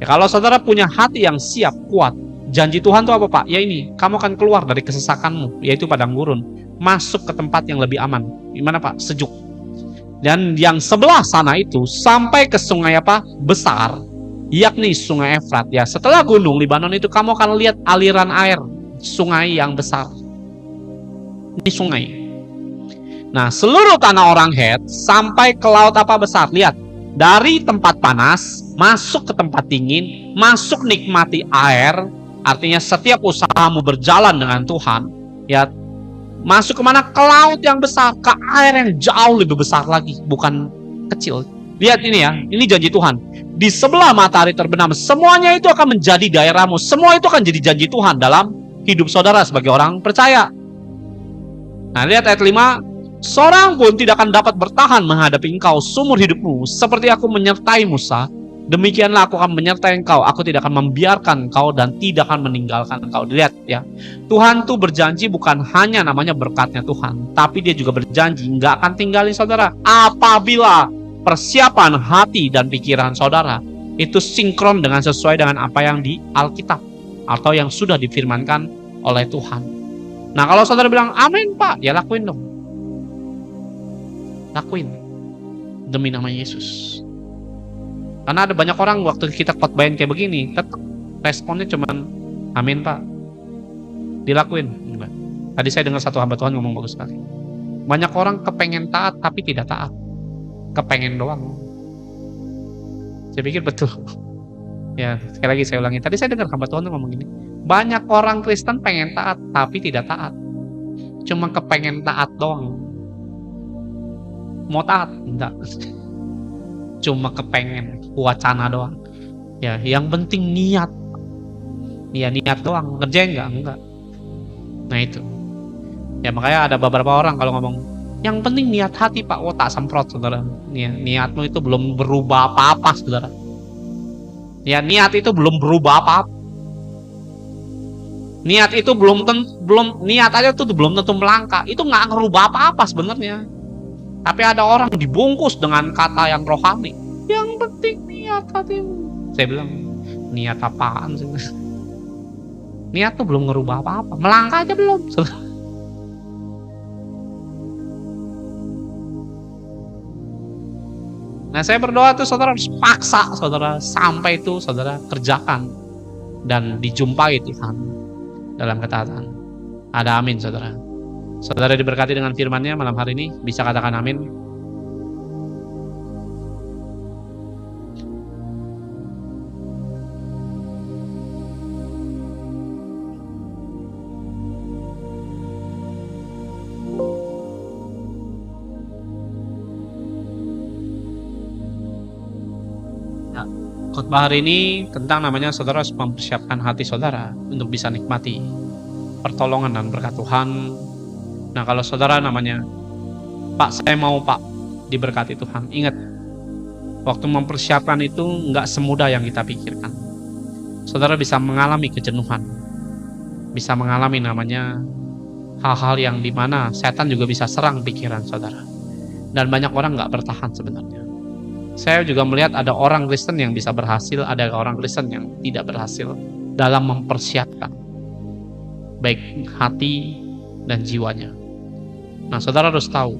Ya, kalau saudara punya hati yang siap, kuat, janji Tuhan itu apa Pak? Ya ini, kamu akan keluar dari kesesakanmu, yaitu padang gurun, masuk ke tempat yang lebih aman. Gimana Pak? Sejuk. Dan yang sebelah sana itu sampai ke sungai apa? Besar, yakni sungai Efrat. Ya, setelah gunung Libanon itu kamu akan lihat aliran air sungai yang besar. Ini sungai. Nah, seluruh tanah orang Het sampai ke laut apa besar. Lihat, dari tempat panas masuk ke tempat dingin, masuk nikmati air. Artinya setiap usahamu berjalan dengan Tuhan, ya, masuk kemana? Ke laut yang besar, ke air yang jauh lebih besar lagi, bukan kecil. Lihat ini ya, ini janji Tuhan. Di sebelah matahari terbenam, semuanya itu akan menjadi daerahmu. Semua itu akan jadi janji Tuhan dalam hidup saudara sebagai orang percaya. Nah, lihat ayat 5. Seorang pun tidak akan dapat bertahan menghadapi engkau seumur hidupmu. Seperti aku menyertai Musa, demikianlah aku akan menyertai engkau. Aku tidak akan membiarkan engkau dan tidak akan meninggalkan engkau. Lihat ya, Tuhan tuh berjanji bukan hanya namanya berkatnya Tuhan, tapi dia juga berjanji nggak akan tinggalin saudara apabila persiapan hati dan pikiran saudara itu sinkron dengan sesuai dengan apa yang di Alkitab atau yang sudah difirmankan oleh Tuhan. Nah, kalau saudara bilang amin Pak, ya lakuin dong. Lakuin demi nama Yesus. Karena ada banyak orang waktu kita khotbahin kayak begini, tetap Responnya cuman, amin Pak, dilakuin. Enggak. Tadi saya dengar satu hamba Tuhan ngomong bagus sekali. Banyak orang kepengen taat tapi tidak taat. Kepengen doang. Saya pikir betul. Ya, sekali lagi saya ulangi. Tadi saya dengar hamba Tuhan ngomong gini. Banyak orang Kristen pengen taat tapi tidak taat. Cuma kepengen taat doang. Mau taat? Enggak. Cuma kepengen, wacana doang. Ya, yang penting niat. Ya, niat doang. Ngerjain enggak. Nah itu. Ya makanya ada beberapa orang kalau ngomong, yang penting niat hati Pak. Oh, tak semprot saudara. Niatmu itu belum berubah apa-apa saudara. Ya, niat itu belum berubah apa-apa. Niat itu belum niat aja tuh belum tentu melangkah. Itu nggak ngerubah apa-apa sebenarnya. Tapi ada orang dibungkus dengan kata yang rohani. Yang penting niat hatimu. Saya bilang, niat apaan sih? Niat tuh belum ngerubah apa-apa. Melangkah aja belum. Nah, saya berdoa tuh saudara harus paksa saudara sampai itu saudara kerjakan dan dijumpai Tuhan dalam ketaatan. Ada amin saudara. Saudara diberkati dengan firman-Nya malam hari ini, bisa katakan amin. Khotbah hari ini tentang namanya saudara harus mempersiapkan hati saudara untuk bisa nikmati pertolongan dan berkat Tuhan. Nah, kalau saudara namanya, Pak saya mau Pak diberkati Tuhan. Ingat, waktu mempersiapkan itu nggak semudah yang kita pikirkan. Saudara bisa mengalami kejenuhan, bisa mengalami namanya hal-hal yang dimana setan juga bisa serang pikiran saudara. Dan banyak orang nggak bertahan sebenarnya. Saya juga melihat ada orang Kristen yang bisa berhasil, ada orang Kristen yang tidak berhasil dalam mempersiapkan baik hati dan jiwanya. Nah, saudara harus tahu,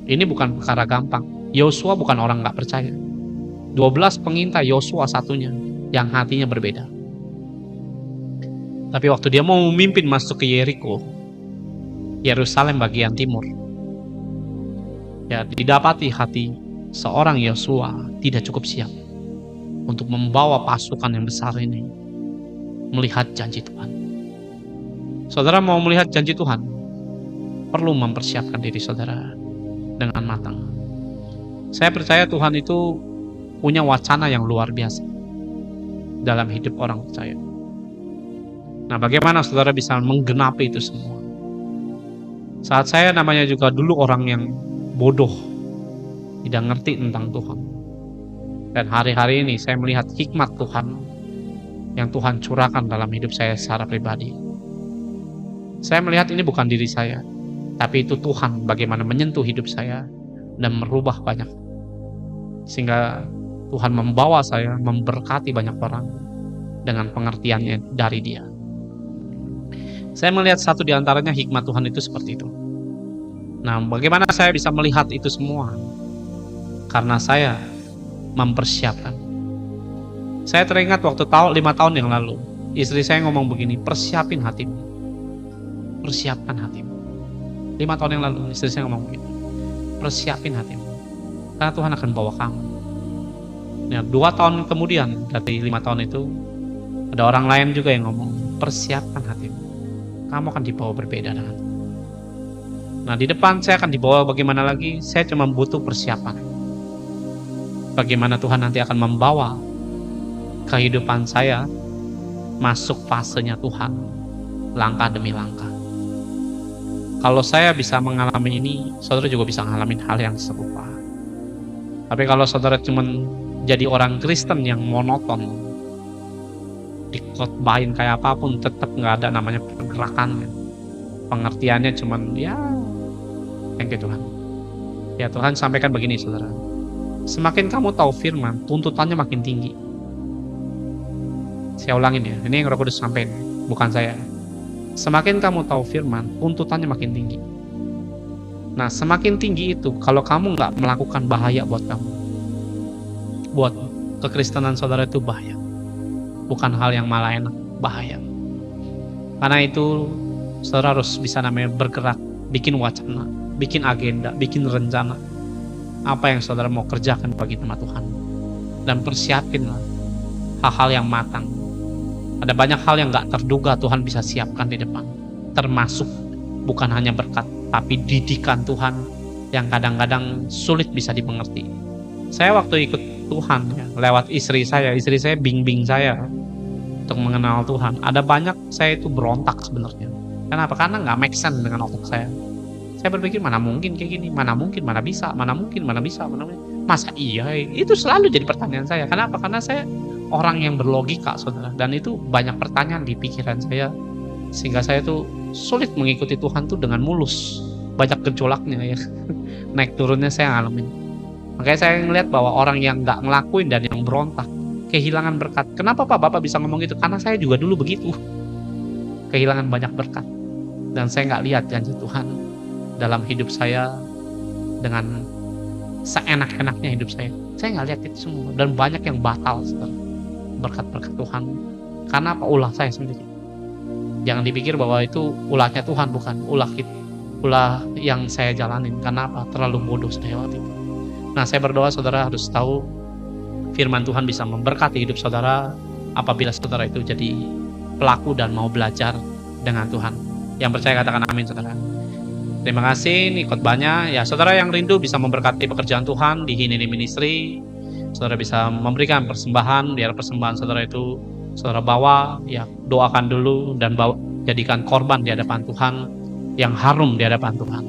ini bukan perkara gampang. Yosua bukan orang nggak percaya. 12 pengintai, Yosua satunya yang hatinya berbeda. Tapi waktu dia mau memimpin masuk ke Yeriko, Yerusalem bagian timur, ya didapati hati seorang Yosua tidak cukup siap untuk membawa pasukan yang besar ini melihat janji Tuhan. Saudara mau melihat janji Tuhan, perlu mempersiapkan diri saudara dengan matang. Saya percaya Tuhan itu punya wacana yang luar biasa dalam hidup orang percaya. Nah, bagaimana saudara bisa menggenapi itu semua? Saat saya namanya juga dulu orang yang bodoh, tidak ngerti tentang Tuhan. Dan hari-hari ini saya melihat hikmat Tuhan yang Tuhan curahkan dalam hidup saya secara pribadi. Saya melihat ini bukan diri saya, tapi itu Tuhan bagaimana menyentuh hidup saya dan merubah banyak. Sehingga Tuhan membawa saya memberkati banyak orang dengan pengertiannya dari Dia. Saya melihat satu di antaranya hikmat Tuhan itu seperti itu. Nah, bagaimana saya bisa melihat itu semua? Karena saya mempersiapkan. Saya teringat waktu 5 tahun yang lalu, istri saya ngomong begini, persiapin hatimu. Persiapkan hatimu. 5 tahun yang lalu, istri saya ngomong begini, persiapin hatimu. Karena Tuhan akan bawa kamu. Nah, 2 tahun kemudian, dari 5 tahun itu, ada orang lain juga yang ngomong, persiapkan hatimu. Kamu akan dibawa berbeda dengan. Nah, di depan saya akan dibawa bagaimana lagi, saya cuma butuh persiapan. Bagaimana Tuhan nanti akan membawa kehidupan saya masuk fasenya Tuhan, langkah demi langkah. Kalau saya bisa mengalami ini, saudara juga bisa mengalami hal yang serupa. Tapi kalau saudara cuma jadi orang Kristen yang monoton, dikhotbahin kayak apapun, tetap nggak ada namanya pergerakannya, pengertiannya cuman ya, thank you Tuhan. Ya, Tuhan sampaikan begini saudara, semakin kamu tahu firman, tuntutannya makin tinggi. Saya ulangin ya, ini yang Roh Kudus sampaikan, bukan saya. Semakin kamu tahu firman, tuntutannya makin tinggi. Nah, semakin tinggi itu, kalau kamu nggak melakukan, bahaya buat kamu. Buat kekristenan saudara itu bahaya. bukan hal yang malah enak, bahaya. Karena itu saudara harus bisa namanya bergerak, bikin wacana, bikin agenda, bikin rencana apa yang saudara mau kerjakan bagi nama Tuhan, dan persiapinlah hal-hal yang matang. Ada banyak hal yang gak terduga Tuhan bisa siapkan di depan, termasuk bukan hanya berkat, tapi didikan Tuhan yang kadang-kadang sulit bisa dimengerti. Saya waktu ikut Tuhan ya, lewat istri saya bimbing saya untuk mengenal Tuhan. Ada banyak saya itu berontak sebenarnya. Kenapa? Karena nggak make sense dengan otak saya. Saya berpikir mana mungkin kayak gini, mana mungkin, mana bisa, mana mungkin, mana bisa, mana mungkin. Masa iya? Itu selalu jadi pertanyaan saya. Kenapa? Karena saya orang yang berlogika, saudara, dan itu banyak pertanyaan di pikiran saya, sehingga saya tuh sulit mengikuti Tuhan tuh dengan mulus. Banyak gejolaknya ya. Naik turunnya saya ngalamin. Makanya saya ngelihat bahwa orang yang nggak ngelakuin dan yang berontak kehilangan berkat. Kenapa Pak Bapak bisa ngomong gitu? Karena saya juga dulu begitu. Kehilangan banyak berkat. Dan saya nggak lihat janji Tuhan dalam hidup saya dengan seenak-enaknya hidup saya. Saya nggak lihat itu semua. Dan banyak yang batal setelah berkat-berkat Tuhan. Karena apa? Ulah saya sendiri. Jangan dipikir bahwa itu ulahnya Tuhan, bukan. Ulah yang saya jalanin. Karena apa? Terlalu bodoh saya waktu itu. Nah, saya berdoa saudara harus tahu firman Tuhan bisa memberkati hidup saudara apabila saudara itu jadi pelaku dan mau belajar dengan Tuhan. Yang percaya katakan amin saudara. Terima kasih, ini khotbahnya. Ya, saudara yang rindu bisa memberkati pekerjaan Tuhan di Hineni Ministry, saudara bisa memberikan persembahan, biar persembahan saudara itu saudara bawa, ya doakan dulu dan jadikan korban di hadapan Tuhan yang harum di hadapan Tuhan.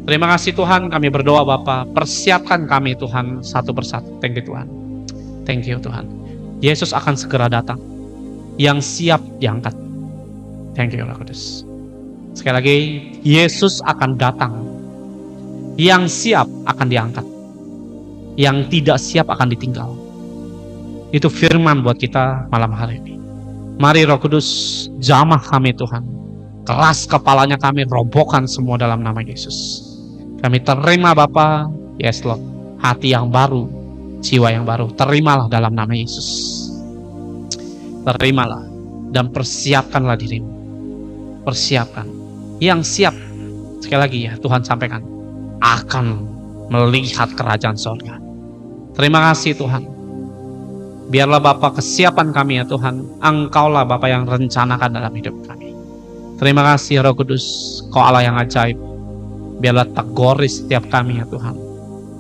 Terima kasih Tuhan, kami berdoa Bapa, persiapkan kami Tuhan satu persatu. Thank you Tuhan. Thank you Tuhan. Yesus akan segera datang. Yang siap diangkat. Thank you Roh Kudus. Sekali lagi, Yesus akan datang. Yang siap akan diangkat. Yang tidak siap akan ditinggal. Itu firman buat kita malam hari ini. Mari Roh Kudus, jamah kami Tuhan. Keras kepalanya kami, robohkan semua dalam nama Yesus. Kami terima Bapa, yes Lord, hati yang baru, jiwa yang baru, terimalah dalam nama Yesus. Terimalah dan persiapkanlah dirimu. Persiapkan. Yang siap, sekali lagi ya Tuhan sampaikan, akan melihat kerajaan surga. Terima kasih Tuhan. Biarlah Bapa kesiapan kami ya Tuhan, Engkaulah Bapa yang rencanakan dalam hidup kami. Terima kasih Roh Kudus, Kau Allah yang ajaib. Biarlah tegori setiap kami ya Tuhan.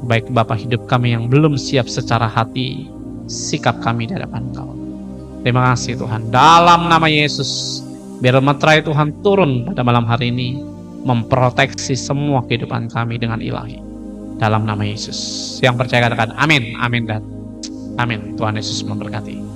Baik Bapa, hidup kami yang belum siap secara hati, sikap kami di hadapan Engkau. Terima kasih Tuhan. Dalam nama Yesus, biar meterai Tuhan turun pada malam hari ini, memproteksi semua kehidupan kami dengan ilahi. Dalam nama Yesus. Yang percaya katakan amin, amin dan amin. Tuhan Yesus memberkati.